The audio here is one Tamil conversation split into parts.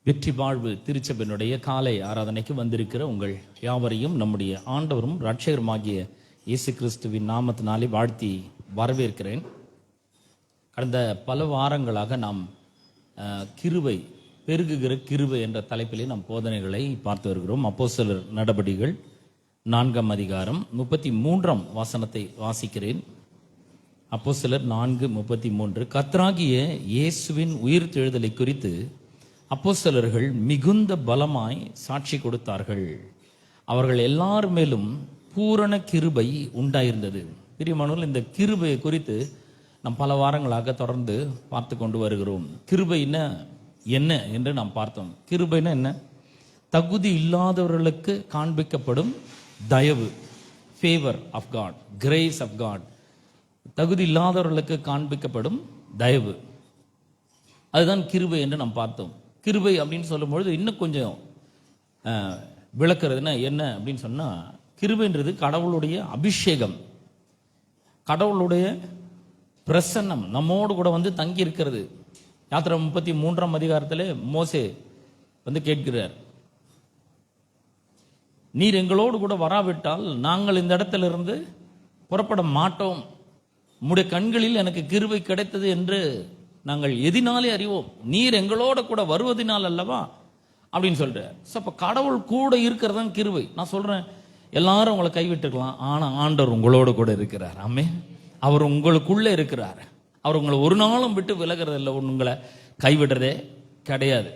வெற்றி வாழ்வு திருச்சபையினுடைய காலை ஆராதனைக்கு வந்திருக்கிற உங்கள் யாவரையும் நம்முடைய ஆண்டவரும் இரட்சகருமாகிய இயேசு கிறிஸ்துவின் நாமத்தினாலே வாழ்த்தி வரவேற்கிறேன். கடந்த பல வாரங்களாக நாம் கிருபை பெருகுகிற கிருபை என்ற தலைப்பிலே நாம் போதனைகளை பார்த்து வருகிறோம். அப்போஸ்தலர் நடபடிகள் 4ஆம் அதிகாரம் 33ஆம் வசனத்தை வாசிக்கிறேன். அப்போஸ்தலர் 4:33. கர்த்தராகிய இயேசுவின் உயிர்த்தெழுதலை குறித்து அப்போஸ்தலர்கள் மிகுந்த பலமாய் சாட்சி கொடுத்தார்கள். அவர்கள் எல்லார் மேலும் பூரண கிருபை உண்டாயிருந்தது. பிரியமானவர்கள், இந்த கிருபையை குறித்து நாம் பல வாரங்களாக தொடர்ந்து பார்த்து கொண்டு வருகிறோம். கிருபைன்னா என்ன என்று நாம் பார்த்தோம். கிருபைனா என்ன? தகுதி இல்லாதவர்களுக்கு காண்பிக்கப்படும் தயவு, favour of God, grace of God. தகுதி இல்லாதவர்களுக்கு காண்பிக்கப்படும் தயவு, அதுதான் கிருபை என்று நாம் பார்த்தோம். கிருபை அப்படின்னு சொல்லும்பொழுது இன்னும் கொஞ்சம் விளக்குறதுன்னா என்ன அப்படின்னு சொன்னால், கிருபைன்றது கடவுளுடைய அபிஷேகம், கடவுளுடைய பிரசன்னம் நம்மோடு கூட வந்து தங்கி இருக்கிறது. யாத்திரை 33ஆம் அதிகாரத்தில் மோசே வந்து கேட்கிறார், நீர் எங்களோடு கூட வராவிட்டால் நாங்கள் இந்த இடத்துல இருந்து புறப்பட மாட்டோம். உம்முடைய கண்களில் எனக்கு கிருபை கிடைத்தது என்று நாங்கள் எதினாலே அறிவோம். நீர் எங்களோட கூட வருவதனால் அல்லவா அப்படின்னு சொல்றார். அப்ப கடவுள் கூட இருக்கிறதான் கிருபை. நான் சொல்றேன், எல்லாரும் உங்களை கைவிட்டுருக்கலாம், ஆனா ஆண்டவர் உங்களோட கூட இருக்கிறார். ஆமே, அவர் உங்களுக்குள்ள இருக்கிறார். அவர் உங்களை ஒரு நாளும் விட்டு விலகிறது இல்லை, உங்களை கைவிடுறதே கிடையாது.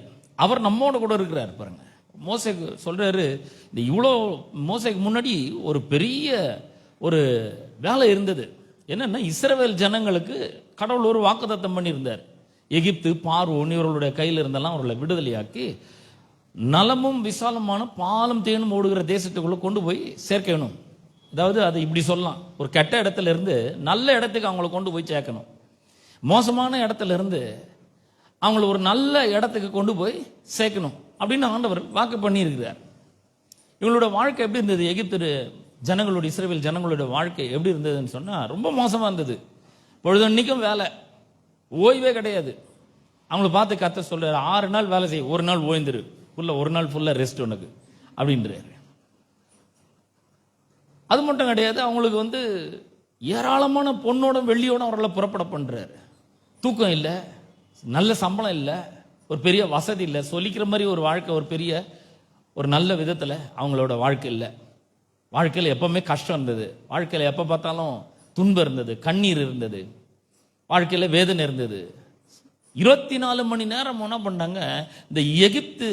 அவர் நம்மோட கூட இருக்கிறார். பாருங்க, மோசேக்கு சொல்றாரு, இந்த இவ்வளோ மோசேக்கு முன்னாடி ஒரு பெரிய ஒரு வேலை இருந்தது. என்னன்னா, இஸ்ரவேல் ஜனங்களுக்கு கடவுள் ஒரு வாக்குத்தத்தம் பண்ணியிருந்தார். எகிப்து, பார்வோன் இவர்களுடைய கையில் இருந்தெல்லாம் அவர்களை விடுதலையாக்கி நலமும் விசாலமான பாலும் தேனும் ஓடுகிற தேசத்துக்குள்ள கொண்டு போய் சேர்க்கணும். அதாவது அதை இப்படி சொல்லலாம், ஒரு கெட்ட இடத்துல இருந்து நல்ல இடத்துக்கு அவங்கள கொண்டு போய் சேர்க்கணும். மோசமான இடத்துல இருந்து அவங்கள ஒரு நல்ல இடத்துக்கு கொண்டு போய் சேர்க்கணும் அப்படின்னு ஆண்டவர் வாக்கு பண்ணியிருக்கிறார். இவங்களோட வாழ்க்கை எப்படி இருந்தது? எகிப்து ஜனங்களுடைய, இஸ்ரவேல் ஜனங்களுடைய வாழ்க்கை எப்படி இருந்ததுன்னு சொன்னால் ரொம்ப மோசமாக இருந்தது. பொழுதன்னைக்கும் வேலை, ஓய்வே கிடையாது. அவங்கள பார்த்து கர்த்தர் சொல்றாரு, 6 நாள் வேலை செய்ய, ஒரு நாள் ஓய்ந்துரு, ஒரு நாள் ஃபுல்லாக ரெஸ்ட் உனக்கு அப்படின்றாரு. அது மட்டும் கிடையாது, அவங்களுக்கு வந்து ஏராளமான பொண்ணோட வெள்ளியோட அவர்களை புறப்பட பண்றாரு. தூக்கம் இல்லை, நல்ல சம்பளம் இல்லை, ஒரு பெரிய வசதி இல்லை, சொல்லிக்கிற மாதிரி ஒரு வாழ்க்கை, ஒரு பெரிய ஒரு நல்ல விதத்தில் அவங்களோட வாழ்க்கை இல்லை. வாழ்க்கையில் எப்பவுமே கஷ்டம் இருந்தது, வாழ்க்கையில் எப்போ பார்த்தாலும் துன்பம் இருந்தது, கண்ணீர் இருந்தது, வாழ்க்கையில் வேதனை இருந்தது. 24 மணி நேரம் என்ன பண்ணாங்க, இந்த எகிப்து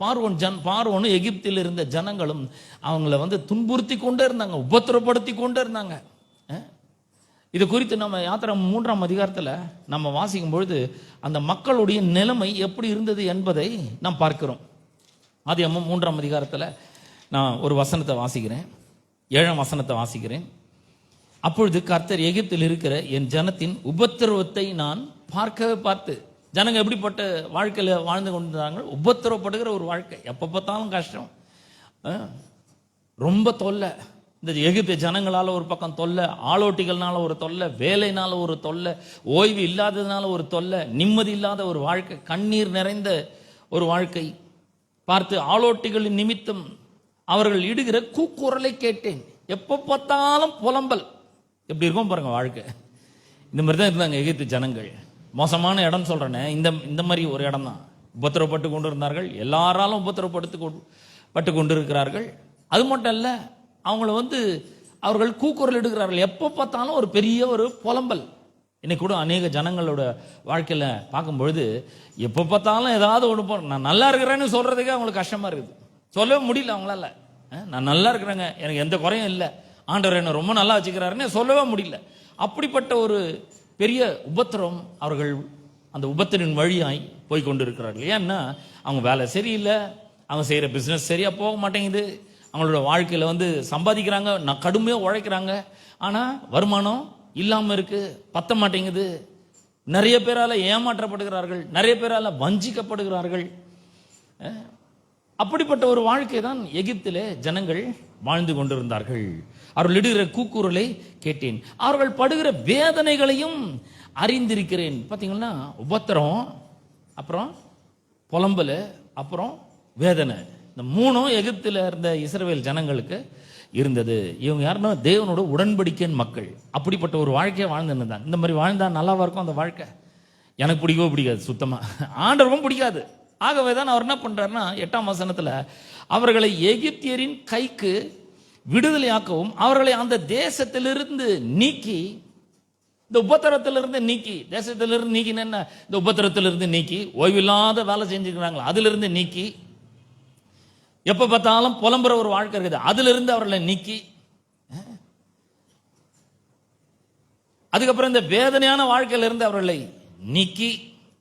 பார்வோனும் எகிப்தில் இருந்த ஜனங்களும் அவங்கள வந்து துன்புறுத்தி கொண்டே இருந்தாங்க, உபத்திரப்படுத்தி கொண்டே இருந்தாங்க. இது குறித்து நம்ம யாத்திரை 3ஆம் அதிகாரத்தில் நம்ம வாசிக்கும் பொழுது அந்த மக்களுடைய நிலைமை எப்படி இருந்தது என்பதை நாம் பார்க்கிறோம். ஆதியாகமம் 3ஆம் அதிகாரத்தில் நான் ஒரு வசனத்தை வாசிக்கிறேன், 7ஆம் வசனத்தை வாசிக்கிறேன். அப்பொழுது கர்த்தர் எகிப்தில் இருக்கிற என் ஜனத்தின் உபத்திரவத்தை நான் பார்த்து, ஜனங்க எப்படிப்பட்ட வாழ்க்கையில் வாழ்ந்து கொண்டிருந்தாங்க, உபத்திரவப்படுகிற ஒரு வாழ்க்கை, எப்போ பார்த்தாலும் கஷ்டம், ரொம்ப தொல்லை. இந்த எகிப்து ஜனங்களால் ஒரு பக்கம் தொல்லை, ஆளோட்டிகள்னால ஒரு தொல்லை, வேலைனால ஒரு தொல்லை, ஓய்வு இல்லாததுனால ஒரு தொல்லை, நிம்மதி இல்லாத ஒரு வாழ்க்கை, கண்ணீர் நிறைந்த ஒரு வாழ்க்கை பார்த்து ஆளோட்டிகளின் நிமித்தம் அவர்கள் இடுகிற கூக்குரலை கேட்டேன். எப்போ பார்த்தாலும் புலம்பல். எப்படி இருக்கும் பாருங்க வாழ்க்கை. இந்த மாதிரி தான் இருந்தாங்க எகிப்து ஜனங்கள். மோசமான இடம் சொல்றேனே, இந்த மாதிரி ஒரு இடம் தான். உபத்திரப்பட்டு கொண்டு இருந்தார்கள், எல்லாராலும் உபத்திரப்பட்டு கொண்டு இருக்கிறார்கள். அது மட்டும் இல்லை, அவங்கள வந்து அவர்கள் கூக்குரல் இடுகிறார்கள். எப்போ பார்த்தாலும் ஒரு பெரிய ஒரு புலம்பல். இன்னைக்கு கூட அநேக ஜனங்களோட வாழ்க்கையில் பார்க்கும்பொழுது எப்போ பார்த்தாலும் ஏதாவது ஒன்று நான் நல்லா இருக்கிறேன்னு சொல்றதுக்கே அவங்களுக்கு கஷ்டமா இருக்குது, சொல்லவே முடியல அவங்களால. நான் நல்லா இருக்கிறேங்க, எனக்கு எந்த குறையும் இல்லை, ஆண்டவர் என்ன ரொம்ப நல்லா வச்சுக்கிறாருன்னு சொல்லவே முடியல. அப்படிப்பட்ட ஒரு பெரிய உபத்திரம் அவர்கள் அந்த உபத்திரின் வழியாய் போய் கொண்டு இருக்கிறார்கள். ஏன்னா அவங்க வேலை சரியில்லை, அவங்க செய்கிற பிஸ்னஸ் சரியாக போக மாட்டேங்குது, அவங்களோட வாழ்க்கையில் வந்து சம்பாதிக்கிறாங்க, நான் கடுமையாக உழைக்கிறாங்க, ஆனால் வருமானம் இல்லாமல் இருக்கு, பத்த மாட்டேங்குது. நிறைய பேரால ஏமாற்றப்படுகிறார்கள், நிறைய பேரால வஞ்சிக்கப்படுகிறார்கள். அப்படிப்பட்ட ஒரு வாழ்க்கை தான் எகிப்திலே ஜனங்கள் வாழ்ந்து கொண்டிருந்தார்கள். அவர்கள் இடுகிற கூக்குரலை கேட்டேன், அவர்கள் படுகிற வேதனைகளையும் அறிந்திருக்கிறேன். பார்த்தீங்கன்னா உபத்திரம், அப்புறம் புலம்பல், அப்புறம் வேதனை. இந்த மூணும் எகிப்தில் இருந்த இஸ்ரவேல் ஜனங்களுக்கு இருந்தது. இவங்க யாருன்னா தேவனோட உடன்படிக்கையின் மக்கள். அப்படிப்பட்ட ஒரு வாழ்க்கையை வாழ்ந்துருந்தாங்க. இந்த மாதிரி வாழ்ந்தா நல்லாவா இருக்கும் அந்த வாழ்க்கை? எனக்கு பிடிக்கவே பிடிக்காது, சுத்தமா ஆண்டவருக்கும் பிடிக்காது. ஆகவே தான் அவர் என்ன பண்றாருன்னா 8ஆம் வசனத்துல அவர்களை எகிப்தியரின் கைக்கு விடுதலையாக்கவும் அவர்களை அந்த தேசத்திலிருந்து நீக்கி, இந்த உபத்திரத்திலிருந்து நீக்கி, தேசத்திலிருந்து நீக்கின என்ன, இந்த உபத்திரத்திலிருந்து நீக்கி, ஓய்வில்லாத வேலை செஞ்சுக்கிறாங்களா அதிலிருந்து நீக்கி, எப்ப பார்த்தாலும் புலம்புற ஒரு வாழ்க்கை இருக்குது, அதிலிருந்து அவர்களை நீக்கி, அதுக்கப்புறம் இந்த வேதனையான வாழ்க்கையிலிருந்து அவர்களை நீக்கி,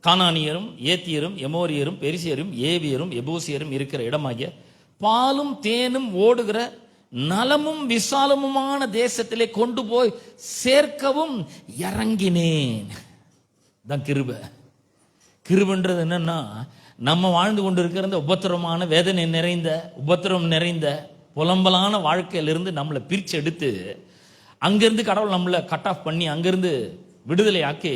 கானானியரும் ஏத்தியரும் எமோரியரும் பெரிசியரும் ஏவியரும் எபூசியரும் இருக்கிற இடமாகிய பாலும் தேனும் ஓடுகிற நலமும் விசாலமுமான தேசத்திலே கொண்டு போய் சேர்க்கவும் இறங்கினேன். தான் கிருபை. கிருபைன்றது என்னன்னா, நம்ம வாழ்ந்து கொண்டு இருக்கிற இந்த உபத்திரமான வேதனை நிறைந்த உபத்திரம் நிறைந்த புலம்பலான வாழ்க்கையிலிருந்து நம்மளை பிரிச்சு எடுத்து அங்கிருந்து கடவுள் நம்மளை கட் ஆஃப் பண்ணி அங்கிருந்து விடுதலை ஆக்கி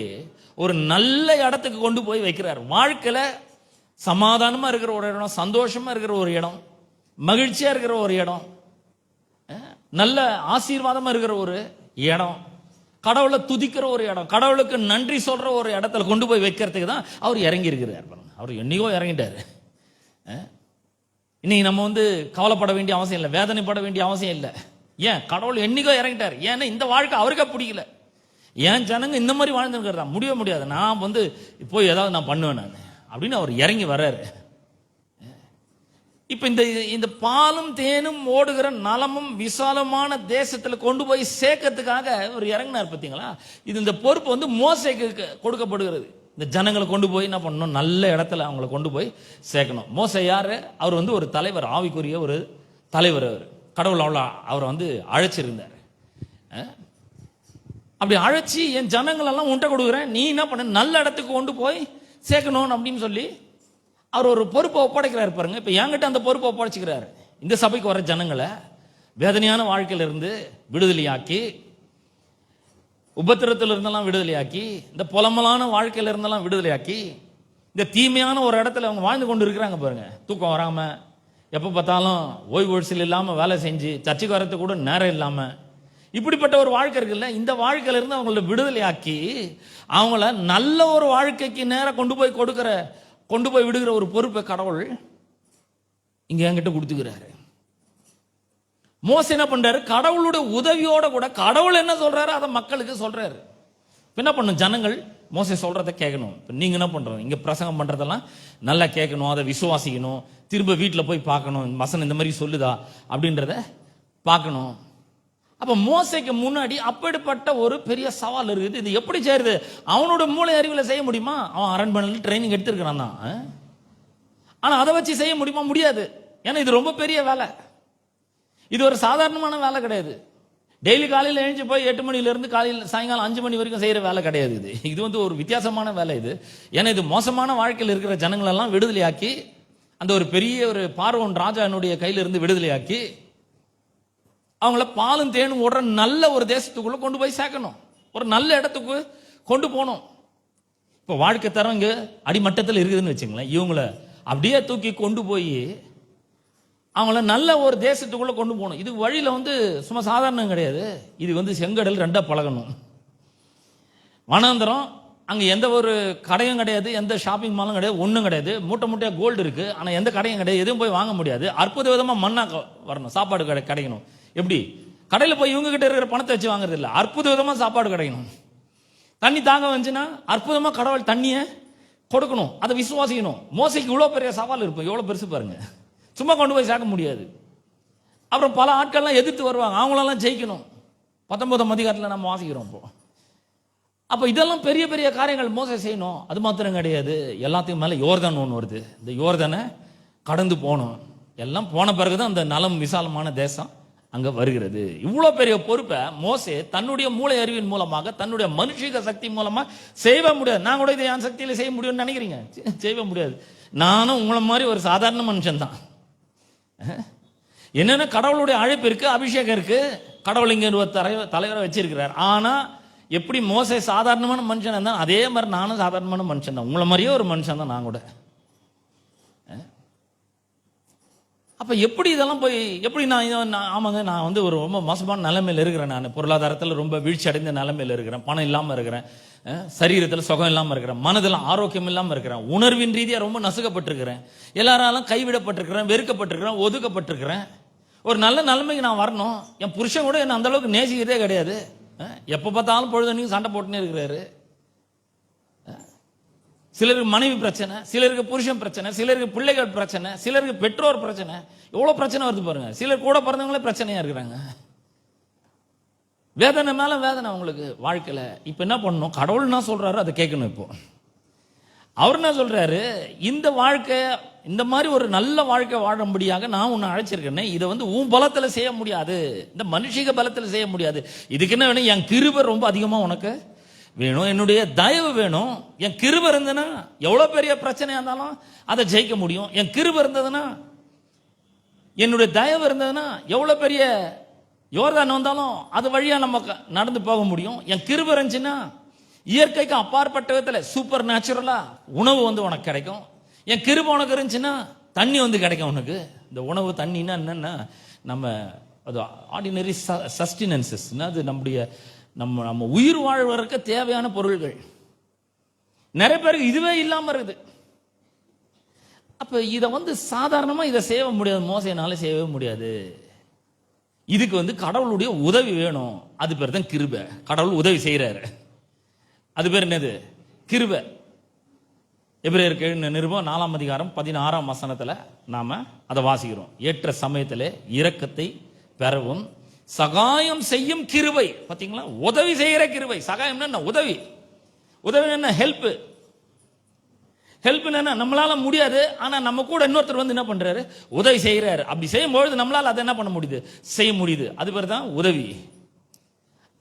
ஒரு நல்ல இடத்துக்கு கொண்டு போய் வைக்கிறார். வாழ்க்கையில சமாதானமா இருக்கிற ஒரு இடம், சந்தோஷமா இருக்கிற ஒரு இடம், மகிழ்ச்சியா இருக்கிற ஒரு இடம், நல்ல ஆசீர்வாதமா இருக்கிற ஒரு இடம், கடவுளை துதிக்கிற ஒரு இடம், கடவுளுக்கு நன்றி சொல்ற ஒரு இடத்துல கொண்டு போய் வைக்கிறதுக்கு தான் அவர் இறங்கி இருக்கிறார். அவர் என்னையோ இறங்கிட்டாரு. இன்னைக்கு நம்ம கவலைப்பட வேண்டிய அவசியம் இல்லை, வேதனைப்பட வேண்டிய அவசியம் இல்லை. ஏன்? கடவுள் என்னைக்கோ இறங்கிட்டார். ஏன்னா இந்த வாழ்க்கை அவருக்கே பிடிக்கல. ஏன் ஜனங்க இந்த மாதிரி வாழ்ந்துருக்கிறதா? முடிய முடியாது. நான் போய் ஏதாவது நான் பண்ணுவேன் நான் அப்படின்னு அவர் இறங்கி வர்றாரு. இப்ப இந்த பாலும் தேனும் ஓடுகிற நலமும் விசாலமான தேசத்துல கொண்டு போய் சேர்க்கறதுக்காக ஒரு இறங்கினார். பார்த்தீங்களா? இந்த பொறுப்பு மோசேக்கு கொடுக்கப்படுகிறது. இந்த ஜனங்களை கொண்டு போய் என்ன பண்ணணும்? நல்ல இடத்துல அவங்களை கொண்டு போய் சேர்க்கணும். மோசே யாரு? அவர் ஒரு தலைவர், ஆவிக்குரிய ஒரு தலைவர். அவர் கடவுள் அவரை அழைச்சிருந்தார். அப்படி அழைச்சி என் ஜனங்கள் எல்லாம் உன்ட்ட கொடுக்குறேன், நீ என்ன பண்ண, நல்ல இடத்துக்கு கொண்டு போய் சேர்க்கணும் அப்படின்னு சொல்லி அவர் ஒரு பொறுப்பை ஒப்படைக்கிறார். பாருங்க, இப்ப என்கிட்ட அந்த பொறுப்பை ஒப்படைச்சுக்கிறாரு. இந்த சபைக்கு வர ஜனங்களை வேதனையான வாழ்க்கையில இருந்து விடுதலையாக்கி, உபத்திரத்தில் இருந்தெல்லாம் விடுதலையாக்கி, இந்த புலம்பலான வாழ்க்கையில இருந்தெல்லாம் விடுதலையாக்கி, இந்த தீமையான ஒரு இடத்துல அவங்க வாழ்ந்து கொண்டு இருக்கிறாங்க. பாருங்க, தூக்கம் வராம, எப்ப பார்த்தாலும் ஓய்வு ஒழிச்சல் இல்லாம வேலை செஞ்சு, சர்ச்சைக்கு வரத்துக்கு கூட நேரம் இல்லாம, இப்படிப்பட்ட ஒரு வாழ்க்கை இருக்குல்ல, இந்த வாழ்க்கையில இருந்து அவங்கள விடுதலையாக்கி அவங்கள நல்ல ஒரு வாழ்க்கைக்கு நேரம் கொண்டு போய் விடுகிற ஒரு பொறுப்பை கடவுள் இங்க என்கிட்ட கொடுத்துக்கிறாரு. மோசே என்ன பண்றாரு? கடவுளுடைய உதவியோட கூட கடவுள் என்ன சொல்றாரு அதை மக்களுக்கு சொல்றாரு. என்ன பண்ணும்? ஜனங்கள் மோசே சொல்றதை கேட்கணும். நீங்க என்ன பண்றோம்? இங்க பிரசங்கம் பண்றதெல்லாம் நல்லா கேட்கணும், அதை விசுவாசிக்கணும், திரும்ப வீட்டில் போய் பார்க்கணும், வசனம் இந்த மாதிரி சொல்லுதா அப்படின்றத பார்க்கணும். அப்ப மோசைக்கு முன்னாடி அப்படிப்பட்ட ஒரு பெரிய சவால் இருக்குது. இது எப்படி செய்யறது? அவனோட மூளை அறிவில் செய்ய முடியுமா? அவன் அரண்மனையில் ட்ரைனிங் எடுத்திருக்கிறான் தான், ஆனா அதை வச்சு செய்ய முடியுமா? முடியாது. ஏன்னா இது ரொம்ப பெரிய வேலை. இது ஒரு சாதாரணமான வேலை கிடையாது. டெய்லி காலையில் எழுந்து போய் 8 மணிலிருந்து காலையில் சாயங்காலம் 5 மணி வரைக்கும் செய்யற வேலை கிடையாது. இது ஒரு வித்தியாசமான வேலை இது. ஏன்னா இது மோசமான வாழ்க்கையில் இருக்கிற ஜனங்கள் எல்லாம் விடுதலையாக்கி, அந்த ஒரு பெரிய ஒரு பார்வோன் ராஜானுடைய கையிலிருந்து விடுதலையாக்கி அவங்கள பாலும் தேனும் ஓடுற நல்ல ஒரு தேசத்துக்குள்ள கொண்டு போய் சேர்க்கணும், ஒரு நல்ல இடத்துக்கு கொண்டு போகணும். இப்போ வாழ்க்கை தரம் இங்க அடிமட்டத்தில் இருக்குதுன்னு வச்சுங்களேன். இவங்களை அப்படியே தூக்கி கொண்டு போய் அவங்கள நல்ல ஒரு தேசத்துக்குள்ள கொண்டு போகணும். இது வழியில சும்மா சாதாரணம் கிடையாது. இது செங்கடல் ரெண்டா பழகணும். வனாந்தரம், அங்க எந்த ஒரு கடையும் கிடையாது, எந்த ஷாப்பிங் மாலும் கிடையாது, ஒன்றும் கிடையாது. மூட்டை மூட்டையா கோல்டு இருக்கு, ஆனா எந்த கடையும் கிடையாது, எதுவும் போய் வாங்க முடியாது. அற்புத விதமா மண்ணா வரணும், சாப்பாடு கிடைக்கணும். எப்படி? கடையில் போய் இவங்க கிட்ட இருக்கிற பணத்தை வச்சு வாங்குறது இல்லை, அற்புத விதமா சாப்பாடு கிடைக்கணும். தண்ணி தாங்க வந்துச்சுன்னா அற்புதமா கடவுள் தண்ணியை கொடுக்கணும், அதை விசுவாசிக்கணும். மோசைக்கு இவ்வளவு பெரிய சவால் இருக்கும், எவ்வளவு பெருசு பாருங்க. சும்மா கொண்டு போய் சேர்க்க முடியாது. அப்புறம் பல ஆட்கள்லாம் எதிர்த்து வருவாங்க, அவங்களெல்லாம் ஜெயிக்கணும். 19ஆம் அதிகாரத்தில் நம்ம வாசிக்கிறோம். அப்போ இதெல்லாம் பெரிய பெரிய காரியங்கள் மோசை செய்யணும். அது மாத்திரம் கிடையாது, எல்லாத்தையும் மேலே யோர்தான் ஒன்று வருது. இந்த யோர்தானை கடந்து போகணும். எல்லாம் போன பிறகுதான் அந்த நலம் விசாலமான தேசம் அங்க வருகிறது. இவ்வளவு பெரிய பொறுப்பை மோசே தன்னுடைய மூளை அறிவின் மூலமாக, தன்னுடைய மனுஷிக சக்தி மூலமா செய்ய முடியாது. நான் கூட இதை என் சக்தியில செய்ய முடியும்னு நினைக்கிறீங்க? செய்ய முடியாது. நானும் உங்களை மாதிரி ஒரு சாதாரண மனுஷன் தான். என்னன்னா கடவுளுடைய அழைப்பு இருக்கு, அபிஷேகம் இருக்கு, கடவுள் இங்க ஒரு தலைவரை வச்சிருக்கிறார். ஆனா எப்படி மோசே சாதாரணமான மனுஷன் தான், அதே மாதிரி நானும் சாதாரணமான மனுஷன் தான். உங்களை மாதிரியே ஒரு மனுஷன் தான் நான் கூட. அப்ப எப்படி இதெல்லாம் போய் எப்படி ஆமாங்க, நான் வந்து ஒரு ரொம்ப மோசமான நிலைமையில இருக்கிறேன், நான் பொருளாதாரத்தில் ரொம்ப வீழ்ச்சி அடைந்த நிலைமையில இருக்கிறேன், பணம் இல்லாம இருக்கிறேன், சரீரத்தில் சுகம் இல்லாம இருக்கிறேன், மனதில் ஆரோக்கியம் இல்லாம இருக்கிறேன், உணர்வின் ரீதியா ரொம்ப நசுக்கப்பட்டிருக்கிறேன், எல்லாராலும் கைவிடப்பட்டிருக்கிறேன், வெறுக்கப்பட்டிருக்கிறேன், ஒதுக்கப்பட்டிருக்கிறேன். ஒரு நல்ல நிலைமைக்கு நான் வரணும். என் புருஷன் கூட என்ன அந்த அளவுக்கு நேசிக்கிறதே கிடையாது. எப்ப பார்த்தாலும் பொழுதனையும் சண்டை போட்டுனே இருக்கிறாரு. சிலருக்கு மனைவி பிரச்சனை, சிலருக்கு புருஷன் பிரச்சனை, சிலருக்கு பிள்ளைகள் பிரச்சனை, சிலருக்கு பெற்றோர் பிரச்சனை. எவ்வளவு பிரச்சனை வருது பாருங்க. சிலர் கூட பிறந்தவங்களே பிரச்சனையா இருக்கிறாங்க. வேதனை மேல வேதனை அவங்களுக்கு வாழ்க்கையில. இப்ப என்ன பண்ணணும்? கடவுள் என்ன சொல்றாரு அதை கேட்கணும். இப்போ அவர் என்ன சொல்றாரு? இந்த வாழ்க்கை, இந்த மாதிரி ஒரு நல்ல வாழ்க்கை வாழும்படியாக நான் உன்னை அழைச்சிருக்கேன். இதை வந்து உன் பலத்துல செய்ய முடியாது, இந்த மனுஷிக பலத்துல செய்ய முடியாது. இதுக்கு என்ன வேணும்? என் கிருபை ரொம்ப அதிகமா உனக்கு வேணும், என்னுடைய தயவு வேணும். என் கிருபை இருந்ததுன்னா எவ்வளவு பெரிய பிரச்சனையா இருந்தாலும் அதை ஜெயிக்க முடியும். என் கிருபை இருந்ததுன்னா, என்னுடைய தயவு இருந்ததுன்னா எவ்வளவு பெரிய யோர்தான் வந்தாலும் அது வழியா நம்ம நடந்து போக முடியும். என் கிருபை இருந்துச்சுன்னா இயற்கைக்கு அப்பாற்பட்ட விதத்துல சூப்பர் நேச்சுரலா உணவு வந்து உனக்கு கிடைக்கும். என் கிருபை உனக்கு இருந்துச்சுன்னா தண்ணி வந்து கிடைக்கும் உனக்கு. இந்த உணவு தண்ணின்னா என்னன்னா, நம்ம அது ஆர்டினரி சஸ்டினன்சஸ், அது நம்முடைய நம்ம உயிர் வாழ்வதற்கு தேவையான பொருள்கள். நிறைய பேருக்கு இதுவே இல்லாம இருக்குது. அப்ப இதை வந்து சாதாரணமா இதை செய்ய முடியாது, மோசையினால செய்யவே முடியாது. இதுக்கு வந்து கடவுளுடைய உதவி வேணும். அது பேர் தான் கிருபை. கடவுள் உதவி செய்யறாரு, அது பேர் என்னது? கிருபை. எபிரேயருக்கு எழுதின நிருபம் 4ஆம் அதிகாரம் 16ஆம் வசனத்துல நாம அதை வாசிக்கிறோம். ஏற்ற சமயத்திலே இரக்கத்தை பெறவும் சகாயம் செய்யும் கிருபை. பாத்தீங்களா? உதவி செய்யற கிருபை. சகாயம் என்ன? உதவி. உதவி என்ன? ஹெல்ப். ஹெல்ப் என்ன? நம்மளால முடியாது, ஆனா நம்ம கூட இன்னொருத்தர் வந்து என்ன பண்றாரு? உதவி செய்யறாரு. அப்படி செய்யும் பொழுது நம்மளால அதை என்ன பண்ண முடியுது? செய்ய முடியுது. அது பேர் தான் உதவி.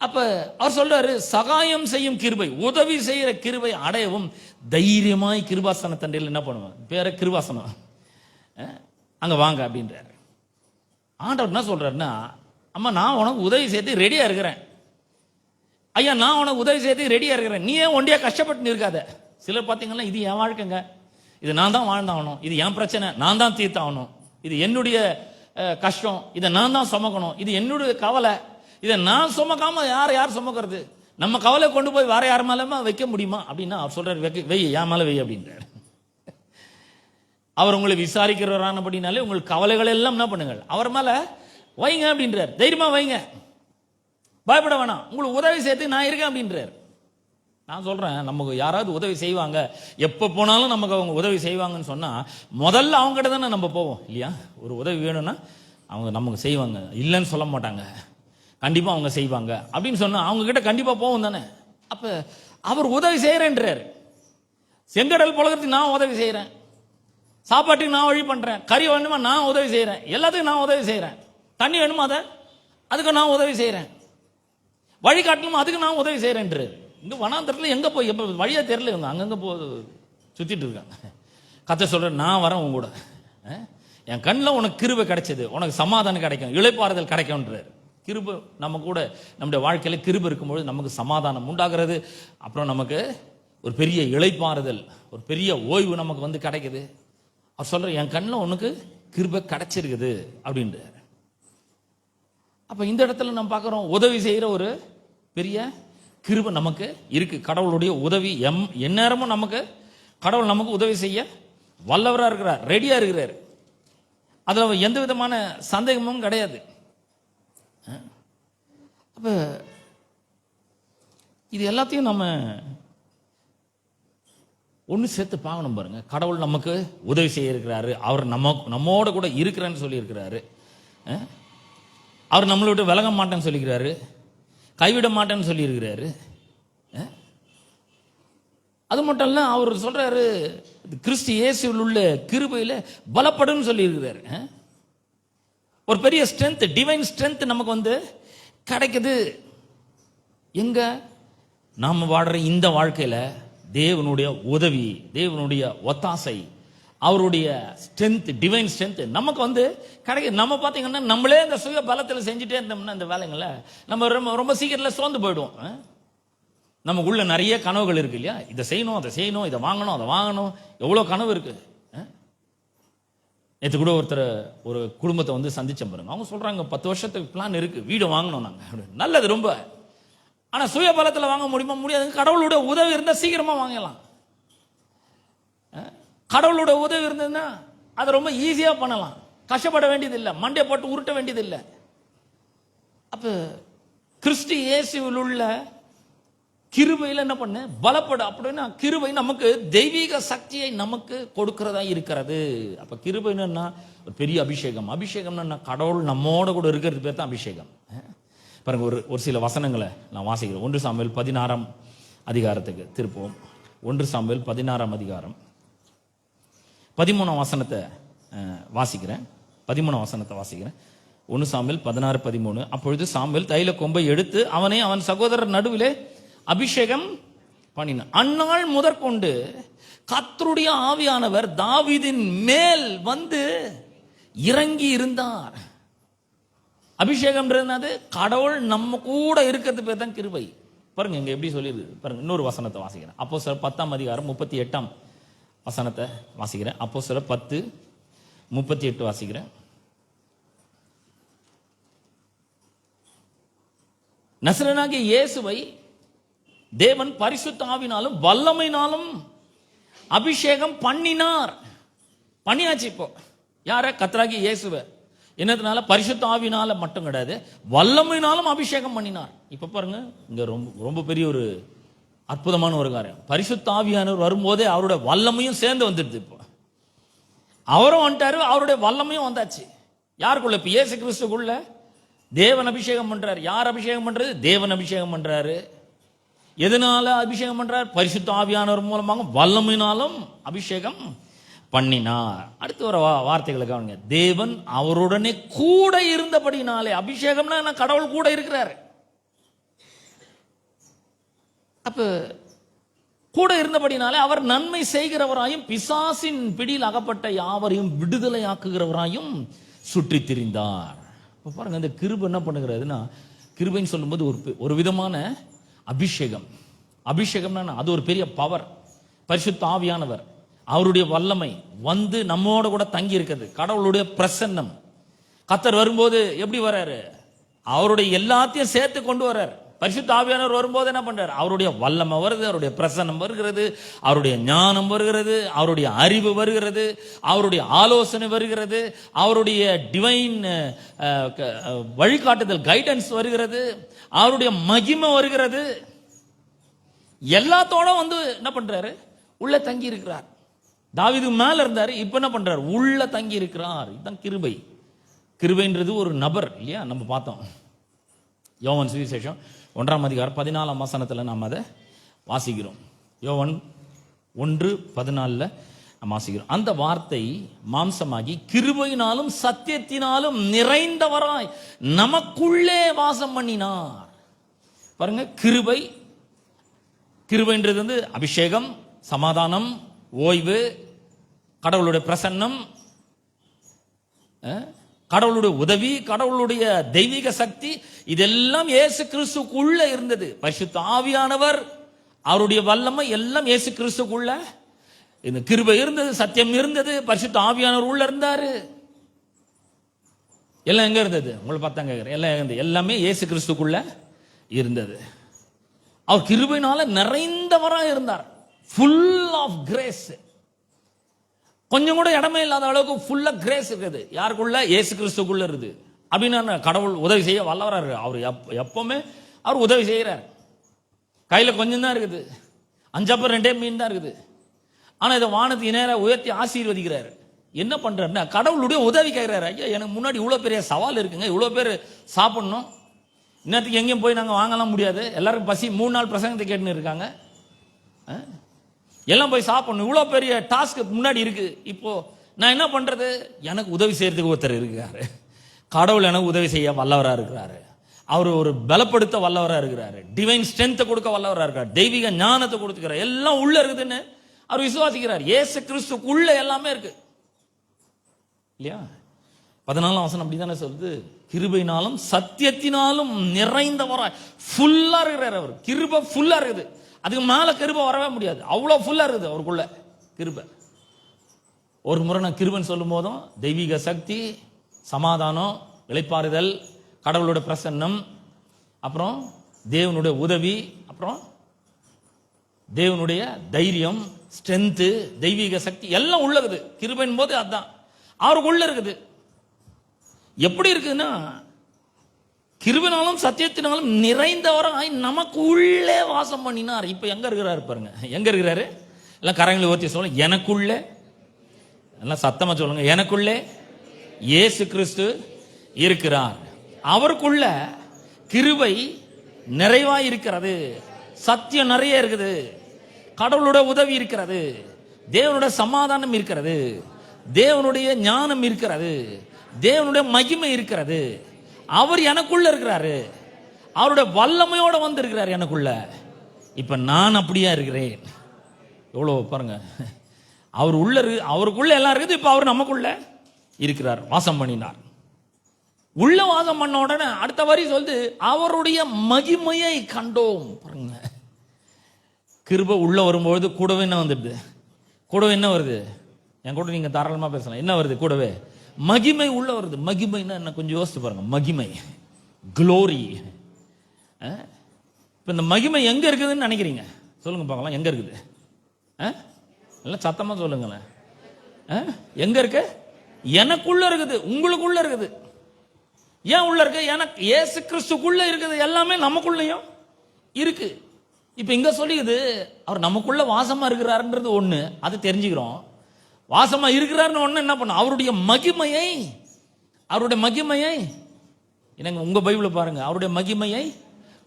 அப்ப அவர் சொல்றாரு, சகாயம் செய்யும் கிருபை, உதவி செய்யற கிருபை அடையவும் தைரியமாய் கிருபாசன தண்டையில் என்ன பண்ணுவேன்? பேர கிருபாசனம் அங்க வாங்க அப்படின்றாரு. ஆண்டவர் என்ன சொல்றாருன்னா, அம்மா நான் உனக்கு உதவி செய்து ரெடியா இருக்கிறேன். ஐயா நான் உனக்கு உதவி செய்து ரெடியா இருக்கிறேன். நீ ஏன் ஒண்டியா கஷ்டப்பட்டு இருக்காத. சிலர் பார்த்தீங்கன்னா, இது என் வாழ்க்கைங்க, இது நான் தான் வாழ்ந்தாகணும், இது என் பிரச்சனை, நான் தான் தீர்த்தாகணும், இது என்னுடைய கஷ்டம், இதை நான் தான் சுமக்கணும், இது என்னுடைய கவலை, இதை நான் சுமக்காம யார் சுமக்கிறது? நம்ம கவலை கொண்டு போய் வேற யார் மேலமா வைக்க முடியுமா அப்படின்னா அவர் சொல்றாரு, வெய், என் மேல வெய் அப்படின்றாரு. அவர் உங்களை விசாரிக்கிறவரானபடினாலே உங்கள் கவலைகள் எல்லாம் என்ன பண்ணுங்கள் அவர் மேல வைங்க அப்படின்றார். தைரியமா வைங்க, பயப்பட வேணாம், உங்களுக்கு உதவி சேர்த்து நான் இருக்கேன் அப்படின்றார். நான் சொல்றேன், நமக்கு யாராவது உதவி செய்வாங்க, எப்ப போனாலும் நமக்கு அவங்க உதவி செய்வாங்கன்னு சொன்னா முதல்ல அவங்க கிட்ட தானே நம்ம போவோம் இல்லையா? ஒரு உதவி வேணும்னா அவங்க நமக்கு செய்வாங்க, இல்லைன்னு சொல்ல மாட்டாங்க, கண்டிப்பா அவங்க செய்வாங்க அப்படின்னு சொன்னா அவங்க கிட்ட கண்டிப்பா போவோம் தானே. அப்ப அவர் உதவி செய்யறேன்றார். செங்கடல் புழகிறதுக்கு நான் உதவி செய்யறேன், சாப்பாட்டுக்கு நான் வழி பண்றேன், கறி வேணுமா நான் உதவி செய்யறேன், எல்லாத்துக்கும் நான் உதவி செய்யறேன், தண்ணி வேணுமா அதுக்கு நான் உதவி செய்யறேன், வழி காட்டணுமா அதுக்கு நான் உதவி செய்யறேன்றாரு. இங்க வனாந்தரத்தில் எங்க போய் எப்ப வழியா தெரியல, இவங்க அங்கங்க சுத்திட்டு இருக்காங்க. கத்த சொல்ற, நான் வரேன் உங்க கூட, என் கண்ணில் உனக்கு கிருபை கிடைச்சது, உனக்கு சமாதானம் கிடைக்கும், இளைப்பாறுதல் கிடைக்கும்ன்றார். கிருபை நம்ம கூட நம்முடைய வாழ்க்கையில கிருபை இருக்கும்போது நமக்கு சமாதானம் உண்டாகிறது. அப்புறம் நமக்கு ஒரு பெரிய இளைப்பாறுதல், ஒரு பெரிய ஓய்வு நமக்கு வந்து கிடைக்குது. அவர் சொல்ற, என் கண்ணில் உனக்கு கிருபை கிடைச்சிருக்குது அப்படின்றார். அப்ப இந்த இடத்துல நம்ம பார்க்கிறோம், உதவி செய்யற ஒரு பெரிய கிருபை நமக்கு இருக்கு. கடவுளுடைய உதவி எந்நேரமும் நமக்கு, கடவுள் நமக்கு உதவி செய்ய வல்லவரா இருக்கிறார், ரெடியா இருக்கிறார். அதுல எந்த விதமான சந்தேகமும் கிடையாது. அப்ப இது எல்லாத்தையும் நம்ம ஒன்று சேர்த்து பார்க்கணும் பாருங்க. கடவுள் நமக்கு உதவி செய்ய இருக்கிறாரு, அவர் நம்மோட கூட இருக்கிறேன்னு சொல்லி இருக்கிறாரு, அவர் நம்மளை விட்டு விலக மாட்டேன்னு சொல்லிக்கிறாரு, கைவிட மாட்டேன்னு சொல்லி இருக்கிறாரு. அது மட்டும் இல்ல, அவர் சொல்றாரு, கிறிஸ்து இயேசுவில் உள்ள கிருபையில பலப்படுன்னு சொல்லி இருக்கிறாரு. ஒரு பெரிய ஸ்ட்ரென்த், டிவைன் ஸ்ட்ரென்த் நமக்கு வந்து கிடைக்குது. எங்க நாம வாடுற இந்த வாழ்க்கையில தேவனுடைய உதவி, தேவனுடைய ஒத்தாசை, அவருடைய ஸ்ட்ரென்த், டிவைன் ஸ்ட்ரென்த் நமக்கு வந்து கிடைக்குது. நம்ம பார்த்தீங்கன்னா நம்மளே இந்த சுய பலத்தில் செஞ்சுட்டே இருந்தோம்னா இந்த வேலைங்களை நம்ம ரொம்ப சீக்கிரத்தில் சோர்ந்து போயிடுவோம். நமக்குள்ள நிறைய கனவுகள் இருக்கு இல்லையா? இதை செய்யணும், அதை செய்யணும், இதை வாங்கணும், அதை வாங்கணும், எவ்வளோ கனவு இருக்கு. நேற்று கூட ஒருத்தர் ஒரு குடும்பத்தை வந்து சந்திச்ச பாருங்க. அவங்க சொல்றாங்க 10 வருஷத்துக்கு பிளான் இருக்கு, வீடு வாங்கணும் நாங்க. நல்லது ரொம்ப. ஆனா சுய பலத்தில் வாங்க முடியுமா? முடியாது. கடவுளோட உதவி இருந்தால் சீக்கிரமா வாங்கலாம். கடவுளோட உதவி இருந்ததுன்னா அதை ரொம்ப ஈஸியா பண்ணலாம். கஷ்டப்பட வேண்டியதில்லை, மண்டை போட்டு உருட்ட வேண்டியதில்லை. அப்ப கிறிஸ்து இயேசுவில் உள்ள கிருபையில் என்ன பண்ண பலப்பட அப்படின்னா கிருபை நமக்கு தெய்வீக சக்தியை நமக்கு கொடுக்கிறதா இருக்கிறது. அப்ப கிருபை என்னன்னா ஒரு பெரிய அபிஷேகம். அபிஷேகம்னா கடவுள் நம்மோட கூட இருக்கிறது பேர் தான் அபிஷேகம். பாருங்க, ஒரு சில வசனங்களை நான் வாசிக்கிறேன். 1 சாமுவேல் 16 அதிகாரத்துக்கு திருப்போம். 1 சாமுவேல் 16 அதிகாரம் 13 வசனத்தை வாசிக்கிறேன். 13 வசனத்தை வாசிக்கிறேன். 1 சாமுவேல் 16:13. அப்பொழுது சாமுவேல் தைல கொம்பை எடுத்து அவனை அவன் சகோதரர் நடுவிலே அபிஷேகம் பண்ணினான். அந்நாள் முதற்கொண்டு கர்த்தருடைய ஆவியானவர் தாவீதின் மேல் வந்து இறங்கி இருந்தார். அபிஷேகம்ன்றது கடவுள் நம்ம கூட இருக்கிறது பேர் தான் கிருபை. பாருங்க இங்க எப்படி சொல்லிடுது பாருங்க. இன்னொரு வசனத்தை வாசிக்கிறேன். அப்போஸ்தலர் 10 அதிகாரம் 38 வசனத்தை வாசிக்கிறேன். அப்போஸ்தலர் 10:38 வாசிக்கிறேன். நசரேயனாகிய இயேசுவை தேவன் பரிசுத்த ஆவினாலும் வல்லமையினாலும் அபிஷேகம் பண்ணினார். பண்ணியாச்சு. இப்போ யார? கர்த்தராகிய இயேசுவை. என்னதுனால? பரிசுத்த ஆவினால மட்டும் கிடையாது, வல்லமையினாலும் அபிஷேகம் பண்ணினார். இப்ப பாருங்க, இங்க ரொம்ப பெரிய ஒரு அற்புதமான ஒரு காரியம். பரிசுத்த ஆவியானவர் வரும்போதே அவருடைய வல்லமையும் சேர்ந்து வந்துடுது. இப்போ அவரும் வந்துட்டாரு, அவருடைய வல்லமையும் வந்தாச்சு. யாருக்குள்ள? இப்ப இயேசு கிறிஸ்துக்குள்ள தேவன் அபிஷேகம் பண்றாரு. யார் அபிஷேகம் பண்றது? தேவன் அபிஷேகம் பண்றாரு. எதனால அபிஷேகம் பண்றார்? பரிசுத்த ஆவியானவர் மூலமாக வல்லமையினாலும் அபிஷேகம் பண்ணினார். அடுத்து வர வார்த்தைகளை கவனிங்க. தேவன் அவருடனே கூட இருந்தபடினாலே. அபிஷேகம்னா கடவுள் கூட இருக்கிறார். அப்ப கூட இருந்தபடினாலே அவர் நன்மை செய்கிறவராயும் பிசாசின் பிடியில் அகப்பட்ட யாவரையும் விடுதலையாக்குகிறவராயும் சுற்றி திரிந்தார். இப்ப பாருங்க, இந்த கிருபை என்ன பண்ணுகிறதுனா, கிருபைன்னு சொல்லும்போது ஒரு விதமான அபிஷேகம். அபிஷேகம்னா அது ஒரு பெரிய பவர். பரிசுத்த ஆவியானவர் அவருடைய வல்லமை வந்து நம்மோட கூட தங்கி இருக்கிறது. கடவுளுடைய பிரசன்னம். கர்த்தர் வரும்போது எப்படி வர்றாரு? அவருடைய எல்லாத்தையும் சேர்த்து கொண்டு வர்றாரு. பரிசுத்த ஆவியானவர் வரும்போது என்ன பண்றாரு? அவருடைய வல்லமை வருது, அவருடைய பிரசன்னம் வருகிறது, அவருடைய ஞானம் வருகிறது, அவருடைய அறிவு வருகிறது, அவருடைய ஆலோசனை வருகிறது, அவருடைய டிவைன் வழிகாட்டுதல் கைடன்ஸ் வருகிறது, அவருடைய மகிமை வருகிறது. எல்லாத்தோட வந்து என்ன பண்றாரு? உள்ள தங்கி இருக்கிறார். தாவீது மேல இருந்தாரு, இப்ப என்ன பண்றாரு? உள்ள தங்கி இருக்கிறார். இதுதான் கிருபை. கிருபைன்றது ஒரு நபர் இல்லையா? நம்ம பார்த்தோம் யோவான் சுவிசேஷம் 1 அதிகாரம் 14 வசனத்துல நாம் அதை வாசிக்கிறோம். யோவான் 1:14 நாம் வாசிக்கிறோம். அந்த வார்த்தை மாம்சமாகி கிருபையினாலும் சத்தியத்தினாலும் நிறைந்தவராய் நமக்குள்ளே வாசம் பண்ணினார். பாருங்க, கிருபை. கிருபைன்றது வந்து அபிஷேகம், சமாதானம், ஓய்வு, கடவுளுடைய பிரசன்னம், கடவுளுடைய உதவி, கடவுளுடைய தெய்வீக சக்தி, இதெல்லாம் இயேசு கிறிஸ்துக்குள்ள இருந்தது. பரிசுத்த ஆவியானவர் அவருடைய வல்லமை எல்லாம் இயேசு கிறிஸ்துக்குள்ள இந்த கிருபை இருந்தது, சத்தியம் இருந்தது, பரிசுத்த ஆவியானவர் உள்ள இருந்தாரு. எல்லாம் எங்க இருந்தது? உங்களை பார்த்தா கேட்கிறேன். எல்லாம் இருந்தது, எல்லாமே இயேசு கிறிஸ்துக்குள்ள இருந்தது. அவர் கிருபையினால நிறைந்தவராக இருந்தார். Full of grace. கொஞ்சம் கூட இடமே இல்லாத அளவுக்கு ஃபுல்லா கிரேஸ் இருக்குது. யாருக்குள்ள? இயேசு கிறிஸ்துக்குள்ள இருக்குது. அப்படின்னா கடவுள் உதவி செய்ய வல்லவரா இருக்கு. அவர் எப்பவுமே அவர் உதவி செய்யறார். கையில கொஞ்சம் தான் இருக்குது, 5 அப்பம் 2 மீன் தான் இருக்குது. ஆனா இதை வானத்துக்கு நேரம் உயர்த்தி ஆசீர்வதிக்கிறாரு. என்ன பண்றாருன்னா கடவுளுடைய உதவி கேட்கிறாரு. ஐயா, எனக்கு முன்னாடி இவ்வளவு பெரிய சவால் இருக்குங்க, இவ்வளவு பேர் சாப்பிடணும், இன்னத்துக்கு எங்கேயும் போய் நாங்கள் வாங்கலாம் முடியாது, எல்லாரும் பசி, 3 நாள் பிரசங்கத்தை கேட்டுன்னு இருக்காங்க, எல்லாம் போய் சாப்பிடணும், இவ்வளோ பெரிய டாஸ்க் முன்னாடி இருக்கு. இப்போ நான் என்ன பண்றது? எனக்கு உதவி செய்யறதுக்கு ஒருத்தர் இருக்கிறாரு. கடவுள் எனக்கு உதவி செய்ய வல்லவராக இருக்கிறாரு. அவர் ஒரு பலப்படுத்த வல்லவராக இருக்கிறாரு. டிவைன் ஸ்ட்ரென்த்தை கொடுக்க வல்லவராக இருக்காரு. தெய்வீக ஞானத்தை கொடுத்துக்கிறார். எல்லாம் உள்ள இருக்குதுன்னு அவர் விசுவாசிக்கிறார். இயேசு கிறிஸ்துக்குள்ள எல்லாமே இருக்கு இல்லையா? 14 வசனம் அப்படித்தானே சொல்லுது. கிருபையினாலும் சத்தியத்தினாலும் நிறைந்தவராய் ஃபுல்லா இருக்கிறார். அவர் கிருபை ஃபுல்லா இருக்குது. அதுக்கு மேல கிருபை வரவே முடியாது. அவ்வளவு ஃபுல்லா இருக்குது அவருக்குள்ள கிருபை. ஒரு முறை நான் கிருபைன்னு சொல்லும் போதும் தெய்வீக சக்தி, சமாதானம், இளைப்பாறுதல், கடவுளோட பிரசன்னம், அப்புறம் தேவனுடைய உதவி, அப்புறம் தேவனுடைய தைரியம், ஸ்ட்ரென்த், தெய்வீக சக்தி எல்லாம் உள்ள இருக்குது. கிருபையின் போது அதுதான் அவருக்குள்ள இருக்குது. எப்படி இருக்குதுன்னா, கிருபையினாலும் சத்தியத்தினாலும் நிறைந்தவராய் நமக்கு உள்ளே வாசம் பண்ணினார். இப்ப எங்க இருக்கிறாரு பாருங்க, எங்க இருக்கிறாரு? எல்லாம் கரங்களை ஊற்றி சொல்லுங்க, எனக்குள்ளே. எல்லாம் சத்தமா சொல்லுங்க, எனக்குள்ளே இயேசு கிறிஸ்து இருக்கிறார். அவருக்குள்ள கிருபை நிறைவாய் இருக்கிறது, சத்தியம் நிறைய இருக்குது, கடவுளுடைய உதவி இருக்கிறது, தேவனுடைய சமாதானம் இருக்கிறது, தேவனுடைய ஞானம் இருக்கிறது, தேவனுடைய மகிமை இருக்கிறது. அவர் எனக்குள்ள இருக்கிறாரு, அவருடைய வல்லமையோட வந்து இருக்கிறாரு எனக்குள்ள. இப்ப நான் அப்படியா இருக்கிறேன். எவ்வளவு பாருங்க, அவர் உள்ள அவருக்குள்ள எல்லாம் இருக்குது. இப்ப அவர் நமக்குள்ள இருக்கிறார், வாசம் பண்ணினார். உள்ள வாசம் பண்ண உடனே அடுத்த வரி சொல்லுது, அவருடைய மகிமையை கண்டோம். பாருங்க, கிருபை உள்ள வரும்பொழுது கூடவே என்ன வந்துடுது? கூடவே என்ன வருது? என் கூட நீங்க தாராளமா பேசலாம். என்ன வருது கூடவே? மகிமை உள்ள வருது. மகிமைன்னா என்ன கொஞ்சம் யோசிச்சு பாருங்க. மகிமை, குளோரி. இப்ப இந்த மகிமை எங்க இருக்குதுன்னு நினைக்கிறீங்க? சொல்லுங்க பார்க்கலாம், எங்க இருக்குது? எல்லாம் சத்தமா சொல்லுங்களேன். எங்க இருக்கு? எனக்குள்ள இருக்குது, உங்களுக்குள்ள இருக்குது. ஏன் உள்ள இருக்கு? எனக்கு இயேசு கிறிஸ்துக்குள்ள இருக்குது. எல்லாமே நமக்குள்ளயும் இருக்கு. இப்ப இங்க சொல்லிக்குது, அவர் நமக்குள்ள வாசமா இருக்கிறாருன்றது ஒண்ணு, அது தெரிஞ்சுக்கிறோம். வாசமா இருக்கிறாருன்னு ஒண்ணு என்ன பண்ண, அவருடைய மகிமையை, அவருடைய மகிமையை என்னங்க உங்க பைபிள பாருங்க, அவருடைய மகிமையை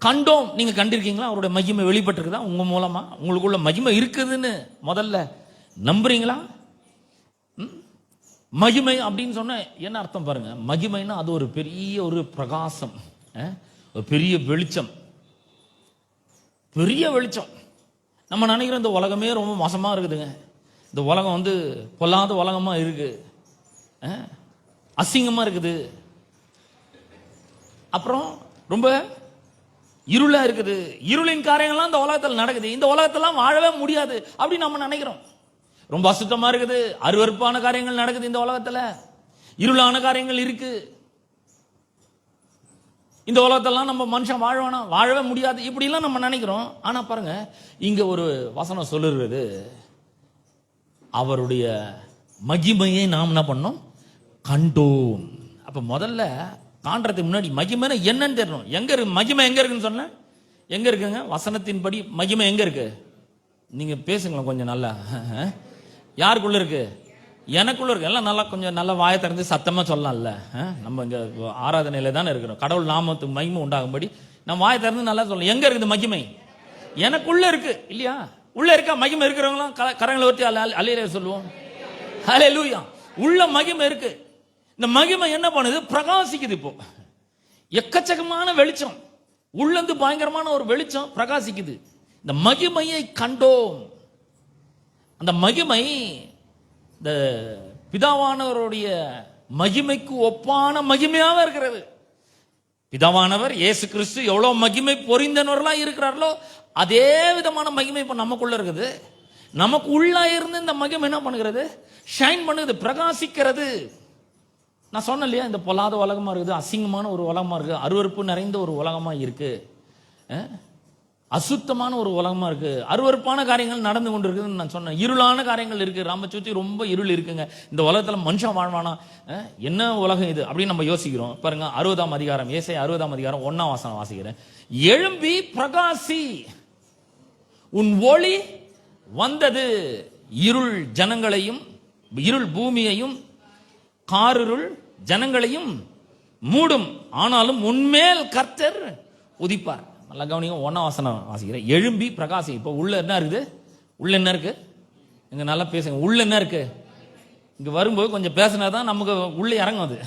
கண்டோம். நீங்க கண்டிருக்கீங்களா? அவருடைய மகிமை வெளிப்பட்டிருக்குதா உங்க மூலமா? உங்களுக்குள்ள மகிமை இருக்குதுன்னு முதல்ல நம்புறீங்களா? மகிமை அப்படின்னு சொன்ன என்ன அர்த்தம் பாருங்க. மகிமைன்னா அது ஒரு பெரிய ஒரு பிரகாசம், ஒரு பெரிய வெளிச்சம், பெரிய வெளிச்சம். நம்ம நினைக்கிற இந்த உலகமே ரொம்ப மோசமா இருக்குதுங்க. இந்த உலகம் வந்து பொல்லாத உலகமா இருக்கு, அசிங்கமா இருக்குது, அப்புறம் ரொம்ப இருளா இருக்குது. இருளின் காரியங்கள்லாம் இந்த உலகத்தில் நடக்குது. இந்த உலகத்தெல்லாம் வாழவே முடியாது அப்படின்னு நம்ம நினைக்கிறோம். ரொம்ப அசுத்தமா இருக்குது, அருவருப்பான காரியங்கள் நடக்குது இந்த உலகத்துல, இருளான காரியங்கள் இருக்கு. இந்த உலகத்தெல்லாம் நம்ம மனுஷன் வாழ்வானா? வாழவே முடியாது இப்படி எல்லாம் நம்ம நினைக்கிறோம். ஆனா பாருங்க, இங்க ஒரு வசனம் சொல்லுறது, அவருடைய மகிமையை நாம் என்ன பண்ணோம்? கண்டோம். அப்ப முதல்ல காண்றதுக்கு முன்னாடி மகிமை என்னன்னு தெரியணும். எங்க இருக்கு மகிமை? எங்க இருக்குன்னு சொன்ன எங்க இருக்குங்க? வசனத்தின்படி மகிமை எங்க இருக்கு? நீங்க பேசுங்களேன் கொஞ்சம் நல்லா. யாருக்குள்ள இருக்கு? எனக்குள்ள இருக்கு. எல்லாம் நல்லா கொஞ்சம் நல்லா வாயை திறந்து சத்தமா சொல்லலாம்ல. நம்ம இங்க ஆராதனையில தானே இருக்கிறோம். கடவுள் நாமத்துக்கு மகிமை உண்டாகும்படி நம்ம வாயை திறந்து நல்லா சொல்லலாம். எங்க இருக்குது மகிமை? எனக்குள்ள இருக்கு இல்லையா? உள்ள இருக்கா மகிமை? இருக்கிறவங்களாம் கரங்களை ஒட்டி அல்லேலூயா சொல்லுவோம். ஹல்லேலூயா. உள்ள மகிமை இருக்கு. இந்த மகிமை என்ன பண்ணுது? பிரகாசிக்குது. இப்போ எக்கச்சக்கமான வெளிச்சம், உள்ளந்து பயங்கரமான ஒரு வெளிச்சம் பிரகாசிக்குது. இந்த மகிமையை கண்டோம். அந்த மகிமை இந்த பிதாவானவருடைய மகிமைக்கு ஒப்பான மகிமையாக இருக்கிறது. பிதாவானவர் இயேசு கிறிஸ்து எவ்வளவு மகிமை பொறிந்தவர்களா இருக்கிறார்களோ அதே விதமான மகிமை இப்ப நமக்குள்ள இருக்குது. நமக்கு உள்ள இருந்து இந்த மகிமை என்ன பண்ணுகிறது? ஷைன் பண்ணுது, பிரகாசிக்கிறது. நான் சொன்னேன் இல்லையா, இந்த பொல்லாத உலகமா இருக்குது, அசிங்கமான ஒரு உலகமா இருக்கு, அருவருப்பு நிறைந்த ஒரு உலகமா இருக்கு, அசுத்தமான ஒரு உலகமா இருக்கு, அருவருப்பான காரியங்கள் நடந்து கொண்டு இருக்குதுன்னு நான் சொன்னேன். இருளான காரியங்கள் இருக்கு, நம்ம சுற்றி ரொம்ப இருள் இருக்குங்க. இந்த உலகத்துல மனுஷன் வாழ்வானா? என்ன உலகம் இது அப்படின்னு நம்ம யோசிக்கிறோம். பாருங்க 60ஆம் அதிகாரம், ஏசாயா 60ஆம் அதிகாரம் 1ஆம் வசனம் வாசிக்கிறேன். எழும்பி பிரகாசி, உன் ஒளி வந்தது, இருள் ஜனங்களையும், இருள் பூமியையும், காரிருள் ஜனங்களையும் மூடும், ஆனாலும் உன்மேல் கர்த்தர் உதிப்பார். நல்லா கவனிங்க, 1ஆம் வசனம் வாசிக்கிறேன். எழும்பி பிரகாசி. இப்போ உள்ள என்ன இருக்குது? உள்ள என்ன இருக்கு? இங்க நல்லா பேசுங்க. உள்ள என்ன இருக்கு? இங்க வரும்போது கொஞ்சம் பேசினாதான் நமக்கு உள்ள இறங்கும். அது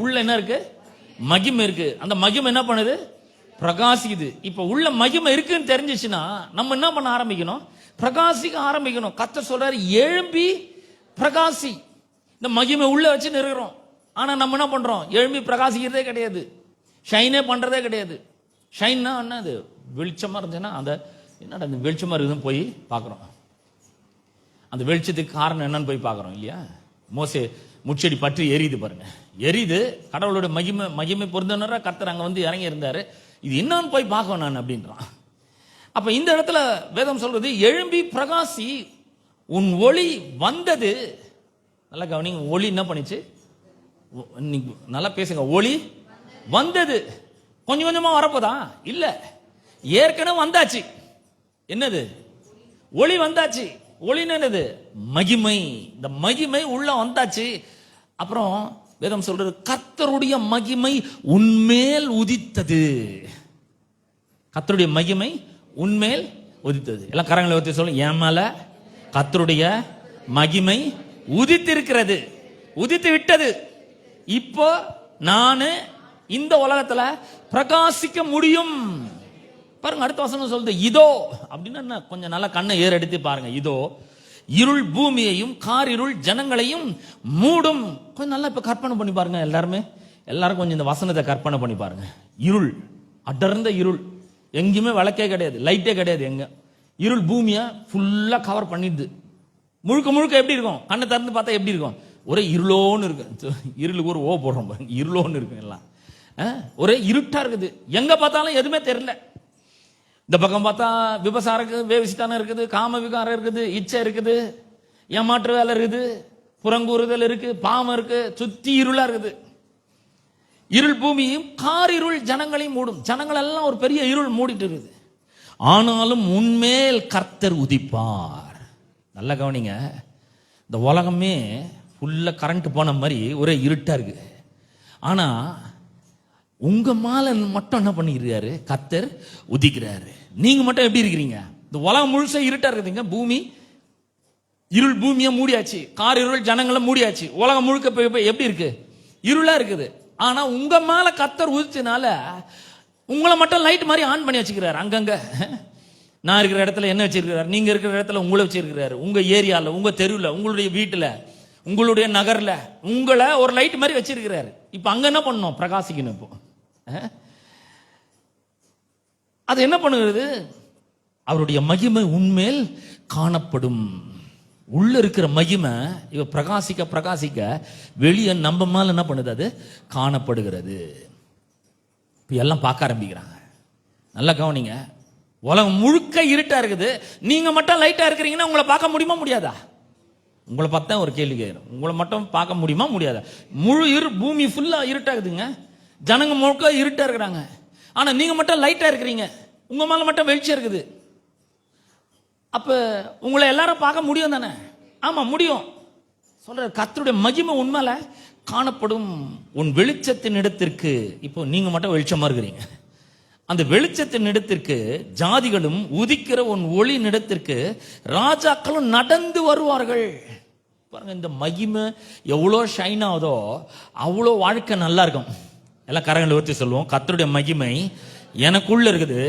உள்ள என்ன இருக்கு? மகிமை இருக்கு. அந்த மகிமை என்ன பண்ணுது? பிரகாசிக்குது. இப்ப உள்ள மகிமை இருக்குன்னு தெரிஞ்சிச்சுன்னா நம்ம என்ன பண்ண ஆரம்பிக்கணும்? பிரகாசிக்க ஆரம்பிக்கணும். கர்த்தர் சொல்றாரு, எழும்பி பிரகாசி. இந்த மகிமை உள்ள வச்சு நிறுகிறோம். ஆனா நம்ம என்ன பண்றோம்? எழும்பி பிரகாசிக்கிறதே கிடையாது, ஷைனே பண்றதே கிடையாது. ஷைன்னா என்ன? அது வெளிச்சமா இருந்துச்சுன்னா அந்த என்னடா இந்த வெளிச்சமா இருக்குதுன்னு போய் பார்க்குறோம். அந்த வெளிச்சத்துக்கு காரணம் என்னன்னு போய் பார்க்குறோம் இல்லையா? மோசே முச்செடி பற்றி எரியுது பாருங்க, எரியுது. கடவுளோட மகிமை பொருந்தினரா கர்த்தர் அங்கே வந்து இறங்கி இருந்தாரு. இது என்னன்னு போய் பார்க்கணும் நான் அப்படின்றான். அப்ப இந்த இடத்துல வேதம் சொல்றது, எழும்பி பிரகாசி உன் ஒளி வந்தது. நல்லா கவனிங்க, ஒளி என்ன பண்ணிச்சு? நல்லா பேசுங்க. ஒளி வந்தது. கொஞ்சம் கொஞ்சமா வரப்போதா? இல்ல, ஏற்கனவே வந்தாச்சு. என்னது? ஒளி வந்தாச்சு. ஒளி என்னது? மகிமை. இந்த மகிமை உள்ள வந்தாச்சு. அப்புறம் வேதம் சொல்றது, கர்த்தருடைய மகிமை உன்மேல் உதித்தது. கர்த்தருடைய மகிமை உன்மேல் உதித்தது. எல்லாம் கரங்களை ஊத்தி சொல்லுங்க, என் மேல கர்த்தருடைய மகிமை உதித்திருக்கிறது, உதித்து விட்டது. இப்போ நானு இந்த உலகத்துல பிரகாசிக்க முடியும். பாருங்க, அடுத்த வசனம் சொல்லுது, இதோ அப்படின்னா கொஞ்சம் நல்லா கண்ணை ஏறெடுத்து பாருங்க. இதோ இருள் பூமியையும் காரிருள் ஜனங்களையும் மூடும். கொஞ்சம் நல்லா இப்ப கற்பனை பண்ணி பாருங்க. எல்லாரும் கொஞ்சம் இந்த வசனத்தை கற்பனை பண்ணி பாருங்க. இருள், அடர்ந்த இருள், எங்கேயுமே விளக்கே கிடையாது, லைட்டே கிடையாது. எங்க இருள் பூமியை ஃபுல்லா கவர் பண்ணிடுது. முழுக்க முழுக்க எப்படி இருக்கும்? கண்ணை திறந்து பார்த்தா எப்படி இருக்கும்? ஒரே இருளோன்னு இருக்கு. இருளுக்கு ஒரு ஓ போடுறோம் பாருங்க, இருளோன்னு இருக்கு. எல்லாம் ஒரே இருட்டா இருக்குது. எங்க பார்த்தாலும் எதுவுமே தெரியல. இந்த பக்கம் பார்த்தா விபசாரம் இருக்குது, வேவிசித்தானம் இருக்குது, காம விகாரம் இருக்குது, இச்சை இருக்குது, ஏமாற்று வேலை இருக்குது, புறங்கூறுதல் இருக்கு, பாவம் இருக்கு, சுத்தி இருளா இருக்குது. இருள் பூமியும் காரிருள் ஜனங்களையும் மூடும். ஜனங்கள் எல்லாம் ஒரு பெரிய இருள் மூடிட்டு இருக்குது. ஆனாலும் உன்மேல் கர்த்தர் உதிப்பார். நல்ல கவனிங்க, இந்த உலகமே ஃபுல்லா கரண்ட் போன மாதிரி ஒரே இருட்டா இருக்கு. ஆனா உங்க மேல மட்டும் என்ன பண்ணிக்கிறாரு? கர்த்தர் உதிக்கிறாரு. நீங்க மட்டும் எப்படி இருக்கிறீங்க? இந்த உலகம் முழுசா இருட்டா இருக்குதுங்க. பூமி இருள், பூமியை மூடியாச்சு, கார் இருள் ஜனங்களை மூடியாச்சு. உலகம் முழுக்க எப்படி இருக்கு? இருளா இருக்குது. ஆனா உங்க மேல கர்த்தர் உதிச்சனால உங்களை மட்டும் லைட் மாதிரி ஆன் பண்ணி வச்சுக்கிறாரு. அங்கங்க நான் இருக்கிற இடத்துல என்ன வச்சிருக்கிறாரு, நீங்க இருக்கிற இடத்துல உங்களை வச்சிருக்கிறாரு. உங்க ஏரியால, உங்க தெருவில், உங்களுடைய வீட்டுல, உங்களுடைய நகர்ல உங்களை ஒரு லைட் மாதிரி வச்சிருக்கிறாரு. இப்ப அங்க என்ன பண்ணணும்? பிரகாசிக்கணும். இப்போ அது என்ன பண்ணுகிறது? அவருடைய மகிமை உன்மேல் காணப்படும். உள்ள இருக்கிற மகிமை இவ பிரகாசிக்க பிரகாசிக்க வெளியே நம்ம மேல என்ன பண்ணுது? அது காணப்படுகிறது. இப்ப எல்லாம் பார்க்க ஆரம்பிக்கிறாங்க. நல்லா கவனிங்க, உலகம் முழுக்க இருட்டா இருக்குது, நீங்க மட்டும் லைட்டா இருக்கிறீங்கன்னா உங்களை பார்க்க முடியுமா முடியாதா? உங்களை பார்த்தா ஒரு கேள்வி கேட்கிறேன், உங்களை மட்டும் பார்க்க முடியுமா முடியாதா? முழு பூமி ஃபுல்லா இருட்டாகுதுங்க, ஜனங்க முழுக்க இருட்டா இருக்கிறாங்க. ஆனா நீங்க மட்டும் லைட்டா இருக்கிறீங்க, உங்க மேல மட்டும் வெளிச்சம் இருக்குது. அப்ப உங்களை எல்லாரும் பார்க்க முடியும் தானே? ஆமா முடியும். சொல்ற கர்த்தருடைய மகிமை உண்மையில காணப்படும். உன் வெளிச்சத்தின் இடத்திற்கு, இப்போ நீங்க மட்டும் வெளிச்சமா இருக்கிறீங்க, அந்த வெளிச்சத்தின் இடத்திற்கு ஜாதிகளும் உதிக்கிற உன் ஒளி இடத்திற்கு ராஜாக்களும் நடந்து வருவார்கள். பாருங்க, இந்த மகிமை எவ்வளோ ஷைன் ஆகுதோ அவ்வளோ வாழ்க்கை நல்லா இருக்கும். எல்லாம் கரங்களை ஊற்றி சொல்லுவோம், கர்த்தருடைய மகிமை எனக்குள்ள இருக்குது,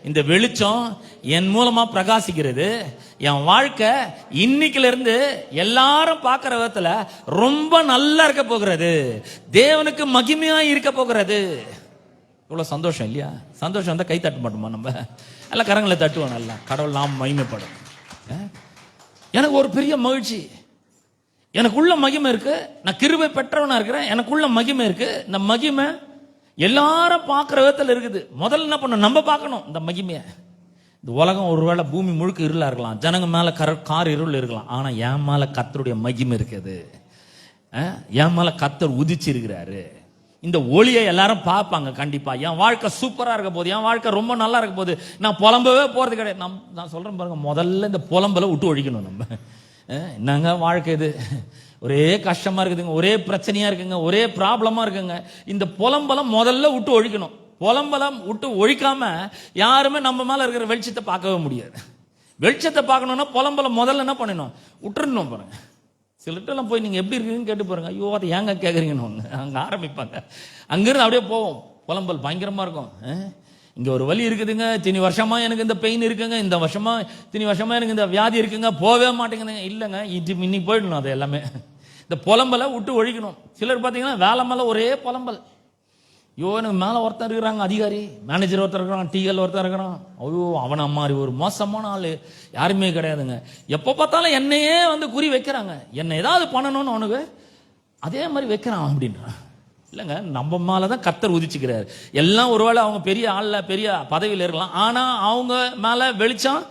இந்த வெளிச்சம் என் மூலமா பிரகாசிக்கிறது. என் வாழ்க்கை இன்னைக்குல இருந்து எல்லாரும் பார்க்கிற விதத்துல ரொம்ப நல்லா இருக்க போகிறது, தேவனுக்கு மகிமையா இருக்க போகிறது. இவ்வளவு சந்தோஷம் இல்லையா? சந்தோஷம் வந்தா கை தட்ட மாட்டோமா? நம்ம எல்லாம் கரங்களை தட்டுவோம். நல்லா கடவுள் நாம் மகிமைப்படும். எனக்கு ஒரு பெரிய மகிழ்ச்சி, எனக்குள்ள மகிமை இருக்கு, நான் கிருபை பெற்றவனா இருக்கிறேன், எனக்குள்ள மகிமை இருக்கு. இந்த மகிமை எல்லாரும் பார்க்கிற விதத்தில் இருக்குது. முதல்ல என்ன பண்ணணும்? நம்ம பார்க்கணும் இந்த மகிமையை. இந்த உலகம் ஒருவேளை பூமி முழுக்க இருளா இருக்கலாம், ஜனங்க மேல கார் இருள் இருக்கலாம், ஆனா என் மேல கர்த்தருடைய மகிமை இருக்குது, என் மேல கர்த்தர் உதிச்சு இருக்கிறாரு. இந்த ஒளியை எல்லாரும் பார்ப்பாங்க கண்டிப்பா. என் வாழ்க்கை சூப்பரா இருக்க போது, என் வாழ்க்கை ரொம்ப நல்லா இருக்க போது, நான் புலம்பவே போறது கிடையாது. நான் சொல்றேன் பாருங்க, முதல்ல இந்த புலம்பலை விட்டு ஒழிக்கணும். நம்ம என்னங்க வாழ்க்கை இது, ஒரே கஷ்டமா இருக்குதுங்க, ஒரே பிரச்சனையா இருக்குங்க, ஒரே ப்ராப்ளமா இருக்குங்க. இந்த புலம்பலம் முதல்ல விட்டு ஒழிக்கணும். புலம்பலம் விட்டு ஒழிக்காம யாருமே நம்ம மேல இருக்கிற வெளிச்சத்தை பார்க்கவே முடியாது. வெளிச்சத்தை பார்க்கணும்னா புலம்பலம் முதல்ல என்ன பண்ணணும்? விட்டுறணும். பாருங்க, சிலர்ட்டெல்லாம் போய் நீங்க எப்படி இருக்கீங்கன்னு கேட்டு பாருங்க, ஐயோ அதை ஏங்க கேட்குறீங்கன்னு அங்க ஆரம்பிப்பாங்க. அங்கிருந்து அப்படியே போவோம். புலம்பல் பயங்கரமா இருக்கும். இங்க ஒரு வலி இருக்குதுங்க, தினி வருஷமா எனக்கு இந்த பெயின் இருக்குங்க, இந்த வருஷமா தினி வருஷமா எனக்கு இந்த வியாதி இருக்குங்க, போவே மாட்டேங்குதுங்க. இல்லைங்க, இன்னைக்கு போயிடணும். அது எல்லாமே இந்த புலம்பலை விட்டு ஒழிக்கணும். சிலர் பார்த்தீங்கன்னா வேலை மேல ஒரே புலம்பல், எனக்கு மேலே ஒருத்தர் இருக்கிறாங்க, அதிகாரி மேனேஜர் ஒருத்தர் இருக்கிறான், டிஎல் ஒருத்தர் இருக்கிறான். ஐயோ அவனை மாதிரி ஒரு மோசமான ஆள் யாருமே கிடையாதுங்க. எப்போ பார்த்தாலும் என்னையே வந்து குறி வைக்கிறாங்க, என்னை ஏதாவது பண்ணணும்னு அவனுக்கு அதே மாதிரி வைக்கிறான் அப்படின்றான். இல்லைங்க, நம்ம மேலே தான் கர்த்தர் உதிச்சுக்கிறார். எல்லாம் ஒருவேளை அவங்க பெரிய ஆளில் பெரிய பதவியில் இருக்கலாம், ஆனால் அவங்க மேலே வெளிச்சம்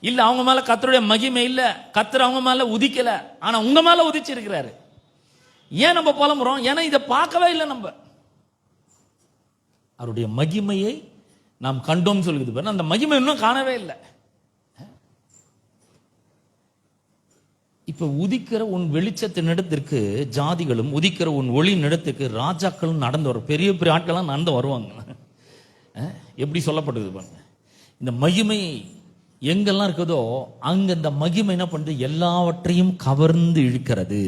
இல்லை, அவங்க மேலே கர்த்தருடைய மகிமை இல்லை, கர்த்தர் அவங்க மேலே உதிக்கலை, ஆனால் உங்கள் மேலே உதிச்சிருக்கிறாரு. ஏன் நம்ம புலம்புறோம்? ஏன்னா இதை பார்க்கவே இல்லை. நம்ம அவருடைய மகிமையை நாம் கண்டோம் சொல்லுது, அந்த மகிமை இன்னும் காணவே இல்லை. இப்ப உதிக்கிற உன் வெளிச்சத்தின் இடத்திற்கு ஜாதிகளும், உதிக்கிற உன் ஒளியின் இடத்துக்கு ராஜாக்களும் நடந்து வரும். பெரிய பெரிய ஆட்கள்லாம் நடந்து வருவாங்க. எப்படி சொல்லப்படுது பாருங்க. இந்த மகிமை எங்கெல்லாம் இருக்குதோ அங்க இந்த மகிமை என்ன பண்ணுது? எல்லாவற்றையும் கவர்ந்து இழுக்கிறது.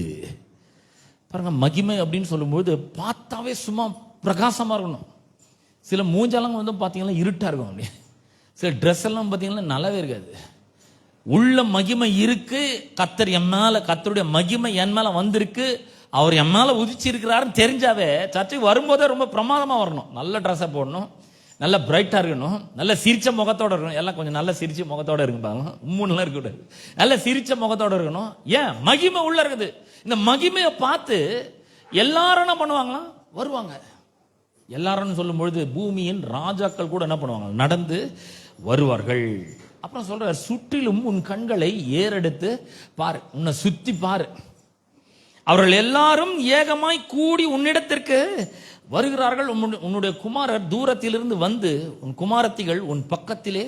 பாருங்க, மகிமை அப்படின்னு சொல்லும்போது பார்த்தாவே சும்மா பிரகாசமா இருக்கணும். சில மூஞ்செல்லாம் வந்து பார்த்தீங்கன்னா இருட்டா இருக்கும். அப்படி சில ட்ரெஸ் எல்லாம் பார்த்தீங்கன்னா நல்லாவே இருக்காது. உள்ள மகிமை இருக்கு. கர்த்தர் என் மேல, கர்த்தருடைய மகிமை என் மேல வந்திருக்கு, அவர் என் மேல உதிச்சு இருக்கிறாருன்னு தெரிஞ்சாவே சர்ச்சைக்கு வரும்போதே ரொம்ப பிரமாதமா வரணும். நல்ல ட்ரெஸ்ஸை போடணும், நல்ல பிரைட்டா இருக்கணும், நல்ல சிரிச்ச முகத்தோட இருக்கணும். எல்லாம் கொஞ்சம் நல்ல சிரிச்ச முகத்தோட இருக்கு பாருங்க, உம்முன்னுலாம் இருக்கக்கூடாது, நல்ல சிரிச்ச முகத்தோட இருக்கணும். ஏன்? மகிமை உள்ள இருக்குது. இந்த மகிமையை பார்த்து எல்லாரும் என்ன பண்ணுவாங்களாம்? வருவாங்க. எல்லாரும் சொல்லும் பொழுது பூமியின் ராஜாக்கள் கூட என்ன பண்ணுவாங்க? நடந்து வருவார்கள். அப்புறம் சொல்ற, சுற்றிலும் உன் கண்களை ஏறெடுத்து பாரு, உன்னை சுத்தி பாரு, அவர்கள் எல்லாரும் ஏகமாய் கூடி உன்னிடத்திற்கு வருகிறார்கள். உன்னுடைய குமாரர் தூரத்திலிருந்து வந்து உன் குமாரத்திகள் உன் பக்கத்திலே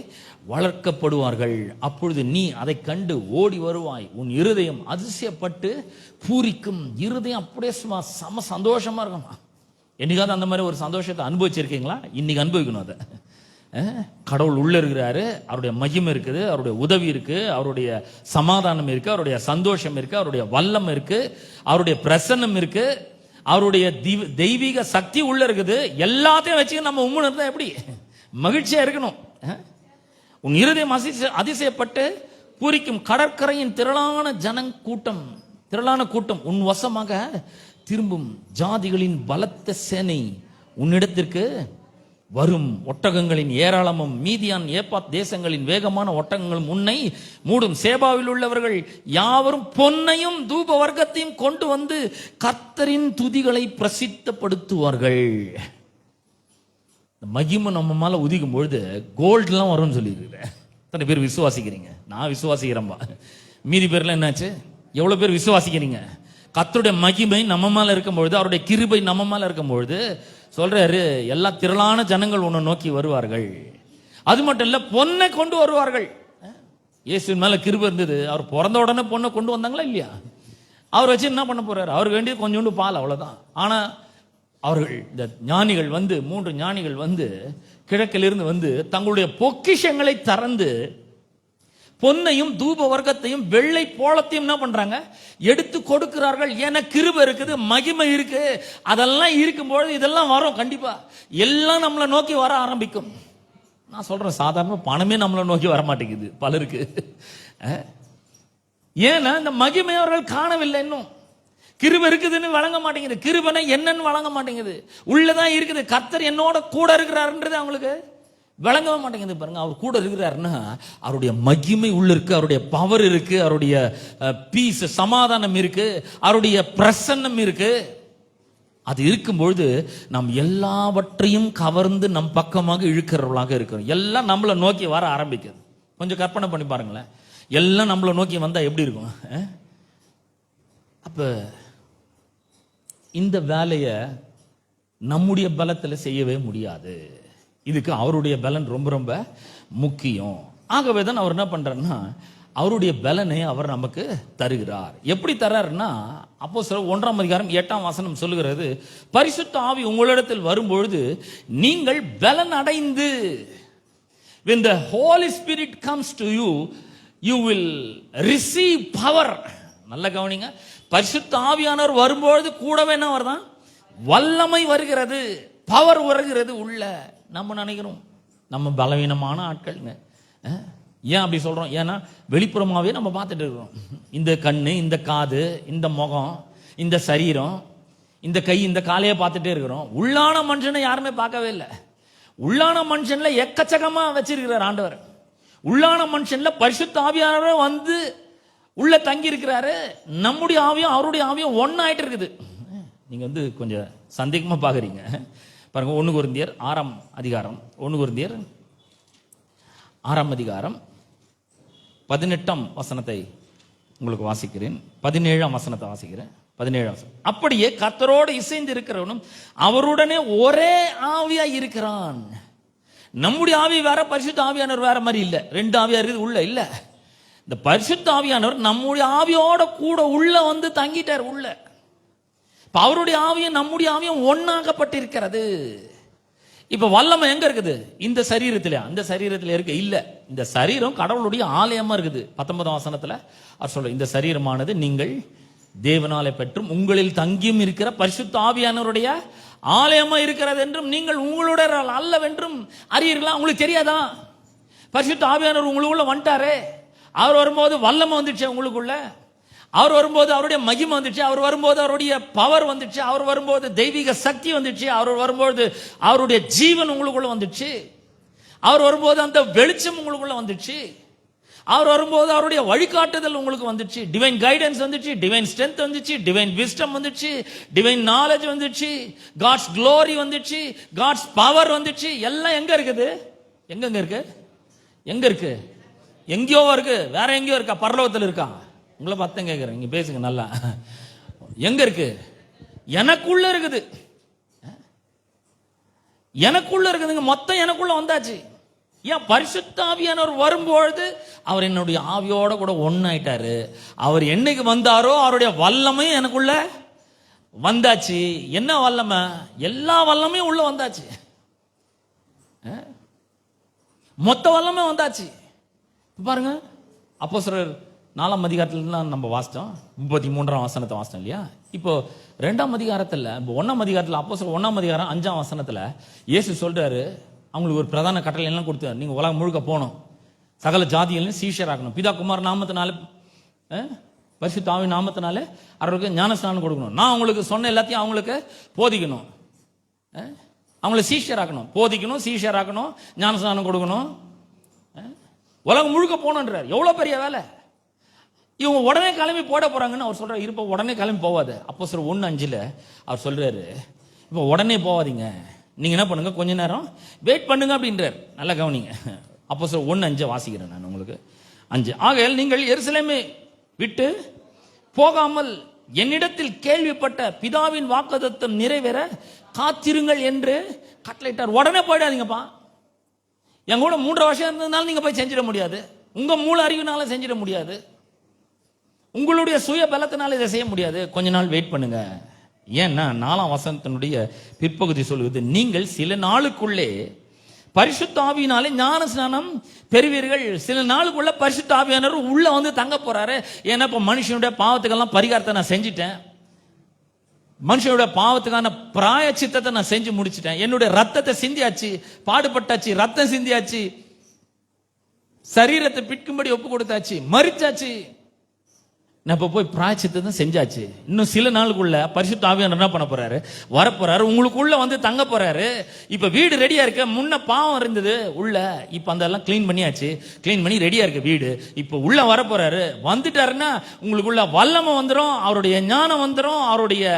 வளர்க்கப்படுவார்கள். அப்பொழுது நீ அதை கண்டு ஓடி வருவாய், உன் இருதயம் அதிசயப்பட்டு பூரிக்கும். இருதயம் அப்படியே சும்மா சம சந்தோஷமா இருக்குமா? என்னைக்காவது அந்த மாதிரி ஒரு சந்தோஷத்தை அனுபவிச்சிருக்கீங்களா? இன்னைக்கு அனுபவிக்கணும் அதை. கடவுள் உள்ள இருக்கிறாரு, அவருடைய மகிமை இருக்குது, அவருடைய உதவி இருக்கு, அவருடைய சமாதானம் இருக்கு, அவருடைய சந்தோஷம் இருக்கு, அவருடைய வல்லம் இருக்கு, அவருடைய பிரசன்னம் இருக்கு, அவருடைய தெய்வீக சக்தி உள்ள இருக்குது. எல்லாத்தையும் வச்சு நம்ம உம்முன்னு இருந்தா எப்படி மகிழ்ச்சியா இருக்கணும்? உன் இருதயம் அதிசயப்பட்டு பூரிக்கும். கடற்கரையின் திரளான கூட்டம் உன் வசமாக திரும்பும். ஜாதிகளின் பலத்த சேனை உன்னிடத்திற்கு வரும். ஒட்டகங்களின் ஏராளமும் மீதியான் ஏப்பாத் தேசங்களின் வேகமான ஒட்டகங்களும் உன்னை மூடும். சேபாவில் உள்ளவர்கள் யாவரும் பொன்னையும் தூப வர்க்கத்தையும் கொண்டு வந்து கர்த்தரின் துதிகளை பிரசித்தப்படுத்துவார்கள். மகிமை நம்ம மேல உதிக்கும் பொழுது கோல்டுலாம் வரும்னு சொல்லியிருக்கிறேன். எத்தனை பேர் விசுவாசிக்கிறீங்க? நான் விசுவாசிக்கிறேன்பா. மீதி பேர்லாம் என்னாச்சு? எவ்வளவு பேர் விசுவாசிக்கிறீங்க? கர்த்தருடைய மகிமை நம்ம மேல இருக்கும் பொழுது, அவருடைய கிருபை நம்ம மேல இருக்கும் பொழுது சொல்றாரு, எல்லா திரளான ஜனங்கள் உன்னை நோக்கி வருவார்கள். அது மட்டும் இல்ல, பொன்னை கொண்டு வருவார்கள். இயேசுவின் மேல கிருபை இருந்தது. அவர் பிறந்த உடனே பொண்ணை கொண்டு வந்தாங்களா இல்லையா? அவர் வச்சு என்ன பண்ண போறாரு? அவருக்கு வேண்டியது கொஞ்சோண்டு பால், அவ்வளவுதான். ஆனா அவர்கள், இந்த ஞானிகள் வந்து, 3 ஞானிகள் வந்து கிழக்கிலிருந்து வந்து தங்களுடைய பொக்கிஷங்களை திறந்து பொன்னையும் தூப வர்க்கத்தையும் வெள்ளை போளத்தையும் என்ன பண்றாங்க? எடுத்து கொடுக்கிறார்கள். ஏன்னா கிருபை இருக்குது, மகிமை இருக்கு. அதெல்லாம் இருக்கும்போது இதெல்லாம் வரும் கண்டிப்பா. எல்லாம் நம்மளை நோக்கி வர ஆரம்பிக்கும். நான் சொல்றேன், சாதாரண பணமே நம்மளை நோக்கி வர மாட்டேங்குது பலருக்கு. ஏன்னா இந்த மகிமை அவர்கள் காணவில்லை. இன்னும் கிருபை இருக்குதுன்னு வழங்க மாட்டேங்குது. கிருபனை என்னன்னு வழங்க மாட்டேங்குது. உள்ளதான் இருக்குது. கர்த்தர் என்னோட கூட இருக்கிறாருன்றது அவங்களுக்கு விளங்கவே மாட்டேங்குது. பாருங்க, அவர் கூட இருக்கிறாருன்னா அவருடைய மகிமை உள்ள இருக்கு, அவருடைய பவர் இருக்கு, அவருடைய பீஸ் சமாதானம் இருக்கு, அவருடைய பிரசன்னம் இருக்கு. அது இருக்கும்பொழுது நாம் எல்லாவற்றையும் கவர்ந்து நம் பக்கமாக இழுக்கிறவர்களாக இருக்கிறோம். எல்லாம் நம்மளை நோக்கி வர ஆரம்பிக்குது. கொஞ்சம் கற்பனை பண்ணி பாருங்களேன், எல்லாம் நம்மளை நோக்கி வந்தா எப்படி இருக்கும்? அப்ப இந்த வேலையை நம்முடைய பலத்தில் செய்யவே முடியாது. இதுக்கு அவருடைய பலன் ரொம்ப ரொம்ப முக்கியம். ஆகவே தான் அவர் என்ன பண்றாருன்னா, அவருடைய பலனை அவர் நமக்கு தருகிறார். எப்படி தர்றாருன்னா, அப்போஸ்தலர் 1ஆம் அதிகாரம் 8ஆம் வசனம் சொல்லுகிறது, பரிசுத்த ஆவி உங்களிடத்தில் வரும்பொழுது நீங்கள் பலன் அடைந்து, when the Holy Spirit comes to you, you will receive power. நல்ல கவனிங்க, பரிசுத்த ஆவியானவர் வரும்பொழுது கூடவே என்ன வருதான்? வல்லமை வருகிறது, பவர் வருகிறது உள்ள. நம்ம நினைக்கிறோம் நம்ம பலவீனமான ஆட்கள்ங்க. ஏன் அப்படி சொல்றோம்? ஏன்னா வெளிப்புறமாவே நம்ம பார்த்துட்டு இருக்கிறோம். இந்த கண்ணு, இந்த காது, இந்த முகம், இந்த சரீரம், இந்த கை இந்த காலையே பார்த்துட்டே இருக்கிறோம். உள்ளான மனுஷனை யாருமே பார்க்கவே இல்லை. உள்ளான மனுஷன்ல எக்கச்சக்கமா வச்சிருக்கிறார் ஆண்டவர். உள்ளான மனுஷன்ல பரிசுத்த ஆவியானவரே வந்து உள்ள தங்கி இருக்கிறாரு. நம்முடைய ஆவியும் அவருடைய ஆவியும் ஒன்னாயிட்டு இருக்குது. நீங்க வந்து கொஞ்சம் சந்தேகமா பாக்குறீங்க பாருங்க. 1 கொரிந்தியர் 6ஆம் அதிகாரம், 1 கொரிந்தியர் 6ஆம் அதிகாரம் 18ஆம் வசனத்தை உங்களுக்கு வாசிக்கிறேன். 17ஆம் வசனத்தை வாசிக்கிறேன். 17ஆம் வசனம். அப்படியே கர்த்தரோடு இசைந்து இருக்கிறவனும் அவருடனே ஒரே ஆவியா இருக்கிறான். நம்முடைய ஆவி வேற, பரிசுத்த ஆவியானவர் வேற மாதிரி இல்ல. 2 ஆவியா இருக்குது உள்ள இல்ல. இந்த பரிசுத்த ஆவியானவர் நம்முடைய ஆவியோட கூட உள்ள வந்து தங்கிட்டார் உள்ள. அவருடைய ஆவியும் நம்முடைய ஆவியும் ஒன்னாகப்பட்டிருக்கிறது. இப்ப வல்லமை எங்க இருக்குது? இந்த சரீரத்திலே. அந்த சரீரத்தில் இருக்கு இல்ல. இந்த சரீரம் கடவுளுடைய ஆலயமா இருக்குது. 19ஆம் வசனத்துல அவர் சொல்ற, இந்த சரீரமானது நீங்கள் தேவனாலே பெற்றும் உங்களில் தங்கியும் இருக்கிற பரிசுத்த ஆவியானவருடைய ஆலயமா இருக்கிறது என்றும் நீங்கள் உங்களுடைய அல்லவென்றும் அறியீர்களா? உங்களுக்கு தெரியாதா? பரிசுத்த ஆவியானவர் உங்களுக்குள்ள வந்துட்டாரே. அவர் வரும்போது வல்லமை வந்துச்சு உங்களுக்குள்ள. அவர் வரும்போது அவருடைய மகிமை வந்துச்சு. அவர் வரும்போது அவருடைய பவர் வந்துச்சு. அவர் வரும்போது தெய்வீக சக்தி வந்துச்சு. அவர் வரும்போது அவருடைய ஜீவன் உங்களுக்குள்ள வந்துச்சு. அவர் வரும்போது அந்த வெளிச்சம் உங்களுக்குள்ள வந்துச்சு. அவர் வரும்போது அவருடைய வழிகாட்டுதல் உங்களுக்கு வந்துச்சு. டிவைன் கைடன்ஸ் வந்துச்சு, டிவைன் ஸ்ட்ரென்த் வந்துச்சு, டிவைன் விஸ்டம் வந்துச்சு, டிவைன் நாலேஜ் வந்துச்சு, காட்ஸ் க்ளோரி வந்துச்சு, காட்ஸ் பவர் வந்துச்சு. எல்லாம் எங்க இருக்குது? எங்க இருக்கு? எங்க இருக்கு? எங்கேயோ இருக்கு. வேற எங்கேயோ இருக்கா? பரலோகத்தில் இருக்கா? உங்களை பார்த்தேன் கேட்குறேன். நீங்க பேசுங்க நல்லா. எங்க இருக்கு? எனக்குள்ள இருக்குது. எனக்குள்ள இருக்குதுங்க. மொத்தம் எனக்குள்ள வந்தாச்சு. ஏன்? பரிசுத்த ஆவியானவர் வரும்பொழுது அவர் என்னுடைய ஆவியோட கூட ஒன்னாயிட்டாரு. அவர் என்னைக்கு வந்தாரோ அவருடைய வல்லமையும் எனக்குள்ள வந்தாச்சு. என்ன வல்லமை? எல்லா வல்லமையும் உள்ள வந்தாச்சு. மொத்த வல்லமை வந்தாச்சு. பாருங்க, அப்போஸ்தலர் 4ஆம் அதிகாரத்துல நம்ம வாசித்தோம். 33ஆம் வசனத்தை வாசித்தோம் இல்லையா? இப்போ 2ஆம் அதிகாரத்துல, 1ஆம் அதிகாரத்துல, அப்போஸ்தலர் 1ஆம் அதிகாரம் 5ஆம் வசனத்துல இயேசு சொல்றாரு, அவங்களுக்கு ஒரு பிரதான கட்டளை எல்லாம் கொடுத்தாரு. நீங்க உலகம் முழுக்க போகணும், சகல ஜாதிகளையும் சீஷராக்கணும், பிதா குமார் நாமத்தினால பரிசுத்த ஆவி நாமத்தினால அவர்களுக்கு ஞானஸ்நானம் கொடுக்கணும், நான் உங்களுக்கு சொன்ன எல்லாத்தையும் அவங்களுக்கு போதிக்கணும், அவங்கள சீஷராக்கணும், போதிக்கணும், சீஷராக்கணும், ஞானஸ்நானம் கொடுக்கணும், உலகம் முழுக்க போகணுன்றார். எவ்வளவு பெரிய வேலை! இவங்க உடனே கிளம்பி போட போறாங்கன்னு அவர் சொல்றாரு. இருப்ப உடனே கிளம்பி போவாது. அப்போஸ்தலர் 1:5 அவர் சொல்றாரு, இப்போ உடனே போவாதீங்க, நீங்க என்ன பண்ணுங்க, கொஞ்ச நேரம் வெயிட் பண்ணுங்க அப்படின்றார். நல்லா கவனிங்க. அப்போஸ்தலர் 1:5 வாசிக்கிறேன் நான் உங்களுக்கு. 5. ஆகையால் நீங்கள் எருசலேமை விட்டு போகாமல் என்னிடத்தில் கேள்விப்பட்ட பிதாவின் வாக்குத்தத்தம் நிறைவேற காத்திருங்கள் என்று கட்டளையிட்டார். உடனே போயிடாதீங்கப்பா. என் கூட 3 வருஷம் இருந்ததுனால நீங்க போய் செஞ்சிட முடியாது. உங்க மூல அறிவினால செஞ்சிட முடியாது. உங்களுடைய சுய பலத்தினால இதை செய்ய முடியாது. கொஞ்ச நாள் வெயிட் பண்ணுங்க. ஏன்னா 4ஆம் வசனத்தினுடைய பிற்பகுதி சொல்லுவது, நீங்கள் சில நாளுக்குள்ளே பரிசுத்த ஆவியினாலே ஞான ஸ்நானம் பெறுவீர்கள். சில நாளுக்குள்ள பரிசுத்த ஆவியானவர் உள்ள வந்து தங்க போறாரு. ஏன்னா இப்ப மனுஷனுடைய பாவத்துக்கெல்லாம் பரிகாரத்தை நான் செஞ்சிட்டேன். மனுஷனுடைய பாவத்துக்கான பிராயச்சித்தத்தை நான் செஞ்சு முடிச்சிட்டேன். என்னுடைய ரத்தத்தை சிந்தியாச்சு, பாடுபட்டாச்சு, ரத்தம் சிந்தியாச்சு, சரீரத்தை பிற்கும்படி ஒப்பு கொடுத்தாச்சு, மரிச்சாச்சு. நான் இப்ப போய் பிராயச்சித்தத்தை செஞ்சாச்சு. இன்னும் சில நாளுக்குள்ள பரிசுத்த ஆவியானவர் என்ன பண்ண போறாரு? வரப்போறாரு, உங்களுக்குள்ள வந்து தங்க போறாரு. இப்ப வீடு ரெடியா இருக்க. முன்ன பாவம் இருந்தது உள்ள, இப்ப அதெல்லாம் கிளீன் பண்ணியாச்சு, கிளீன் பண்ணி ரெடியா இருக்கு வீடு. இப்ப உள்ள வரப்போறாரு. வந்துட்டாருன்னா உங்களுக்குள்ள வல்லமை வந்துடும், அவருடைய ஞானம் வந்துடும், அவருடைய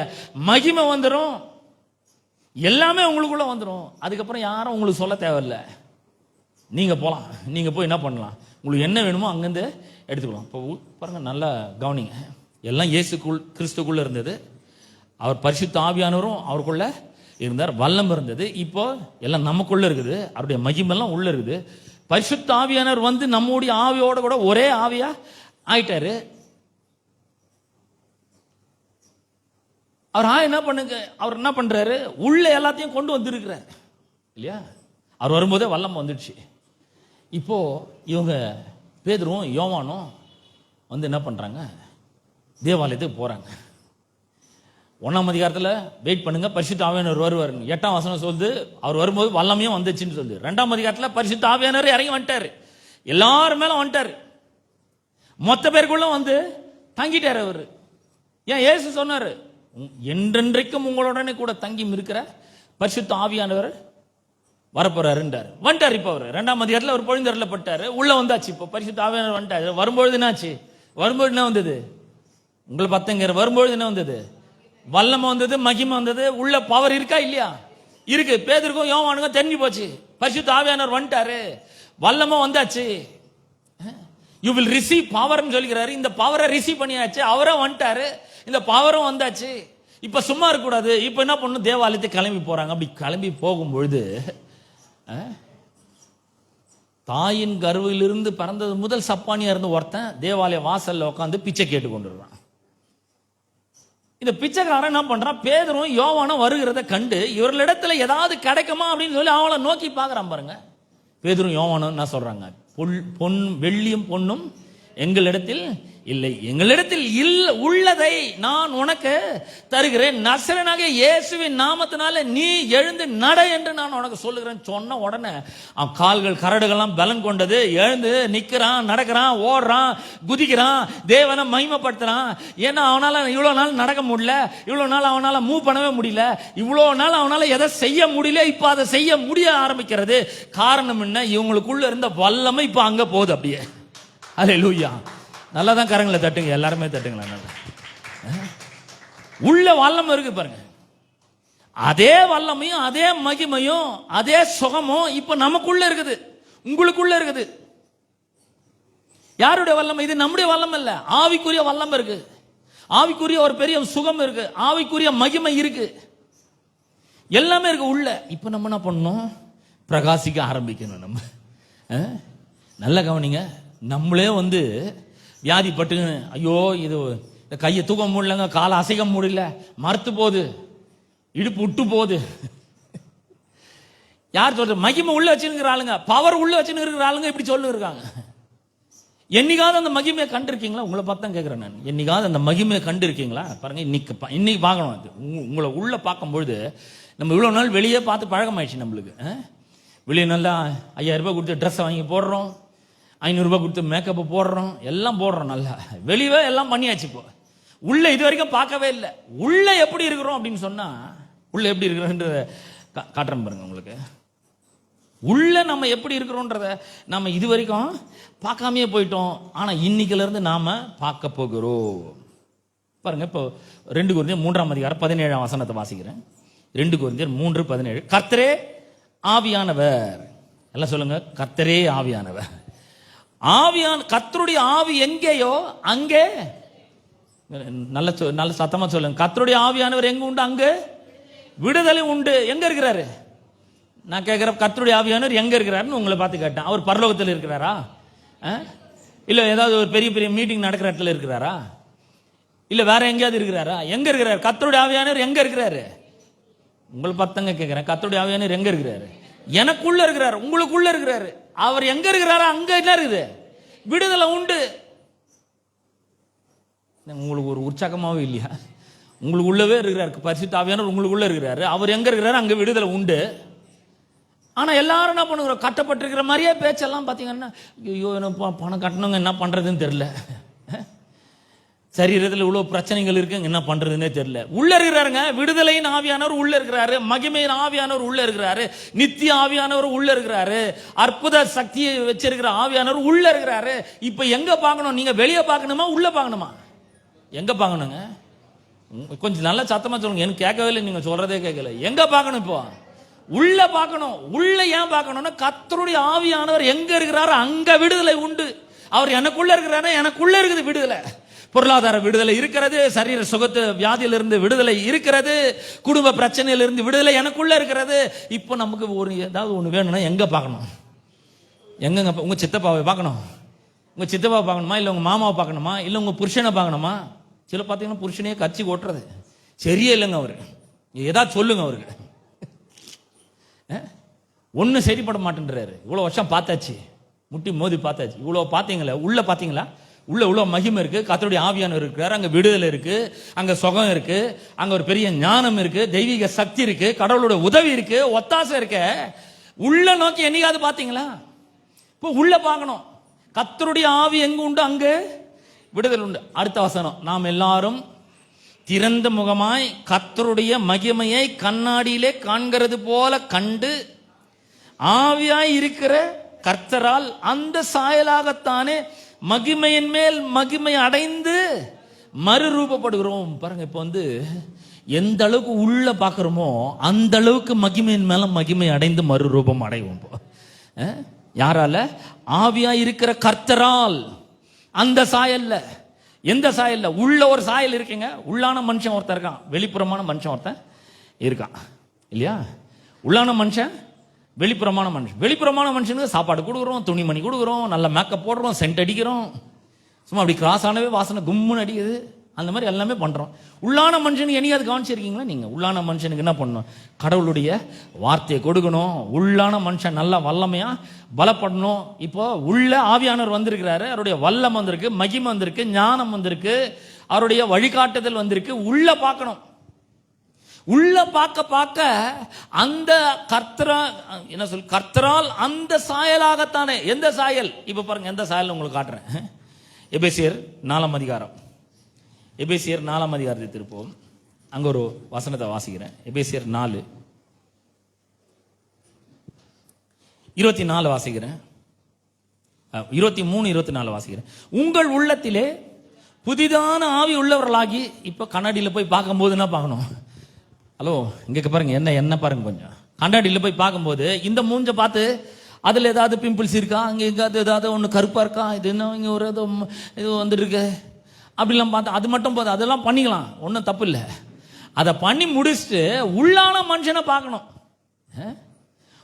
மகிமை வந்துடும், எல்லாமே உங்களுக்குள்ள வந்துடும். அதுக்கப்புறம் யாரும் உங்களுக்கு சொல்ல தேவையில்லை. நீங்க போலாம், நீங்க போய் என்ன பண்ணலாம், உங்களுக்கு என்ன வேணுமோ அங்கிருந்து எடுத்துக்கலாம். இப்போ பாருங்க, நல்லா கவனிங்க. எல்லாம் இயேசுக்குள் கிறிஸ்துக்குள்ள இருந்தது. அவர் பரிசுத்த ஆவியானவரும் அவருக்குள்ள இருந்தார், வல்லம் இருந்தது. இப்போ எல்லாம் நமக்குள்ள இருக்குது, அவருடைய மகிமெல்லாம் உள்ள இருக்குது. பரிசுத்த ஆவியானவர் வந்து நம்முடைய ஆவியோட கூட ஒரே ஆவியா ஆயிட்டாரு. அவர் என்ன பண்ணுங்க, அவர் என்ன பண்றாரு, உள்ள எல்லாத்தையும் கொண்டு வந்திருக்கிறார் இல்லையா? அவர் வரும்போதே வல்லம் வந்துடுச்சு. இப்போ இவங்க பேதுருவும் யோவானும் வந்து என்ன பண்றாங்க, தேவாலயத்துக்கு போறாங்க. 1ஆம் அதிகாரத்தில் வெயிட் பண்ணுங்க, பரிசுத்த ஆவியானவர் வருவார். 8ஆம் வசனம் சொல்லுது, அவர் வரும்போது வல்லமையும் வந்துச்சுன்னு சொல்லுது. 2ஆம் அதிகாரத்தில் பரிசுத்த ஆவியானவர் இறங்கி வந்துட்டாரு, எல்லாரும் மேல வந்துட்டாரு, மொத்த பேருக்குள்ள வந்து தங்கிட்டாரு அவரு. ஏன்? இயேசு சொன்னாரு, என்றென்றைக்கும் உங்களுடனே கூட தங்கி இருக்கிற பரிசுத்த ஆவியானவர் வரப்போறாருன்றார். வந்துட்டார். இப்போ அவர் 2ஆம் அதிகாரத்தில் அவர் பொழிந்தருளப்பட்டாரு, உள்ள வந்தாச்சு. இப்போ பரிசுத்த ஆவியானவர் வந்துட்டாரு. வரும்பொழுது என்னாச்சு? வரும்பொழுது என்ன வந்தது? உங்களை பத்தங்கிற வரும்பொழுது என்ன வந்தது? வல்லமை வந்தது, மகிமை வந்தது. உள்ள பவர் இருக்கா இல்லையா? இருக்கு. பேதுருக்கும் யோவானுக்கும் தெரிஞ்சு போச்சு, பரிசுத்த ஆவியானவர் வந்துட்டாரு, வல்லமை வந்தாச்சு. யூ வில் ரிசீவ் பவர்னு சொல்லிக்கிறாரு. இந்த பவரை ரிசீவ் பண்ணியாச்சு, அவரே வந்துட்டாரு, இந்த பவரும் வந்தாச்சு. இப்ப சும்மா இருக்க கூடாது. இப்ப என்ன பண்ணணும்? தேவாலயத்துக்கு கிளம்பி போறாங்க. அப்படி கிளம்பி போகும்பொழுது தாயின் கருவிலிருந்து பிறந்தது முதல் சப்பானியா இருந்து ஒருத்தன் தேவாலய வாசல்ல உட்காந்து பிச்சை கேட்டு கொண்டுறான். இந்த பிச்சைக்காரன் என்ன பண்றான்? பேதுரும் யோவானும் வருகிறத கண்டு இவர்களிடத்துல ஏதாவது கிடைக்குமா அப்படின்னு சொல்லி அவளை நோக்கி பாக்குறான். பாருங்க, பேதுரும் யோவானும் என்ன சொல்றாங்க? பொன் வெள்ளியும் பொன்னும் எங்களிடத்தில் இல்லை, எங்களிடத்தில் உள்ளதை நான் உனக்கு தருகிறேன், நசரேயனாகிய இயேசுவின் நாமத்தினால நீ எழுந்து நட என்று நான் உனக்கு சொல்லுகிறேன். சொன்ன உடனே அவன் கால்கள் கரடுகள்லாம் பலன் கொண்டது. எழுந்து நிக்கிறான், நடக்கிறான், ஓடுறான், குதிக்கிறான், தேவனை மகிமைப்படுத்துறான். ஏன்னா அவனால இவ்வளவு நாள் நடக்க முடியல, இவ்வளவு நாள் அவனால மூவ் பண்ணவே முடியல, இவ்வளவு நாள் அவனால எதை செய்ய முடியல, இப்ப அதை செய்ய முடிய ஆரம்பிக்கிறது. காரணம் என்ன? இவங்களுக்குள்ள இருந்த வல்லமை இப்ப அங்க போகுது. அப்படியே அல்லேலூயா. நல்லா தான் கரங்களை தட்டுங்க, எல்லாருமே தட்டுங்களா. நல்லா உள்ள வல்லமை இருக்கு பாருங்க. அதே வல்லமையும் அதே மகிமையும் அதே சுகமும் இப்ப நமக்குள்ள இருக்குது, உங்களுக்குள்ள இருக்குது. யாருடைய வல்லமை? இது நம்முடைய வல்லமை இல்ல, ஆவிக்குரிய வல்லமை இருக்கு, ஆவிக்குரிய ஒரு பெரிய சுகம் இருக்கு, ஆவிக்குரிய மகிமை இருக்கு, எல்லாமே இருக்கு உள்ள. இப்ப நம்ம என்ன பண்ணணும்? பிரகாசிக்க ஆரம்பிக்கணும். நம்ம நல்ல கவனிங்க. நம்மளே வியாதிப்பட்டு, ஐயோ இது கையை தூக்க முடியலங்க, காலை அசைக்க முடியல, மறுத்து போகுது, இடுப்பு விட்டு போகுது. யார் சொல்ற? மகிமை உள்ள வச்சுருக்கிற ஆளுங்க, பவர் உள்ள வச்சுருக்கிற ஆளுங்க இப்படி சொல்லு இருக்காங்க. என்னைக்காவது அந்த மகிமையை கண்டிருக்கீங்களா? உங்களை பார்த்தா கேட்கிறேன் நான். என்னைக்காவது அந்த மகிமையை கண்டு இருக்கீங்களா? பாருங்க, இன்னைக்கு பார்க்கணும். அது உங்களை உள்ள பார்க்கும்பொழுது நம்ம இவ்வளவு நாள் வெளியே பார்த்து பழக்கமாயிடுச்சு நம்மளுக்கு. வெளியே நல்லா 5000 ரூபாய் கொடுத்து ட்ரெஸ்ஸை வாங்கி போடுறோம், 500 ரூபாய் கொடுத்து மேக்கப் போடுறோம், எல்லாம் போடுறோம், நல்லா வெளியே எல்லாம் பண்ணியாச்சு. இப்போ உள்ள இது வரைக்கும் பார்க்கவே இல்லை. உள்ள எப்படி இருக்கிறோம் அப்படின்னு சொன்னா, உள்ள எப்படி இருக்கிறோன்றத காட்டுறேன் பாருங்க உங்களுக்கு. உள்ள நம்ம எப்படி இருக்கிறோன்றத நம்ம இது வரைக்கும் பார்க்காமையே போயிட்டோம். ஆனா இன்னைக்குல இருந்து நாம பார்க்க போகிறோம். பாருங்க, இப்போ 2 கொரிந்தியர் 3ஆம் அதிகாரம் 17ஆம் வசனத்தை வாசிக்கிறேன். 2 கொரிந்தியர் 3:17. கர்த்தரே ஆவியானவர். எல்லாம் சொல்லுங்க, கர்த்தரே ஆவியானவர். கர்த்தருடைய ஆவி எங்கேயோ அங்கே, நல்ல சத்தமா சொல்லுங்க, கர்த்தருடைய ஆவியானவர் எங்க உண்டு அங்கே விடுதலை உண்டு. எங்க இருக்கிறாரு? நான் கேட்கிறேன், கர்த்தருடைய ஆவியானவர் எங்க இருக்கிறாருன்னு உங்களை பார்த்து கேட்டேன். அவர் பரலோகத்தில் இருக்கிறாரா? இல்ல ஏதாவது ஒரு பெரிய பெரிய மீட்டிங் நடக்கிற இடத்துல இருக்கிறாரா? இல்ல வேற எங்கேயாவது இருக்கிறாரா? எங்க இருக்கிறாரு? கர்த்தருடைய ஆவியானவர் எங்க இருக்கிறாரு? உங்களை பார்த்தங்க கேட்கிறேன், கர்த்தருடைய ஆவியானவர் எங்க இருக்கிறாரு? எனக்குள்ள இருக்கிறாரு, உங்களுக்குள்ள இருக்கிறாரு. அவர் எங்க இருக்கிறாரோ அங்க என்ன இருக்குது? விடுதலை உண்டு. உங்களுக்கு ஒரு உற்சாகமாவே இல்லையா? உங்களுக்கு உள்ளவே இருக்கிறாரு பரிசுத்த ஆவியானவர், உங்களுக்குள்ள இருக்கிறாரு. அவர் எங்க இருக்கிறாரு அங்க விடுதலை உண்டு. ஆனா எல்லாரும் என்ன பண்ணுகிறோம்? கட்டப்பட்டிருக்கிற மாதிரியே பேச்செல்லாம் பாத்தீங்கன்னா, ஐயோ பணம் கட்டணுங்க, என்ன பண்றதுன்னு தெரியல, சரீரத்தில் இவ்வளவு பிரச்சனைகள் இருக்கு, என்ன பண்றதுன்னே தெரியல. உள்ள இருக்கிறாருங்க, விடுதலையின் ஆவியானவர் உள்ள இருக்கிறாரு, மகிமையின் ஆவியானவர் உள்ள இருக்கிறாரு, நித்திய ஆவியானவர் உள்ள இருக்கிறாரு, அற்புத சக்தியை வச்சிருக்கிற ஆவியானவர் உள்ள இருக்கிறாரு. இப்ப எங்க பார்க்கணும்? நீங்க வெளியே பார்க்கணுமா உள்ள பார்க்கணுமா? எங்க பார்க்கணுங்க? கொஞ்சம் நல்லா சத்தமா சொல்லுங்க, எனக்கு கேட்கவே இல்லை, நீங்க சொல்றதே கேட்கல. எங்க பார்க்கணும்? இப்போ உள்ள பார்க்கணும். உள்ள ஏன் பார்க்கணும்னா, கர்த்தருடைய ஆவியானவர் எங்க இருக்கிறாரு அங்க விடுதலை உண்டு. அவர் எனக்குள்ள இருக்கிறாரு, எனக்குள்ள இருக்குது விடுதலை. பொருளாதார விடுதலை இருக்கிறது, சரீர சுகத்து வியாதியிலிருந்து விடுதலை இருக்கிறது, குடும்ப பிரச்சனையிலிருந்து விடுதலை எனக்குள்ள இருக்கிறது. இப்போ நமக்கு ஒரு ஏதாவது ஒன்று வேணும்னா எங்க பார்க்கணும்? எங்கங்க? உங்க சித்தப்பாவை பார்க்கணும், உங்க சித்தப்பாவை பார்க்கணுமா, இல்லை உங்க மாமாவை பார்க்கணுமா, இல்லை உங்க புருஷனை பார்க்கணுமா? சில பார்த்தீங்கன்னா புருஷனையே கட்சி ஓட்டுறது சரியே இல்லைங்க. அவரு ஏதாவது சொல்லுங்க, அவருக்கு ஒன்னும் சரிப்பட மாட்டேன்றாரு. இவ்வளவு வருஷம் பார்த்தாச்சு, முட்டி மோதி பார்த்தாச்சு, இவ்வளவு பார்த்தீங்களா? உள்ள பார்த்தீங்களா? உள்ள இவ்வளவு மகிமை இருக்கு, கர்த்தருடைய ஆவியானவர் இருக்கிறார், அங்க விடுதலை இருக்கு, அங்க சுகம் இருக்கு, அங்க ஒரு பெரிய ஞானம் இருக்கு, தெய்வீக சக்தி இருக்கு, கடவுளோட உதவி இருக்கு, ஒத்தாசை இருக்கு. உள்ள நோக்கி என்னைக்காவது பாத்தீங்களா? இப்போ உள்ள பார்க்கணும். கர்த்தருடைய ஆவி எங்க உண்டு அங்க விடுதலை உண்டு. அடுத்த வசனம், நாம் எல்லாரும் திறந்த முகமாய் கர்த்தருடைய மகிமையை கண்ணாடியிலே காண்கிறது போல கண்டு ஆவியாய் இருக்கிற கர்த்தரால் அந்த சாயலாகத்தானே மகிமையின் மேல் மகிமை அடைந்து மறுரூபப்படுகிறோம். பாருங்க, இப்போ எந்த அளவுக்கு உள்ள பார்க்குறோமோ அந்த அளவுக்கு மகிமையின் மேல மகிமை அடைந்து மறுரூபம் அடைவோம். யாரால? ஆவியாய் இருக்கிற கர்த்தரால். அந்த சாயல்ல, எந்த சாயல்ல? உள்ள ஒரு சாயல் இருக்குங்க. உள்ளான மனுஷன் ஒருத்தன் இருக்கான், வெளிப்புறமான மனுஷன் ஒருத்தன் இருக்கான், இல்லையா? உள்ளான மனுஷன், வெளிப்புறமான மனுஷன். வெளிப்புறமான மனுஷனுக்கு சாப்பாடு கொடுக்குறோம், துணிமணி கொடுக்குறோம், நல்ல மேக்கப் போடுறோம், சென்ட் அடிக்கிறோம், சும்மா அப்படி கிராஸ் ஆனவே வாசனை கும்முன்னு அடிக்குது, அந்த மாதிரி எல்லாமே பண்றோம். உள்ளான மனுஷனுக்கு என்னையாவது கவனிச்சிருக்கீங்களா நீங்க? உள்ளான மனுஷனுக்கு என்ன பண்ணணும்? கடவுளுடைய வார்த்தையை கொடுக்கணும். உள்ளான மனுஷன் நல்லா வல்லமையா பலப்படணும். இப்போ உள்ள ஆவியானவர் வந்திருக்கிறாரு, அவருடைய வல்லம் வந்திருக்கு, மகிமை வந்திருக்கு, ஞானம் வந்திருக்கு, அவருடைய வழிகாட்டுதல் வந்திருக்கு. உள்ள பார்க்கணும். உள்ள பார்க்க பார்க்க அந்த கர்த்தரால் அந்த சாயலாகத்தானே. எந்த சாயல்? இப்ப பாருங்க, எந்த சாயல் உங்களுக்கு காட்டுறேன். எபேசியர் 4ஆம் அதிகாரம். எபேசியர் 4ஆம் அதிகாரத்தை திருப்போம். அங்க ஒரு வசனத்தை வாசிக்கிறேன். எபேசியர் 4:24 வாசிக்கிறேன். 23, 24 வாசிக்கிறேன். உங்கள் உள்ளத்திலே புதிதான ஆவி உள்ளவர்களாகி. இப்ப கண்ணாடியில் போய் பார்க்கும்போது என்ன பார்க்கணும்? ஹலோ, இங்க பாருங்க, என்ன பாருங்க, கொஞ்சம் கண்ணாடியில் போய் பார்க்கும்போது இந்த மூஞ்ச பார்த்து அதுல ஏதாவது பிம்பிள்ஸ் இருக்கா, அங்க எங்காவது ஏதாவது ஒன்று கருப்பா இருக்கா, இது என்ன இங்க ஒரு இது வந்துருக்கு அப்படிலாம் பார்த்தா அது மட்டும் போதும். அதெல்லாம் பண்ணிக்கலாம், ஒன்றும் தப்பு இல்லை. அதை பண்ணி முடிச்சுட்டு உள்ளான மனுஷனை பார்க்கணும்.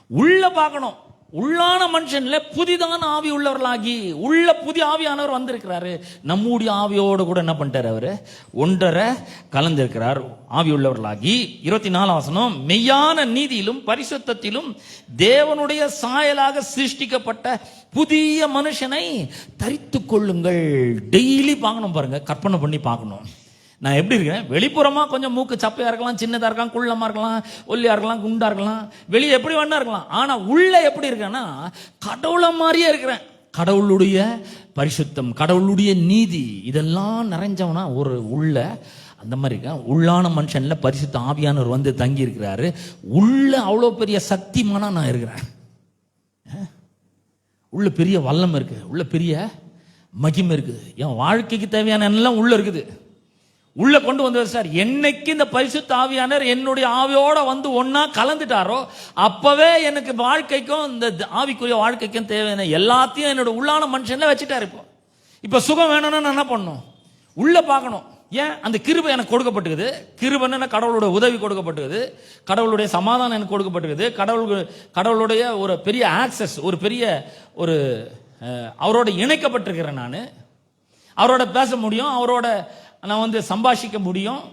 உள்ள பார்க்கணும். உள்ளான மனுஷன்ல புதிதான ஆவி உள்ளவர்களாகி. உள்ள புதிய ஆவியானவர் வந்திருக்கிறாரு. நம்முடைய ஆவியோடு கூட என்ன பண்ணிட்டாரு? அவரு ஒன்றரை கலந்திருக்கிறார். ஆவி உள்ளவர்களாகி. 24 வசனம், மெய்யான நீதியிலும் பரிசுத்தத்திலும் தேவனுடைய சாயலாக சிருஷ்டிக்கப்பட்ட புதிய மனுஷனை தரித்து கொள்ளுங்கள். டெய்லி பார்க்கணும். பாருங்க, கற்பனை பண்ணி பார்க்கணும். நான் எப்படி இருக்கேன்? வெளிப்புறமா கொஞ்சம் மூக்கு சப்பையா இருக்கலாம், சின்னதா இருக்கலாம், குள்ளமா இருக்கலாம், ஒல்லியா இருக்கலாம், குண்டா இருக்கலாம், வெளியே எப்படி வேணா இருக்கலாம். ஆனா உள்ள எப்படி இருக்கேன்னா கடவுளை மாதிரியே இருக்கிறேன். கடவுளுடைய பரிசுத்தம், கடவுளுடைய நீதி, இதெல்லாம் நிறைஞ்சவனா ஒரு உள்ள அந்த மாதிரி இருக்க. உள்ளான மனுஷன்ல பரிசுத்த ஆவியானவர் வந்து தங்கி இருக்கிறாரு. உள்ள அவ்வளோ பெரிய சக்திமானா நான் இருக்கிறேன். உள்ள பெரிய வல்லம் இருக்கு, உள்ள பெரிய மகிமை இருக்குது. என் வாழ்க்கைக்கு தேவையான எல்லாம் உள்ள இருக்குது. உள்ள கொண்டு வந்து சார், என்னைக்கு இந்த பரிசுத்த ஆவியானவர் என்னுடைய ஆவியோட வந்து ஒன்னா கலந்துட்டாரோ அப்பவே எனக்கு வாழ்க்கைக்கும் இந்த ஆவிக்குரிய வாழ்க்கைக்கும் தேவையான எல்லாத்தையும் என்னோட உள்ளான மனுஷன்ல வச்சுட்டாரு. இப்ப சுகம் வேணும்னா நான் என்ன பண்ணணும்? உள்ள பார்க்கணும். ஏன்? அந்த கிருபை எனக்கு கொடுக்கப்பட்டிருக்குது. கிருபைன்னா கடவுளுடைய உதவி கொடுக்கப்பட்டிருக்குது, கடவுளுடைய சமாதானம் எனக்கு கொடுக்கப்பட்டிருக்குது, கடவுளுடைய ஒரு பெரிய ஆக்சஸ், ஒரு பெரிய ஒரு அவரோட இணைக்கப்பட்டிருக்கிறேன். நான் அவரோட பேச முடியும், அவரோட நான் சம்பாஷிக்க முடியும்,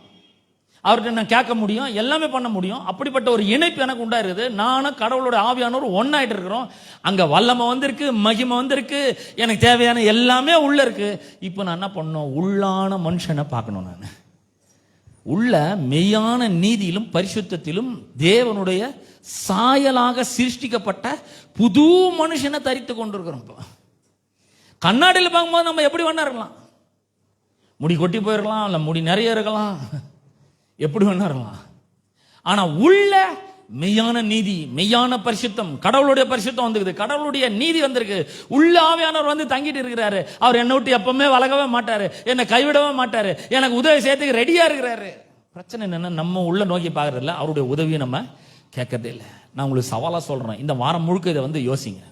அவர்கிட்ட நான் கேட்க முடியும், எல்லாமே பண்ண முடியும். அப்படிப்பட்ட ஒரு இணைப்பு எனக்கு உண்டாயிருக்குது. நானும் கடவுளோட ஆவியானவர் ஒன்னாயிட்டு இருக்கிறோம். அங்க வல்லமை வந்திருக்கு, மகிமை வந்திருக்கு, எனக்கு தேவையான எல்லாமே உள்ள இருக்கு. இப்போ நான் என்ன பண்ணணும்? உள்ளான மனுஷனை பார்க்கணும். நான் உள்ள மெய்யான நீதியிலும் பரிசுத்தத்திலும் தேவனுடைய சாயலாக சிருஷ்டிக்கப்பட்ட புது மனுஷனை தரித்து கொண்டிருக்கிறோம். கண்ணாடியில் பார்க்கும்போது நம்ம எப்படி வேணா இருக்கலாம். முடி கொட்டி போயிருக்கலாம், இல்லை முடி நிறைய இருக்கலாம், எப்படி வேணா இருக்கலாம். ஆனா உள்ள மெய்யான நீதி, மெய்யான பரிசுத்தம், கடவுளுடைய பரிசுத்தம் வந்துருக்குது, கடவுளுடைய நீதி வந்திருக்கு. உள்ள ஆவியானவர் வந்து தங்கிட்டு இருக்கிறாரு. அவர் என்னை விட்டு எப்பவுமே வளகவே மாட்டாரு, என்னை கைவிடவே மாட்டாரு, எனக்கு உதவி செய்யறதுக்கு ரெடியா இருக்கிறாரு. பிரச்சனை என்னன்னா நம்ம உள்ள நோக்கி பார்க்கறது இல்லை, அவருடைய உதவியை நம்ம கேட்கறதே இல்லை. நான் உங்களுக்கு சவாலா சொல்றேன், இந்த வாரம் முழுக்க இதை யோசிங்க.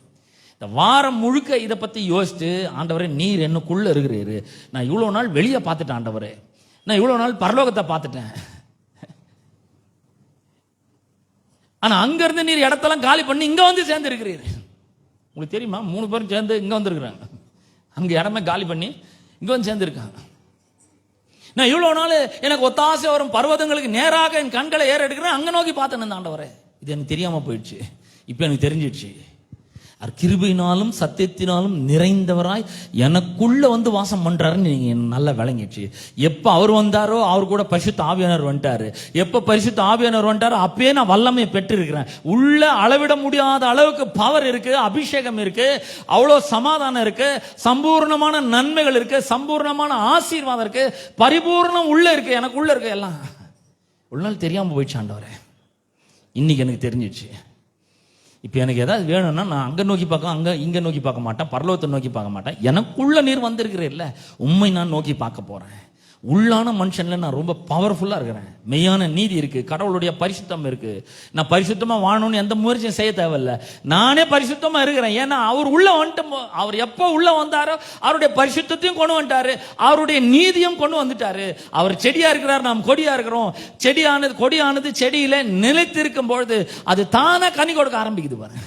இந்த வாரம் முழுக்க இதை பத்தி யோசிச்சு, ஆண்டவரே நீர் என்னக்குள்ள இருக்கிறீரு, நான் இவ்வளவு நாள் வெளியே பார்த்துட்டேன், ஆண்டவரே நான் இவ்வளவு நாள் பரலோகத்தை பார்த்துட்டேன், ஆனா அங்க இருந்து நீர் இடத்தெல்லாம் காலி பண்ணி இங்க வந்து சேர்ந்து இருக்கிறீர். உங்களுக்கு தெரியுமா? 3 பேரும் சேர்ந்து இங்க வந்திருக்கிறாங்க. அங்க இடமே காலி பண்ணி இங்க வந்து சேர்ந்து இருக்காங்க. நான் இவ்வளவு நாள் எனக்கு ஒத்தாசை வரும் பர்வதங்களுக்கு நேராக என் கண்களை ஏற எடுக்கிறேன், அங்க நோக்கி பார்த்தேன் ஆண்டவரே. இது எனக்கு தெரியாம போயிடுச்சு, இப்ப எனக்கு தெரிஞ்சிடுச்சு. கிருபையினாலும் சத்தியத்தினாலும் நிறைந்தவராய் எனக்குள்ள வந்து வாசம் பண்றாருன்னு நீங்க நல்லா விளங்கிடுச்சு. எப்ப அவர் வந்தாரோ அவர் கூட பரிசுத்த ஆவியானவர் வந்துட்டாரு. எப்ப பரிசுத்த ஆவியானவர் வந்துட்டாரோ அப்பயே நான் வல்லமையை பெற்றிருக்கிறேன். உள்ள அளவிட முடியாத அளவுக்கு பவர் இருக்கு, அபிஷேகம் இருக்கு, அவ்வளவு சமாதானம் இருக்கு, சம்பூர்ணமான நன்மைகள் இருக்கு, சம்பூர்ணமான ஆசீர்வாதம் இருக்கு, பரிபூர்ணம் உள்ள இருக்கு, எனக்கு உள்ள இருக்கு. எல்லாம் ஒரு நாள் தெரியாம போயிடுச்சு ஆண்டவரே, இன்னைக்கு எனக்கு தெரிஞ்சிச்சு. இப்போ எனக்கு ஏதாவது வேணும்னா நான் அங்கே நோக்கி பார்க்க இங்கே நோக்கி பார்க்க மாட்டேன், பரலோகத்தை நோக்கி பார்க்க மாட்டேன். எனக்குள்ள நீர் வந்திருக்கிறீல்ல, உண்மை நான் நோக்கி பார்க்க போறேன். உள்ளான மனுஷன்ல நான் ரொம்ப பவர்ஃபுல்லா இருக்கிறேன். மெய்யான நீதி இருக்கு, கடவுளுடைய பரிசுத்தம் இருக்கு. நான் பரிசுத்தமா வாழணும்னு எந்த முயற்சியும் செய்ய தேவையில்லை, நானே பரிசுத்தமா இருக்கிறேன். ஏன்னா அவர் உள்ள வந்துட்டு, அவர் எப்போ உள்ள வந்தாரோ அவருடைய பரிசுத்தத்தையும் கொண்டு வந்துட்டாரு, அவருடைய நீதியும் கொண்டு வந்துட்டாரு. அவர் செடியா இருக்கிறார், நாம் கொடியா இருக்கிறோம். கொடியானது செடியில நிலைத்திருக்கும் பொழுது அது தானே கனி கொடுக்க ஆரம்பிக்குது பாருங்க.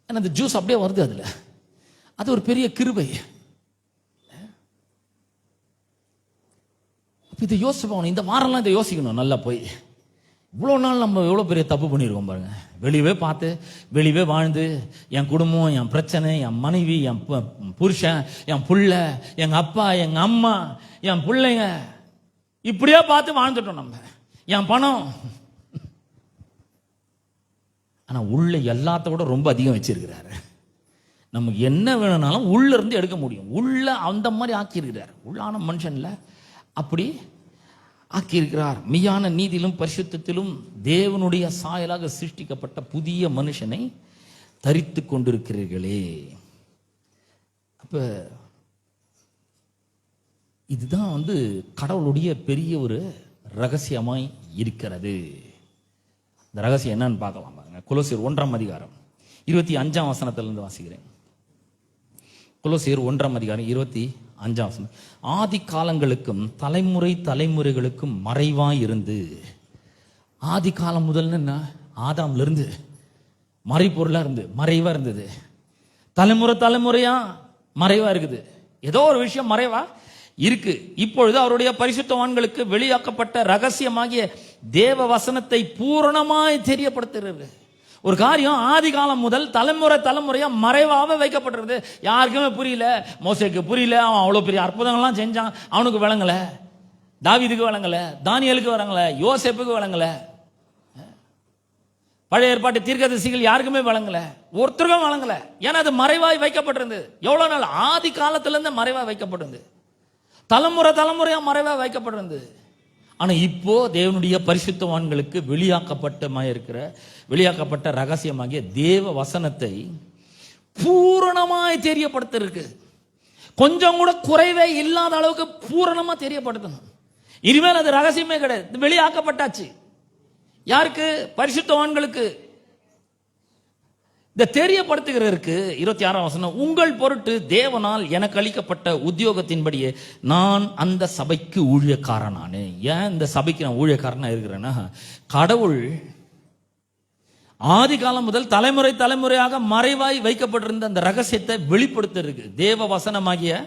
ஏன்னா அந்த ஜூஸ் அப்படியே வருது, அதுல அது ஒரு பெரிய கிருபை. இதை யோசிப்போம், இந்த வாரம்லாம் இதை யோசிக்கணும் நல்லா போய். இவ்வளோ நாள் நம்ம எவ்வளோ பெரிய தப்பு பண்ணியிருக்கோம் பாருங்க. வெளியவே பார்த்து வெளியவே வாழ்ந்து என் குடும்பம், என் பிரச்சனை, என் மனைவி, என் புருஷன், என் புள்ள, எங்க அப்பா, எங்க அம்மா, என் பிள்ளைங்க, இப்படியே பார்த்து வாழ்ந்துட்டோம் நம்ம. என் பணம், ஆனா உள்ள எல்லாத்த விட ரொம்ப அதிகம் வச்சிருக்கிறாரு. நமக்கு என்ன வேணும்னாலும் உள்ள இருந்து எடுக்க முடியும். உள்ள அந்த மாதிரி ஆக்கியிருக்கிறார். உள்ளான மனுஷன்ல அப்படி ஆக்கியிருக்கிறார். மெய்யான நீதியிலும் பரிசுத்தத்திலும் தேவனுடைய சாயலாக சிருஷ்டிக்கப்பட்ட புதிய மனுஷனை தரித்து கொண்டிருக்கிறீர்களே. அப்ப இதுதான் வந்து கடவுளுடைய பெரிய ஒரு ரகசியமாய் இருக்கிறது. இந்த ரகசியம் என்னன்னு பார்க்கலாம் பாருங்க. கொலோசியர் 1ஆம் அதிகாரம் 25ஆம் வசனத்திலிருந்து வாசிக்கிறேன். கொலோசியர் 1ஆம் அதிகாரம் 25ஆம் வசனம். ஆதி காலங்களுக்கும் தலைமுறைகளுக்கும் மறைவாய் இருந்து, ஆதி காலம் முதல்னு என்ன, ஆதாம்ல இருந்து மறைப்பொருளா இருந்து மறைவா இருந்தது. தலைமுறையா மறைவா இருக்குது. ஏதோ ஒரு விஷயம் மறைவா இருக்கு. இப்பொழுது அவருடைய பரிசுத்தவான்களுக்கு வெளியாக்கப்பட்ட ரகசியமாகிய தேவ வசனத்தை பூரணமாய் தெரியப்படுத்துகிறது. ஒரு காரியம் ஆதி காலம் முதல் தலைமுறையா மறைவாக வைக்கப்பட்டிருது. யாருக்குமே புரியல. மோசேக்கு புரியல, அவன் அவ்வளவு பெரிய அற்புதங்கள்லாம் செஞ்சான், அவனுக்கு விளங்கல. தாவீதுக்கு விளங்கல, தானியேலுக்கு விளங்கல, யோசேப்புக்கு விளங்கல. பழைய ஏற்பாட்டு தீர்க்கதரிசிகள் யாருக்குமே விளங்கல, ஒருத்தருக்கும் விளங்கல. ஏன்னா அது மறைவாய் வைக்கப்பட்டிருந்தது. எவ்வளவு நாள்? ஆதி காலத்துல இருந்து மறைவாய் வைக்கப்பட்டிருந்தது. தலைமுறையா மறைவாய் வைக்கப்பட்டிருந்தது. ஆனா இப்போ தேவனுடைய பரிசுத்தவான்களுக்கு வெளியாக்கப்பட்ட ரகசியமாகிய தேவ வசனத்தை பூரணமாய் தெரியப்படுத்த இருக்கு. கொஞ்சம் கூட குறைவே இல்லாத அளவுக்கு பூரணமா தெரியப்படுத்தணும். இனிமேல் அது ரகசியமே கிடையாது, வெளியாக்கப்பட்டாச்சு. யாருக்கு? பரிசுத்தவான்களுக்கு. இந்த தெரியப்படுத்துகிறதற்கு 26ஆம் வசனம், உங்கள் பொருட்டு தேவனால் எனக்கு அளிக்கப்பட்ட உத்தியோகத்தின்படியே நான் அந்த சபைக்கு ஊழியக்காரனானே. ஏன் இந்த சபைக்கு நான் ஊழியக்காரனா இருக்கிறேன்னா, கடவுள் ஆதி காலம் முதல் தலைமுறையாக மறைவாய் வைக்கப்பட்டிருந்த அந்த ரகசியத்தை வெளிப்படுத்த இருக்கு. தேவ வசனமாகிய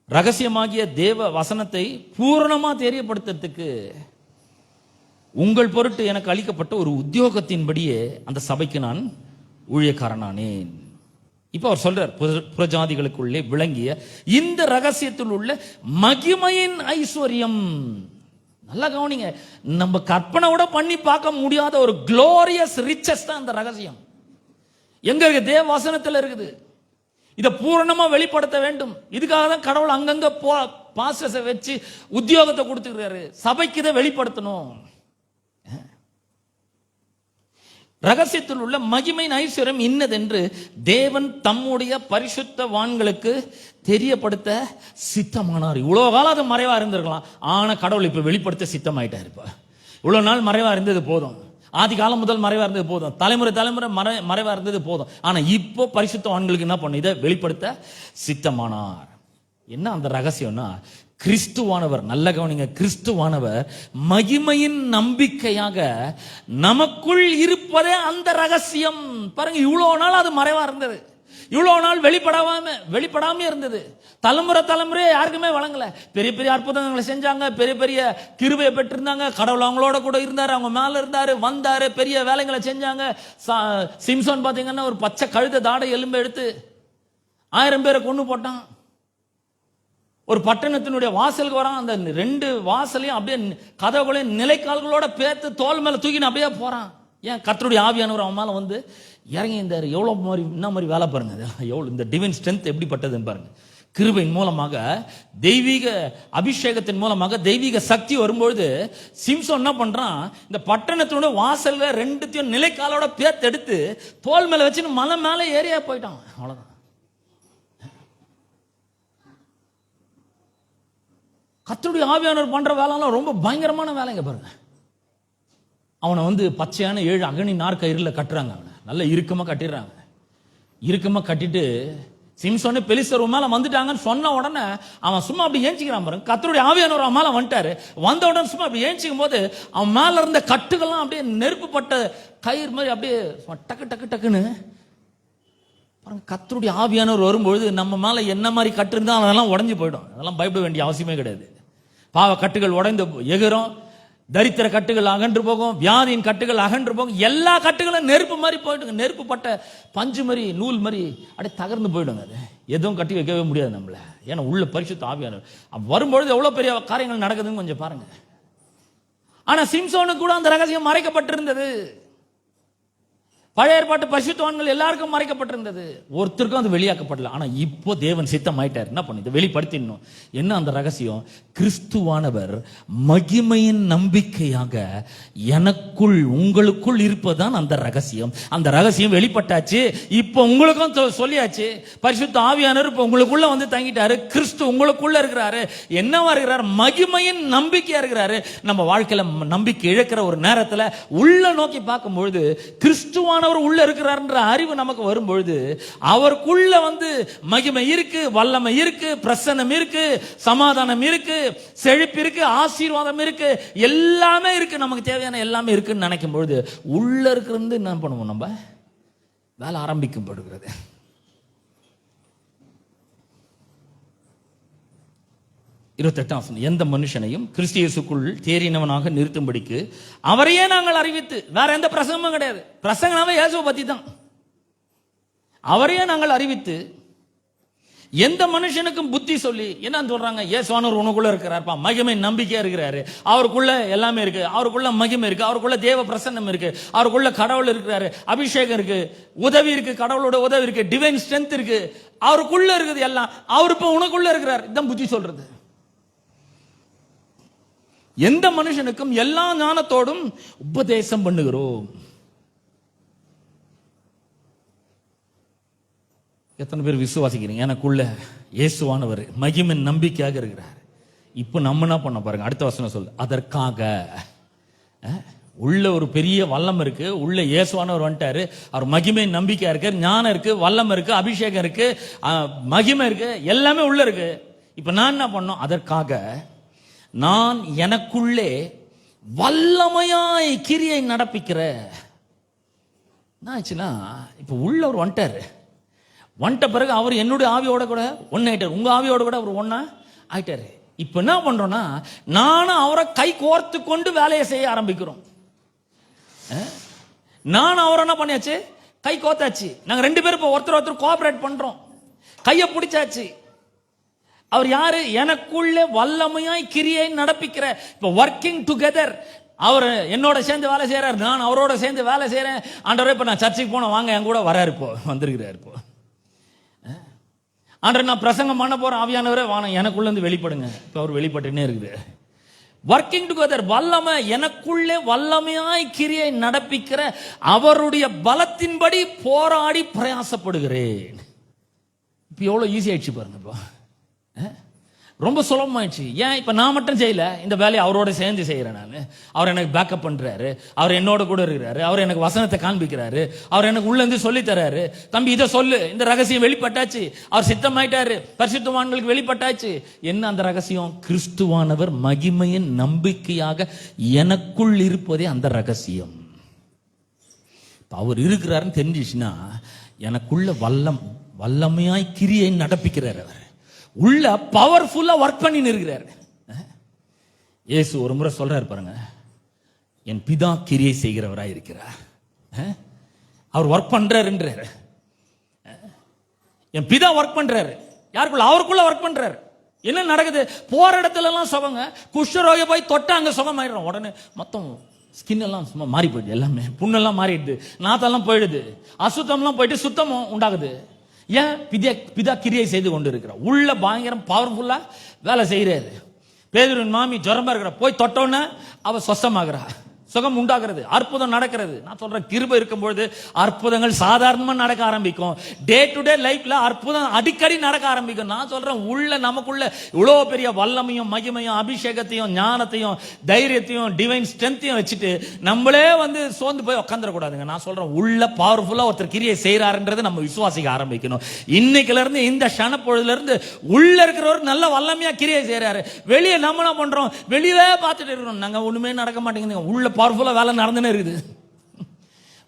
ரகசியமாகிய தேவ வசனத்தை பூரணமா தெரியப்படுத்துறதுக்கு உங்கள் பொருட்டு எனக்கு அளிக்கப்பட்ட ஒரு உத்தியோகத்தின்படியே அந்த சபைக்கு நான் ஊழியக்காரனானேன். இப்ப அவர் சொல்றார், புறஜாதிகளுக்குள்ளே விளங்கிய இந்த ரகசியத்தில் உள்ள மகிமையின் ஐஸ்வர்யம். நல்லா கவனிங்க, நம்ம கற்பனை கூட பண்ணி பார்க்க முடியாத ஒரு குளோரியஸ் ரிச்சஸ் தான் அந்த ரகசியம். எங்க இருக்கு? தேவ வசனத்தில் இருக்குது. இதை பூரணமா வெளிப்படுத்த வேண்டும். இதுக்காக தான் கடவுள் அங்கங்க பாஸ்டர்ஸை வச்சு உத்தியோகத்தை கொடுத்துக்கிறாரு. சபைக்கு இதை வெளிப்படுத்தணும். ரகசியத்தில் உள்ள மகிமையின் ஐஸ்வர்யம் இன்னதென்று தேவன் தம்முடைய பரிசுத்தவான்களுக்கு தெரியப்படுத்த சித்தமானார். இவ்வளவு காலம் அது மறைவா இருந்திருக்கலாம், ஆனா கடவுள் இப்ப வெளிப்படுத்த சித்தமாயிட்டார். இப்ப இவ்வளவு நாள் மறைவா இருந்தது போதும், ஆதி காலம் முதல் மறைவா இருந்தது போதும், தலைமுறை மறைவா இருந்தது போதும். ஆனா இப்போ பரிசுத்தவான்களுக்கு என்ன பண்ண, இதை வெளிப்படுத்த சித்தமானார். என்ன அந்த ரகசியம்னா, கிறிஸ்துவானவர், நல்ல கவனிங்க, கிறிஸ்துவானவர் மகிமையின் நம்பிக்கையாக நமக்குள் இருப்பதே அந்த ரகசியம். பாருங்க, இவ்வளவு நாள் அது மறைவா இருந்தது. இவ்வளவு நாள் வெளிப்படாம இருந்தது. தலைமுறையா யாருக்குமே வழங்கல. பெரிய பெரிய அற்புதங்களை செஞ்சாங்க, பெரிய பெரிய கிருபையை பெற்றிருந்தாங்க. கடவுள் அவங்களோட கூட இருந்தாரு, அவங்க மேல இருந்தாரு, வந்தாரு, பெரிய வேலைகளை செஞ்சாங்க. சிம்சோன் பாத்தீங்கன்னா ஒரு பச்சை கழுத தாடை எலும்பு எடுத்து 1000 பேரை கொண்டு போட்டான். ஒரு பட்டணத்தினுடைய வாசலுக்கு வரான், அந்த 2 வாசலையும் அப்படியே கதவுகளையும் நிலைக்கால்களோட பேத்து தோல் மேல தூக்கின்னு அப்படியே போறான். ஏன்? கர்த்தருடைய ஆவியானவர் அவன் மேல வந்து இறங்கி இருந்தார். எவ்வளவு மாதிரி என்ன மாதிரி வேலை பாருங்க, எவ்வளவு இந்த டிவைன் ஸ்ட்ரென்த் எப்படிப்பட்டதுன்னு பாருங்க. கிருபையின் மூலமாக, தெய்வீக அபிஷேகத்தின் மூலமாக தெய்வீக சக்தி வரும்பொழுது சிம்சோன் என்ன பண்றான், இந்த பட்டணத்தினுடைய வாசல்ல 2த்தையும் நிலைக்காலோட பேத்து எடுத்து தோல் மேல வச்சுன்னு மலை மேல ஏறியா போயிட்டான். அவ்வளவுதான். கர்த்தருடைய ஆவியானவர் பண்ற வேலைலாம் ரொம்ப பயங்கரமான வேலைங்க பாருங்க. அவனை வந்து பச்சையான 7 அகனி நார்கயிறுல கட்டுறாங்க. அவனை நல்ல இறுக்கமா கட்டிடுறாங்க. இறுக்கமா கட்டிட்டு சிம்சோனே பெலிஸ்தர் மேல வந்துட்டாங்கன்னு சொன்ன உடனே அவன் சும்மா அப்படி ஏஞ்சிக்கிறான் பாருங்க. கர்த்தருடைய ஆவியானவர் அவன் மேல வந்துட்டாரு. வந்த உடனே சும்மா அப்படி ஏஞ்சிக்கும் போது அவன் மேல இருந்த கட்டுகள்லாம் அப்படியே நெருப்பு பட்ட கயிறு மாதிரி அப்படியே டக்கு டக்கு டக்குன்னு பாருங்க. கர்த்தருடைய ஆவியானவர் வரும்பொழுது நம்ம மேல என்ன மாதிரி கட்டு இருந்தா அதெல்லாம் உடஞ்சி போயிடும். அதெல்லாம் பயப்பட வேண்டிய அவசியமே கிடையாது. பாவ கட்டுகள் உடைந்து எகிரும், தரித்திர கட்டுகள் அகன்று போகும், வியாதியின் கட்டுகள் அகன்று போகும், எல்லா கட்டுகளும் நெருப்பு மாதிரி போயிடுங்க. நெருப்பு பட்ட பஞ்சு மாதிரி நூல் மாதிரி அப்படியே தகர்ந்து போயிடுங்க. அது எதுவும் கட்டி வைக்கவே முடியாது நம்மள. ஏன்னா உள்ள பரிசுத்த ஆவியானவர் வரும்பொழுது எவ்வளவு பெரிய காரியங்கள் நடக்குதுன்னு கொஞ்சம் பாருங்க. ஆனா சிம்சோனுக்கு கூட அந்த ரகசியம் மறைக்கப்பட்டிருந்தது. பழைய ஏற்பாட்டு பரிசுத்தவான்கள் எல்லாருக்கும் மறைக்கப்பட்டிருந்தது, ஒருத்தருக்கும் அது வெளியாக்கப்படல. ஆனா இப்போ தேவன் சித்தமாயிட்டார், என்ன பண்ணி வெளிப்படுத்திடணும். என்ன அந்த ரகசியம்? கிறிஸ்துவானவர் மகிமையின் நம்பிக்கையாக எனக்குள் உங்களுக்குள் இருப்பதுதான் அந்த ரகசியம். அந்த ரகசியம் வெளிப்பட்டாச்சு. இப்போ உங்களுக்கும் சொல்லியாச்சு. பரிசுத்த ஆவியானவர் இப்போ உங்களுக்குள்ள வந்து தங்கிட்டாரு. கிறிஸ்து உங்களுக்குள்ள இருக்கிறாரு. என்னவா இருக்கிறார்? மகிமையின் நம்பிக்கையா இருக்கிறாரு. நம்ம வாழ்க்கையில நம்பிக்கை இழக்கிற ஒரு நேரத்துல உள்ள நோக்கி பார்க்கும் பொழுது கிறிஸ்துவான உள்ள இருக்கிறார்ன்ற அறிவு நமக்கு வரும்பொழுது அவருக்குள்ள வந்து மகிமை இருக்கு, வல்லமை இருக்கு, பிரசன்னம் இருக்கு, சமாதானம் இருக்கு, செழிப்பு இருக்கு, ஆசீர்வாதம் இருக்கு, எல்லாமே இருக்கு. நமக்கு தேவையான எல்லாமே இருக்குன்னு நினைக்கும் பொழுது உள்ள இருக்கிறது என்ன பண்ணுவோம்? நம்ம வேலை ஆரம்பிக்கப்படுகிறது. எந்த மனுஷனையும் கிறிஸ்து இயேசுக்குள் தேறினவனாக நிறுத்தும்படிக்கு அவரையே நாங்கள் அறிவித்து, வேற எந்த பிரசங்கமும் கிடையாது. பிரசங்கமே இயேசுவை பத்தி தான். அவரையே நாங்கள் அறிவித்து எந்த மனுஷனுக்கும் புத்தி சொல்லி என்ன சொல்றாங்க? இயேசுவானவர் உனக்குள்ள இருக்கிறார்ப்பா, மகிமை நம்பிக்கையா இருக்கிறாரு, அவருக்குள்ள எல்லாமே இருக்கு, அவருக்குள்ள மகிமை இருக்கு, அவருக்குள்ள தேவ பிரசன்னம் இருக்கு, அவருக்குள்ள கடவுள் இருக்கிறாரு, அபிஷேகம் இருக்கு, உதவி இருக்கு, கடவுளோட உதவி இருக்கு, டிவைன் ஸ்ட்ரென்த் இருக்கு, அவருக்குள்ள இருக்குது எல்லாம். அவர் இப்ப உனக்குள்ள இருக்கிறார். இதான் புத்தி சொல்றது. எந்த மனுஷனுக்கும் எல்லா ஞானத்தோடும் உபதேசம் பண்ணுகிறோம். எத்தனை பேர் விசுவாசிக்கிறீங்க? எனக்குள்ள இயேசுவானவர் மகிமையின் நம்பிக்கையாக இருக்கிறார். இப்ப நம்ம என்ன பண்ண பாருங்க. அடுத்த வசனம் சொல்லு. அதற்காக உள்ள ஒரு பெரிய வல்லம் இருக்கு. உள்ள இயேசுவானவர் வந்துட்டாரு. அவர் மகிமை நம்பிக்கையா இருக்கு, ஞானம் இருக்கு, வல்லம் இருக்கு, அபிஷேகம் இருக்கு, மகிமை இருக்கு, எல்லாமே உள்ள இருக்கு. இப்ப நான் என்ன பண்ணோம்? அதற்காக நான் எனக்குள்ளே வல்லமையாய் கிரியை நடப்பிக்கிற. என்ன ஆச்சுன்னா, இப்ப உள்ள ஒரு வந்துட்ட பிறகு அவர் என்னுடைய ஆவியோட கூட ஒன்னாயிட்டார், உங்க ஆவியோட கூட அவர் ஒன்னா ஆயிட்டாரு. இப்ப என்ன பண்றோம்னா, நானும் அவரை கை கோர்த்து கொண்டு வேலையை செய்ய ஆரம்பிக்கிறோம். நானும் அவரை என்ன பண்ணியாச்சு? கை கோத்தாச்சு. நாங்க 2 பேரும் இப்ப ஒருத்தர் கோஆபரேட் பண்றோம், கையை பிடிச்சாச்சு. அவர் யாரு? எனக்குள்ளே வல்லமையாய் கிரியை நடப்பிக்கிற. இப்ப ஒர்க்கிங் டுகெதர். அவர் என்னோட சேர்ந்து வேலை செய்யறாரு, நான் அவரோட சேர்ந்து வேலை செய்யறேன். ஆண்டவரே இப்ப நான் சர்ச்சுக்கு போன, வாங்க என் கூட வராரு, இப்போ வந்திருக்கிறாரு. இப்போ ஆண்டவர் நான் பிரசங்கம் பண்ண போறேன், ஆவியானவரே வாங்க எனக்குள்ள இருந்து வெளிப்படுங்க. இப்ப அவர் வெளிப்பட்டுனே இருக்குது. Working together. வல்லமை, எனக்குள்ளே வல்லமையாய் கிரியை நடப்பிக்கிற அவருடைய பலத்தின்படி போராடி பிரயாசப்படுகிறேன். இப்ப எவ்வளவு ஈஸி ஆயிடுச்சு பாருங்க. இப்போ ரொம்ப சுலபமாயிடுச்சு. ஏன்? இப்ப நான் மட்டும் செய்யல, இந்த வேலையை அவரோட சேர்ந்து செய்யறேன். நான் அவர் எனக்கு பேக்கப் பண்றாரு, அவர் என்னோட கூட இருக்கிறாரு, அவர் எனக்கு வசனத்தை காண்பிக்கிறாரு, அவர் எனக்கு உள்ள இருந்து சொல்லி தராரு. தம்பி இதை சொல்லு, இந்த ரகசியம் வெளிப்பட்டாச்சு, அவர் சித்தமாயிட்டாரு, பரிசுத்தவான்களுக்கு வெளிப்பட்டாச்சு. என்ன அந்த ரகசியம்? கிறிஸ்துவானவர் மகிமையின் நம்பிக்கையாக எனக்குள் இருப்பதே அந்த ரகசியம். அவர் இருக்கிறாருன்னு தெரிஞ்சிச்சுன்னா எனக்குள்ள வல்லமையாய் கிரியை நடப்பிக்கிறார். அவர் உள்ள பவர்ஃபுல்லா ஒர்க் பண்ணி இருக்கிறார். இயேசு ஒரு முறை சொல்றாரு பாருங்க, என் பிதா கிரியை செய்கிறவராய் இருக்கிறார். அவர் ஒர்க் பண்றாருன்றாரு. என் பிதா ஒர்க் பண்றாரு. யாருக்குள்ள? அவருக்குள்ள ஒர்க் பண்றாரு. என்ன நடக்குது? போற இடத்துல எல்லாம் சுகங்க. குஷ்டரோகி போய் தொட்டா அங்க சுகம் ஆயிடும். உடனே மொத்தம் ஸ்கின் எல்லாம் சும்மா மாறி போயிடுது. எல்லாமே புண்ணெல்லாம் மாறிடுது, நாத்தெல்லாம் போயிடுது, அசுத்தம்லாம் போயிட்டு சுத்தமும் உண்டாகுது. ஏன்? பிதா கிரியை செய்து கொண்டு இருக்கிறார். உள்ள பயங்கரம் பவர்ஃபுல்லா வேலை செய்யறாரு. பேதுருவின் மாமி ஜுரமா இருக்கிற போய் தொட்டோன்னு அவ சொசமாகிறா, சுகம் உண்டாகிறது, அற்புதம் நடக்கிறது. நான் சொல்றேன், கிருபை இருக்கும்பொழுது அற்புதங்கள் சாதாரணமா நடக்க ஆரம்பிக்கும். டே டு டே லைஃப்ல அற்புதம் அடிக்கடி நடக்க ஆரம்பிக்கும். நான் சொல்றேன், உள்ள நமக்குள்ள இவ்வளவு பெரிய வல்லமையும் மகிமையும் அபிஷேகத்தையும் ஞானத்தையும் தைரியத்தையும் டிவைன் ஸ்ட்ரென்த்தையும் வச்சுட்டு நம்மளே சோர்ந்து போய் உட்காந்துடக்கூடாதுங்க. நான் சொல்றேன், உள்ள பவர்ஃபுல்லா ஒருத்தர் கிரியை செய்யறாருன்றது நம்ம விசுவாசிக்க ஆரம்பிக்கணும். இன்னைக்குல இருந்து, இந்த க்ஷண பொழுதுல இருந்து உள்ள இருக்கிறவர் நல்ல வல்லமையா கிரியை செய்யறாரு. வெளியே நம்ம என்ன பண்றோம்? வெளியே பார்த்துட்டு இருக்கிறோம், நாங்க ஒண்ணுமே நடக்க மாட்டேங்குது. உள்ள பவர்ஃபுல்லா வேலை நடந்துன்னு இருக்குது.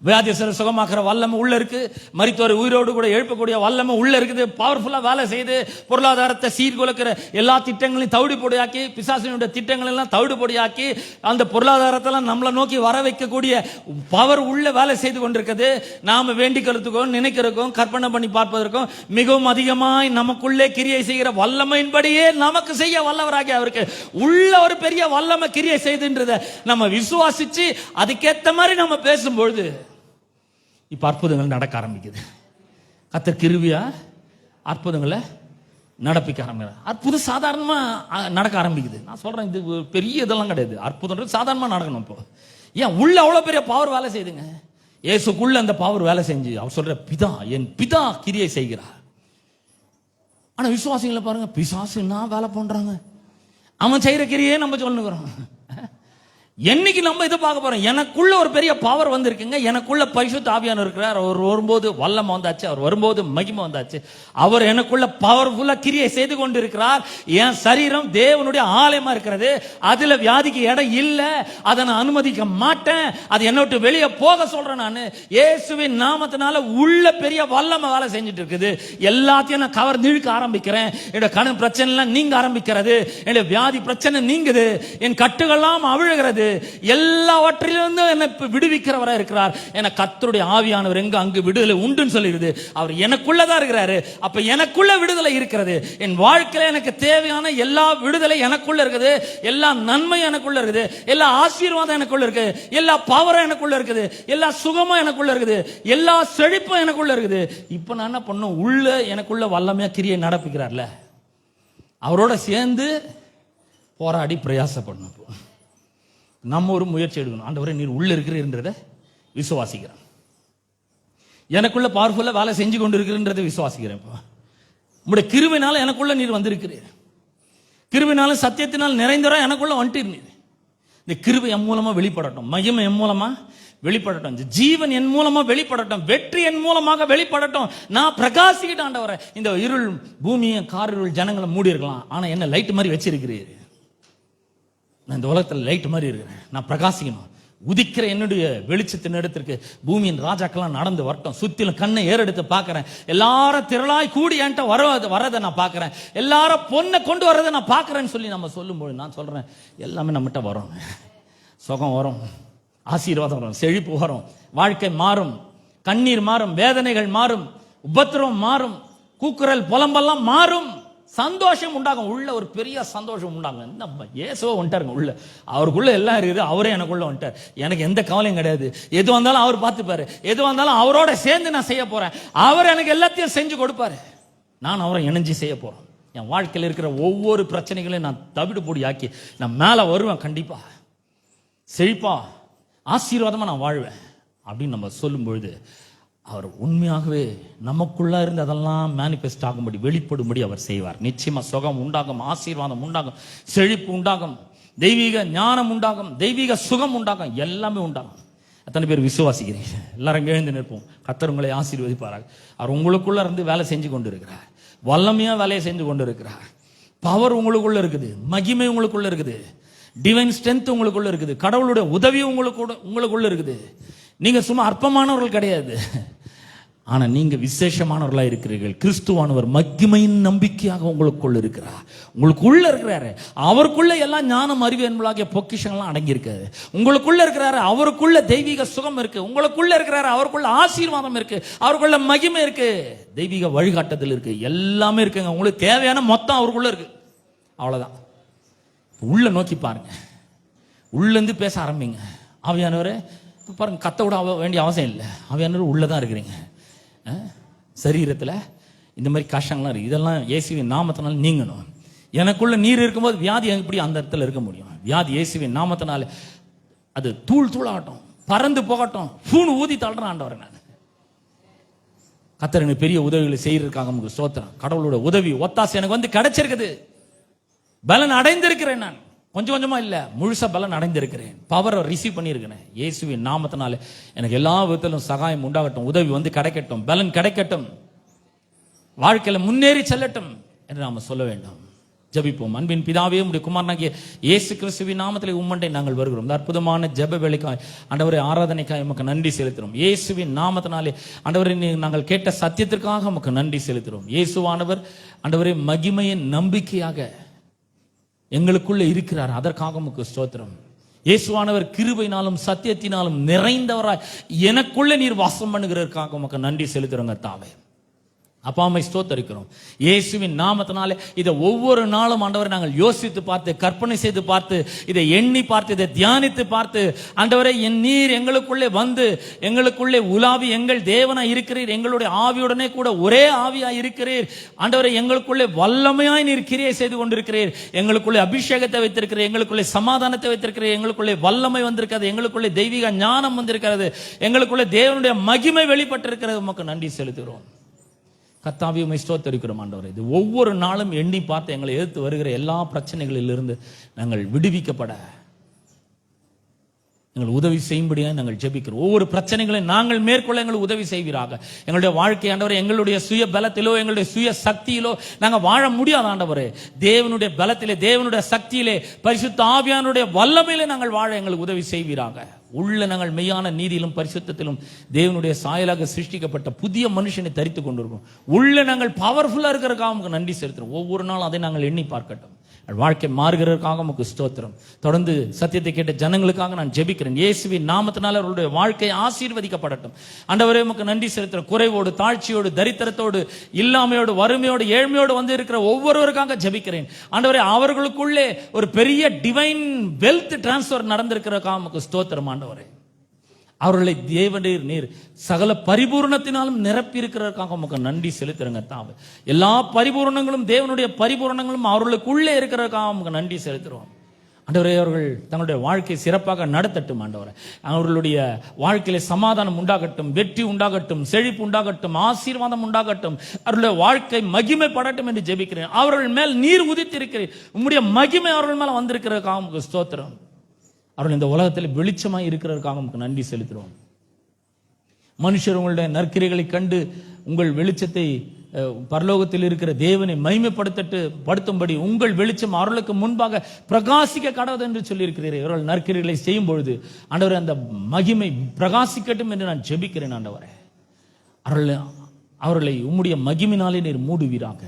வியாதியஸ்தரை சுகமாக்குற வல்லமை உள்ள இருக்கு. மரித்தோரை உயிரோடு கூட எழுப்பக்கூடிய வல்லமை உள்ள இருக்குது. பவர்ஃபுல்லா வேலை செய்து பொருளாதாரத்தை சீர்குலைக்கிற எல்லா திட்டங்களையும் தவிடுபொடியாக்கி, பிசாசினுடைய திட்டங்கள் எல்லாம் தவிடுபொடியாக்கி, அந்த பொருளாதாரத்தெல்லாம் நம்மளை நோக்கி வர வைக்கக்கூடிய பவர் உள்ள வேலை செய்து கொண்டிருக்கிறது. நாம வேண்டிக்கிறதுக்கும் நினைக்கிறதுக்கும் கற்பனை பண்ணி பார்ப்பதற்கும் மிகவும் அதிகமாய் நமக்குள்ளே கிரியை செய்கிற வல்லமையின்படியே நமக்கு செய்ய வல்லவராகி அவருக்கு உள்ள ஒரு பெரிய வல்லமை கிரியை செய்துன்றத நம்ம விசுவாசிச்சு அதுக்கேற்ற மாதிரி நம்ம பேசும்பொழுது இப்ப அற்புதங்கள் நடக்க ஆரம்பிக்குது. கர்த்தர் கிருபையா அற்புதங்களை நடப்பிக்க ஆரம்பிக்கிறார். அற்புதம் சாதாரணமா நடக்க ஆரம்பிக்குது. நான் சொல்றேன், இது பெரிய இதெல்லாம் கிடையாது. அற்புதம் சாதாரணமா நடக்கணும். இப்போ ஏன்? உள்ள அவ்வளவு பெரிய பவர் வேலை செய்யுதுங்க. இயேசுக்குள்ள அந்த பவர் வேலை செஞ்சு அவர் சொல்ற, பிதா, என் பிதா கிரியை செய்கிறார். ஆனா விசுவாசிகளை பாருங்க, பிசாசுன்னா வேலை பண்றாங்க. அவன் செய்யற கிரியே நம்ம சொல்லுகிறோம். என்னைக்கு நம்ம இதை பார்க்க போறோம்? எனக்குள்ள ஒரு பெரிய பவர் வந்திருக்குங்க. எனக்குள்ள பரிசுத்த ஆவியானவர் இருக்கிறார். அவர் வரும்போது வல்லமை வந்தாச்சு, அவர் வரும்போது மகிமை வந்தாச்சு. அவர் எனக்குள்ள பவர்ஃபுல்லா கிரியை செய்து கொண்டு இருக்கிறார். என் சரீரம் தேவனுடைய ஆலயமா இருக்கிறது. அதுல வியாதிக்கு இடம் இல்ல. அதை நான் அனுமதிக்க மாட்டேன். அது என்ன விட்டு வெளியே போக சொல்றேன். நான் இயேசுவின் நாமத்தினால உள்ள பெரிய வல்லமை வேலை செஞ்சுட்டு இருக்குது. எல்லாத்தையும் நான் கவர்ந்து இழுக்க ஆரம்பிக்கிறேன். என்னோட கடன் பிரச்சனை எல்லாம் நீங்க ஆரம்பிக்கிறது. என்னுடைய வியாதி பிரச்சனை நீங்குது. என் கட்டுகள்லாம் அவிழுகிறது. எல்லாவற்றிலிருந்து என்னை விடுவிக்கிறவராக இருக்கிறார். என கர்த்தருடைய ஆவியானவர் எங்க அங்கு விடுதலை உண்டுன்னு சொல்லிடுது. அவர் எனக்குள்ளதான் இருக்கிறாரு. அப்ப எனக்குள்ள விடுதலை இருக்கிறது. என் வாழ்க்கையில எனக்கு தேவையான எல்லா விடுதலை எனக்குள்ள இருக்குது. எல்லா நன்மை எனக்குள்ள இருக்குது. எல்லா ஆசீர்வாதம் எனக்குள்ள இருக்கு. எல்லா பவரும் எனக்குள்ள இருக்குது. எல்லா சுகமும் எனக்குள்ள இருக்குது. எல்லா செழிப்பும் எனக்குள்ள இருக்குது. இப்ப நான் என்ன பண்ணும்? உள்ள எனக்குள்ள வல்லமையா கிரியை நடப்பிக்கிறார்ல, அவரோட சேர்ந்து போராடி பிரயாசப்படணும். நம்ம ஒரு முயற்சி எடுக்கணும். ஆண்டவரே, நீர் உள்ள இருக்கிறன்றத விசுவாசிக்கிறேன். எனக்குள்ள பவர்ஃபுல்லா வேலை செஞ்சு கொண்டு இருக்கிறன்றதை விசுவாசிக்கிறேன். உங்களுடைய கிருபையினால எனக்குள்ள நீர் வந்திருக்கிறீர். கிருபையினால சத்தியத்தினால் நிறைந்தவரா எனக்குள்ள வந்துட்டு நீர். இந்த கிருபை என் மூலமா வெளிப்படட்டும், மகிமை என் மூலமா வெளிப்படட்டும், ஜீவன் என் மூலமா வெளிப்படட்டும், வெற்றி என் மூலமாக வெளிப்படட்டும். நான் பிரகாசிக்கிட்டு ஆண்டவரே, இந்த இருள் பூமியை காரிருள் ஜனங்களை மூடி இருக்கலாம், ஆனா என்ன லைட் மாதிரி வச்சிருக்கிறீர். நான் இந்த உலகத்தில் லைட் மாதிரி இருக்கிறேன். நான் பிரகாசிக்கணும். உதிக்கிற என்னுடைய வெளிச்சத்தின் இடத்திற்கு பூமியின் ராஜாக்கெல்லாம் நடந்து வரட்டும். சுத்திலும் கண்ணை ஏறெடுத்து பார்க்கிறேன். எல்லாரும் திரளாய் கூடி என்கிட்ட வரதை நான் பார்க்கிறேன். எல்லாரும் பொண்ணை கொண்டு வரதை நான் பார்க்கிறேன்னு சொல்லி நம்ம சொல்லும்போது நான் சொல்றேன், எல்லாமே நம்மகிட்ட வரும். சுகம் வரும், ஆசீர்வாதம் வரும், செழிப்பு வரும், வாழ்க்கை மாறும், கண்ணீர் மாறும், வேதனைகள் மாறும், உபத்திரம் மாறும், கூக்குரல் புலம்பெல்லாம் மாறும், சந்தோஷம் உண்டாகும். உள்ள ஒரு பெரிய சந்தோஷம் உண்டாகும். நம்ம இயேசுவா வந்துட்டாருங்க உள்ள. அவருக்குள்ள எல்லாம் இருக்குது. அவரே எனக்குள்ள வந்துட்டார். எனக்கு எந்த கவலையும் கிடையாது. எது வந்தாலும் அவர் பார்த்துப்பாரு. எது வந்தாலும் அவரோட சேர்ந்து நான் செய்ய போறேன். அவர் எனக்கு எல்லாத்தையும் செஞ்சு கொடுப்பாரு. நான் அவரை இணைஞ்சு செய்ய போறேன். என் வாழ்க்கையில் இருக்கிற ஒவ்வொரு பிரச்சனைகளையும் நான் தவிடு பொடி ஆக்கி நான் மேல வருவேன். கண்டிப்பா செழிப்பா ஆசீர்வாதமா நான் வாழ்வேன் அப்படின்னு நம்ம சொல்லும் பொழுது அவர் உண்மையாகவே நமக்குள்ள இருந்து அதெல்லாம் மேனிஃபெஸ்ட் ஆகும்படி, வெளிப்படும்படி அவர் செய்வார். நிச்சயமா சுகம் உண்டாகும், ஆசீர்வாதம் உண்டாகும், செழிப்பு உண்டாகும், தெய்வீக ஞானம் உண்டாகும், தெய்வீக சுகம் உண்டாகும், எல்லாமே உண்டாகும். எத்தனை பேர் விசுவாசிக்கிறீங்க? எல்லாரும் எழுந்து நிற்போம். கர்த்தர் உங்களை ஆசீர்வதிப்பாராக. அவர் உங்களுக்குள்ள இருந்து வேலை செஞ்சு கொண்டு இருக்கிறார். வல்லமையா வேலையை செஞ்சு கொண்டு இருக்கிறார். பவர் உங்களுக்குள்ள இருக்குது, மகிமை உங்களுக்குள்ள இருக்குது, டிவைன் ஸ்ட்ரென்த் உங்களுக்குள்ள இருக்குது, கடவுளுடைய உதவி உங்களுக்குள்ள இருக்குது. நீங்க சும்மா அற்பமானவர்கள் கிடையாது. ஆனா நீங்க விசேஷமானவர்களா இருக்கிறீர்கள். கிறிஸ்துவானவர் மகிமையின் நம்பிக்கையாக உங்களுக்குள்ள இருக்கிறார். உங்களுக்குள்ள இருக்கிறாரு, அவருக்குள்ள எல்லாம் ஞானம் அறிவு என்பதாகிய பொக்கிஷங்கள்லாம் அடங்கி இருக்காது. உங்களுக்குள்ள இருக்கிறாரு, அவருக்குள்ள தெய்வீக சுகம் இருக்கு. உங்களுக்குள்ள இருக்கிறாரு, அவருக்குள்ள ஆசீர்வாதம் இருக்கு, அவருக்குள்ள மகிமை இருக்கு, தெய்வீக வழிகாட்டுதல் இருக்கு, எல்லாமே இருக்குங்க. உங்களுக்கு தேவையான மொத்தம் அவருக்குள்ள இருக்கு. அவ்வளவுதான். உள்ள நோக்கி பாருங்க, உள்ள இருந்து பேச ஆரம்பிங்க. ஆவியானவரே பாருங்க, கத்த விட வேண்டிய அவசியம் இல்லை. ஆவியானவர் உள்ளதான் இருக்கிறீங்க. சரீரத்தில் இந்த மாதிரி கஷ்டங்கள்லாம் இருக்கு, இதெல்லாம் இயேசுவின் நாமத்தினால நீங்கணும். எனக்குள்ள நீர் இருக்கும்போது வியாதி எப்படி அந்த இடத்துல இருக்க முடியும்? வியாதி இயேசுவின் நாமத்தினால அது தூள் தூளாகட்டும், பறந்து போகட்டும். பூணு ஊதி தள்ளுறேன் ஆண்டவரை. நான் கர்த்தர் எனக்கு பெரிய உதவிகளை செய்யறதுக்காக உங்களுக்கு ஸ்தோத்திரம். கடவுளோட உதவி ஒத்தாசை எனக்கு வந்து கிடைச்சிருக்குது. பலன் அடைந்திருக்கிறேன். நான் கொஞ்சம் கொஞ்சமா இல்ல, முழுசா பலன் அடைந்திருக்கிறேன். பவரை ரிசீவ் பண்ணியிருக்கிறேன். இயேசுவின் நாமத்தினால எனக்கு எல்லா விதத்திலும் சகாயம் உண்டாகட்டும், உதவி வந்து கிடைக்கட்டும், பலன் கிடைக்கட்டும், வாழ்க்கையில முன்னேறி செல்லட்டும் என்று நாம சொல்ல வேண்டும். ஜெபிப்போம். அன்பின் பிதாவே, உம்முடைய குமாரனாகிய இயேசு கிறிஸ்துவின் நாமத்திலே உம்மண்டை நாங்கள் வருகிறோம். இந்த அற்புதமான ஜெப வேளைக்காய் ஆண்டவரே, ஆராதனைக்காய் உமக்கு நன்றி செலுத்துகிறோம். இயேசுவின் நாமத்தினாலே ஆண்டவரே, நாங்கள் கேட்ட சத்தியத்திற்காக உமக்கு நன்றி செலுத்துகிறோம். இயேசுவானவர் ஆண்டவரே மகிமையின் நம்பிக்கையாக எங்களுக்குள்ள இருக்கிறார். அதற்காக உமக்கு ஸ்தோத்திரம். இயேசுவானவர் கிருபையினாலும் சத்தியத்தினாலும் நிறைந்தவராய் எனக்குள்ள நீர் வாசம் பண்ணுகிறதற்காக உமக்கு நன்றி செலுத்துறோங்க தாவே. அப்பாமை ஸ்தோத்தரிக்கிறோம். இயேசுவின் நாமத்தினாலே இதை ஒவ்வொரு நாளும் ஆண்டவரை நாங்கள் யோசித்து பார்த்து, கற்பனை செய்து பார்த்து, இதை எண்ணி பார்த்து, இதை தியானித்து பார்த்து, ஆண்டவரை என் நீர் எங்களுக்குள்ளே வந்து எங்களுக்குள்ளே உலாவி எங்கள் தேவனாய் இருக்கிறீர். எங்களுடைய ஆவியுடனே கூட ஒரே ஆவியாய் இருக்கிறீர். ஆண்டவரை எங்களுக்குள்ளே வல்லமையாய் நீர் கிரியை செய்து கொண்டிருக்கிறீர். எங்களுக்குள்ளே அபிஷேகத்தை வைத்திருக்கிறீர், எங்களுக்குள்ளே சமாதானத்தை வைத்திருக்கிறீர், எங்களுக்குள்ளே வல்லமை வந்திருக்கிறது, எங்களுக்குள்ளே தெய்வீக ஞானம் வந்திருக்கிறது, எங்களுக்குள்ளே தேவனுடைய மகிமை வெளிப்பட்டிருக்கிறது. உமக்கு நன்றி செலுத்துகிறோம். கர்த்தாவே உம்மை ஸ்தோத்திரிக்கிறோம் ஆண்டவரே. இது ஒவ்வொரு நாளும் எண்ணி பார்த்து எங்களை எதிர்த்து வருகிற எல்லா பிரச்சனைகளிலிருந்து நாங்கள் விடுவிக்கப்பட எங்கள் உதவி செய்யும்படியாக நாங்கள் ஜெபிக்கிறோம். ஒவ்வொரு பிரச்சனைகளை நாங்கள் மேற்கொள்ள எங்களுக்கு உதவி செய்வீராக. எங்களுடைய வாழ்க்கை ஆண்டவரே, எங்களுடைய சுய பலத்திலோ எங்களுடைய சுய சக்தியிலோ நாங்கள் வாழ முடியாது ஆண்டவரே. தேவனுடைய பலத்திலே, தேவனுடைய சக்தியிலே, பரிசுத்த ஆவியானுடைய வல்லமையிலே நாங்கள் வாழ எங்களுக்கு உதவி செய்வீராக. உள்ள நாங்கள் மெய்யான நீதியிலும் பரிசுத்தத்திலும் தேவனுடைய சாயலாக சிருஷ்டிக்கப்பட்ட புதிய மனுஷனை தரித்து கொண்டிருக்கோம். உள்ள நாங்கள் பவர்ஃபுல்லா இருக்கிறதுக்காக உங்களுக்கு நன்றி செலுத்துறோம். ஒவ்வொரு நாளும் அதை நாங்கள் எண்ணி பார்க்கட்டும். வாழ்க்கை மாறுகிறதுக்காக உமக்கு ஸ்தோத்திரம். தொடர்ந்து சத்தியத்தை கேட்ட ஜனங்களுக்காக நான் ஜெபிக்கிறேன். இயேசுவின் நாமத்தினால அவர்களுடைய வாழ்க்கை ஆசீர்வதிக்கப்படட்டும். ஆண்டவரே உமக்கு நன்றி செலுத்துறோம். குறைவோடு, தாழ்ச்சியோடு, தரித்திரத்தோடு, இல்லாமையோடு, வறுமையோடு, ஏழ்மையோடு வந்து இருக்கிற ஒவ்வொருவருக்காக ஜெபிக்கிறேன். ஆண்டவரே, அவர்களுக்குள்ளே ஒரு பெரிய டிவைன் வெல்த் டிரான்ஸ்பர் நடந்திருக்கிறதுக்காக உமக்கு ஸ்தோத்திரம். ஆண்டவரே, அவர்களை தேவனீர் நீர் சகல பரிபூர்ணத்தினாலும் நிரப்பி இருக்கிறதற்காக உமக்கு நன்றி செலுத்துறங்க தாவே. எல்லா பரிபூர்ணங்களும், தேவனுடைய பரிபூர்ணங்களும் அவர்களுக்குள்ளே இருக்கிறதற்காக உமக்கு நன்றி செலுத்துறோம். ஆண்டவரே, அவர்கள் தங்களுடைய வாழ்க்கை சிறப்பாக நடத்தட்டும். ஆண்டவரே, அவர்களுடைய வாழ்க்கையில சமாதானம் உண்டாகட்டும், வெற்றி உண்டாகட்டும், செழிப்பு உண்டாகட்டும், ஆசீர்வாதம் உண்டாகட்டும், அவர்களுடைய வாழ்க்கை மகிமைப்படட்டும் என்று ஜெபிக்கிறேன். அவர்கள் மேல் நீர் உதித்திருக்கிறேன். உம்முடைய மகிமை அவர்கள் மேல வந்திருக்கிறதுக்காக உமக்கு ஸ்தோத்திரம். அவர்கள் இந்த உலகத்தில் வெளிச்சமாய் இருக்கிறதற்காக உங்களுக்கு நன்றி செலுத்துகிறோம். மனுஷர் உங்களுடைய நற்கிரைகளை கண்டு உங்கள் வெளிச்சத்தை, பரலோகத்தில் இருக்கிற தேவனை மகிமைப்படுத்தும்படி உங்கள் வெளிச்சம் அவர்களுக்கு முன்பாக பிரகாசிக்க கடவுது என்று சொல்லியிருக்கிறீர்கள். இவர்கள் நற்கிரைகளை செய்யும் பொழுது ஆண்டவரே, அந்த மகிமை பிரகாசிக்கட்டும் என்று நான் ஜெபிக்கிறேன். ஆண்டவரே, அவர்களை உம்முடைய மகிமையினாலே நீர் மூடுவீராக.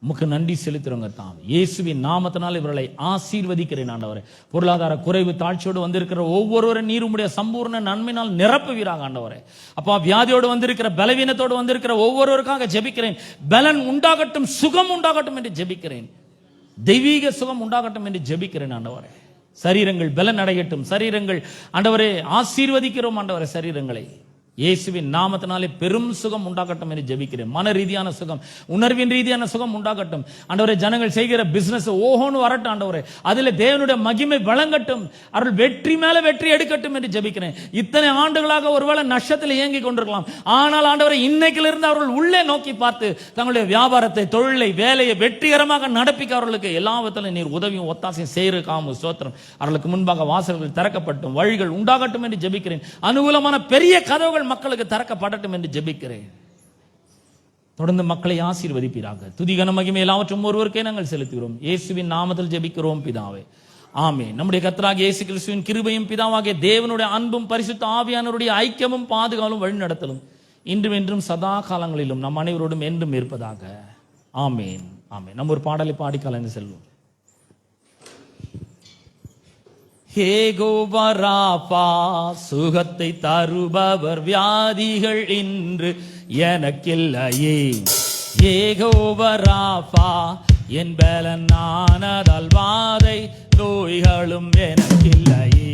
உமக்கு நன்றி செலுத்துறோங்க தான். இயேசுவின் நாமத்தினால் இவர்களை ஆசீர்வதிக்கிறேன். ஆண்டவரே, பொருளாதார குறைவு, தாழ்ச்சியோடு வந்திருக்கிற ஒவ்வொருவரும் நீர் உம்முடைய சம்பூர்ண நன்மையினால் நிரப்புவீராக. ஆண்டவரே, அப்பா, வியாதியோடு வந்திருக்கிற, பலவீனத்தோடு வந்திருக்கிற ஒவ்வொருவருக்காக ஜெபிக்கிறேன். பலன் உண்டாகட்டும், சுகம் உண்டாகட்டும் என்று ஜெபிக்கிறேன். தெய்வீக சுகம் உண்டாகட்டும் என்று ஜெபிக்கிறேன். ஆண்டவரே, சரீரங்கள் பலன் அடையட்டும். சரீரங்கள் ஆண்டவரே ஆசீர்வதிக்கிறோம். ஆண்டவரே, சரீரங்களை இயேசுவின் நாமத்தினாலே பெரும் சுகம் உண்டாகட்டும் என்று ஜெபிக்கிறேன். மன ரீதியான சுகம், உணர்வின் ரீதியான சுகம் உண்டாகட்டும். ஆண்டவரே, ஜனங்கள் செய்கிற பிசினஸ் ஓஹோன்னு வரட்டும். ஆண்டவரே, அதில் தேவனுடைய மகிமை வழங்கட்டும். அவர்கள் வெற்றி மேல வெற்றி எடுக்கட்டும் என்று ஜெபிக்கிறேன். இத்தனை ஆண்டுகளாக ஒருவேளை நஷ்டத்தில் இயங்கி கொண்டிருக்கலாம். ஆனால் ஆண்டவரே, இன்னைக்கிலிருந்து அவர்கள் உள்ளே நோக்கி பார்த்து தங்களுடைய வியாபாரத்தை, தொழிலை, வேலையை வெற்றிகரமாக நடப்பிக்க அவர்களுக்கு எல்லாவற்றிலும் நீர் உதவியும் ஒத்தாசையும் செய்யறதுக்காக ஸ்தோத்திரம். அவர்களுக்கு முன்பாக வாசல்கள் திறக்கப்பட்டும், வழிகள் உண்டாகட்டும் என்று ஜெபிக்கிறேன். அனுகூலமான பெரிய கதவுகள் மக்களுக்கு திறக்கப்படட்டும் என்று ஜெபிக்கிறேன். தொடர்ந்து மக்களை ஆசீர்வதிப்பீராக. துதி, கன, மகிமை எல்லாவற்றும் ஒருவருக்கே நாங்கள் செலுத்துகிறோம். இயேசுவின் நாமத்தில் ஜெபிக்கிறோம் பிதாவே, ஆமென். நம்முடைய கர்த்தராகிய இயேசு கிறிஸ்துவின் கிருபையும் பிதாவாகிய தேவனுடைய அன்பும் பரிசுத்த ஆவியானவருடைய ஐக்கியமும் பாதுகாவலும் வழிநடத்தலும் இன்றும் என்றும் சதா காலங்களிலும் நம் அனைவரோடும் என்றும் இருப்பதாக. ஆமேன், ஆமேன். நம்ம ஒரு பாடலை பாடி கலந்து செல்வோம். யெகோவா ராபா, சுகத்தை தருபவர், வியாதிகள் இன்று எனக்கில்லையே. யெகோவா ராபா, என் பலனானதால் வாதை நோய்களும் எனக்கில்லையே.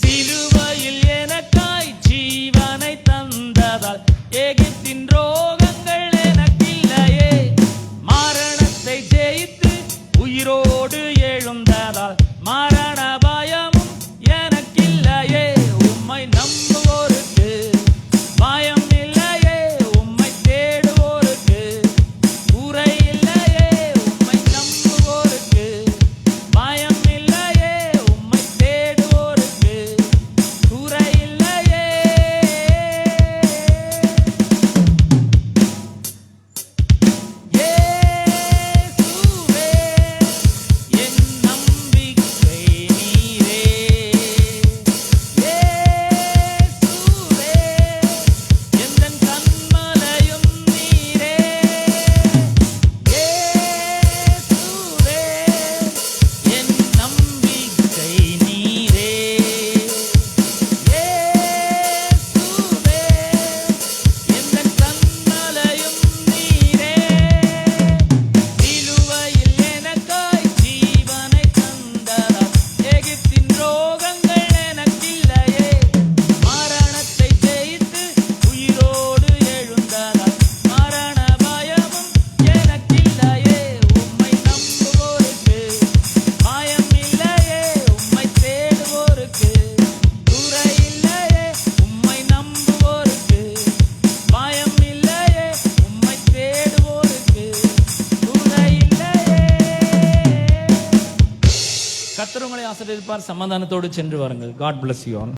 சிலுவையில் எனக்காய் ஜீவனை தந்ததால் எகிப்தின் ரோகங்கள் எனக்கில்லையே. மரணத்தை ஜெயித்து உயிரோடு எழுந்ததால் மரண பயமும் எனக்கில்லையே. உம்மை நம்புவோருக்கு பயம் இல்லையே, உம்மை தேடுவோருக்கு குறை இல்லையே. உம்மை நம்புவோருக்கு பயம் இல்லையே, உம்மை தேடுவோருக்கு குறை இல்லையே. இயேசுவே என் நம்பிக்கை நீரே. இயேசுவே எந்தன் கன்மலையும் நீரே. இயேசுவே என் நம்பிக்கை நீரே. இயேசுவே எந்தன் கன்மலையும் நீரே. சிலுவையில் எனக்காய் ஜீவனை தந்ததால் எகிப்தின் ரோகங்கள் எனக்கில்லையே. மரணத்தை ஜெயித்து உயிரோடு எழுந்ததால் மரண பயமும் எனக்கில்லையே. உம்மை நம்புவோருக்கு பயம் இல்லையே, உம்மை தேடுவோருக்கு குறை இல்லையே. உம்மை நம்புவோருக்கு பயம் இல்லையே, உம்மை தேடுவோருக்கு குறை இல்லையே. கர்த்தர் உங்களை ஆசீர்வதிப்பார். சமாதானத்தோடு சென்று வாருங்கள். God bless you all.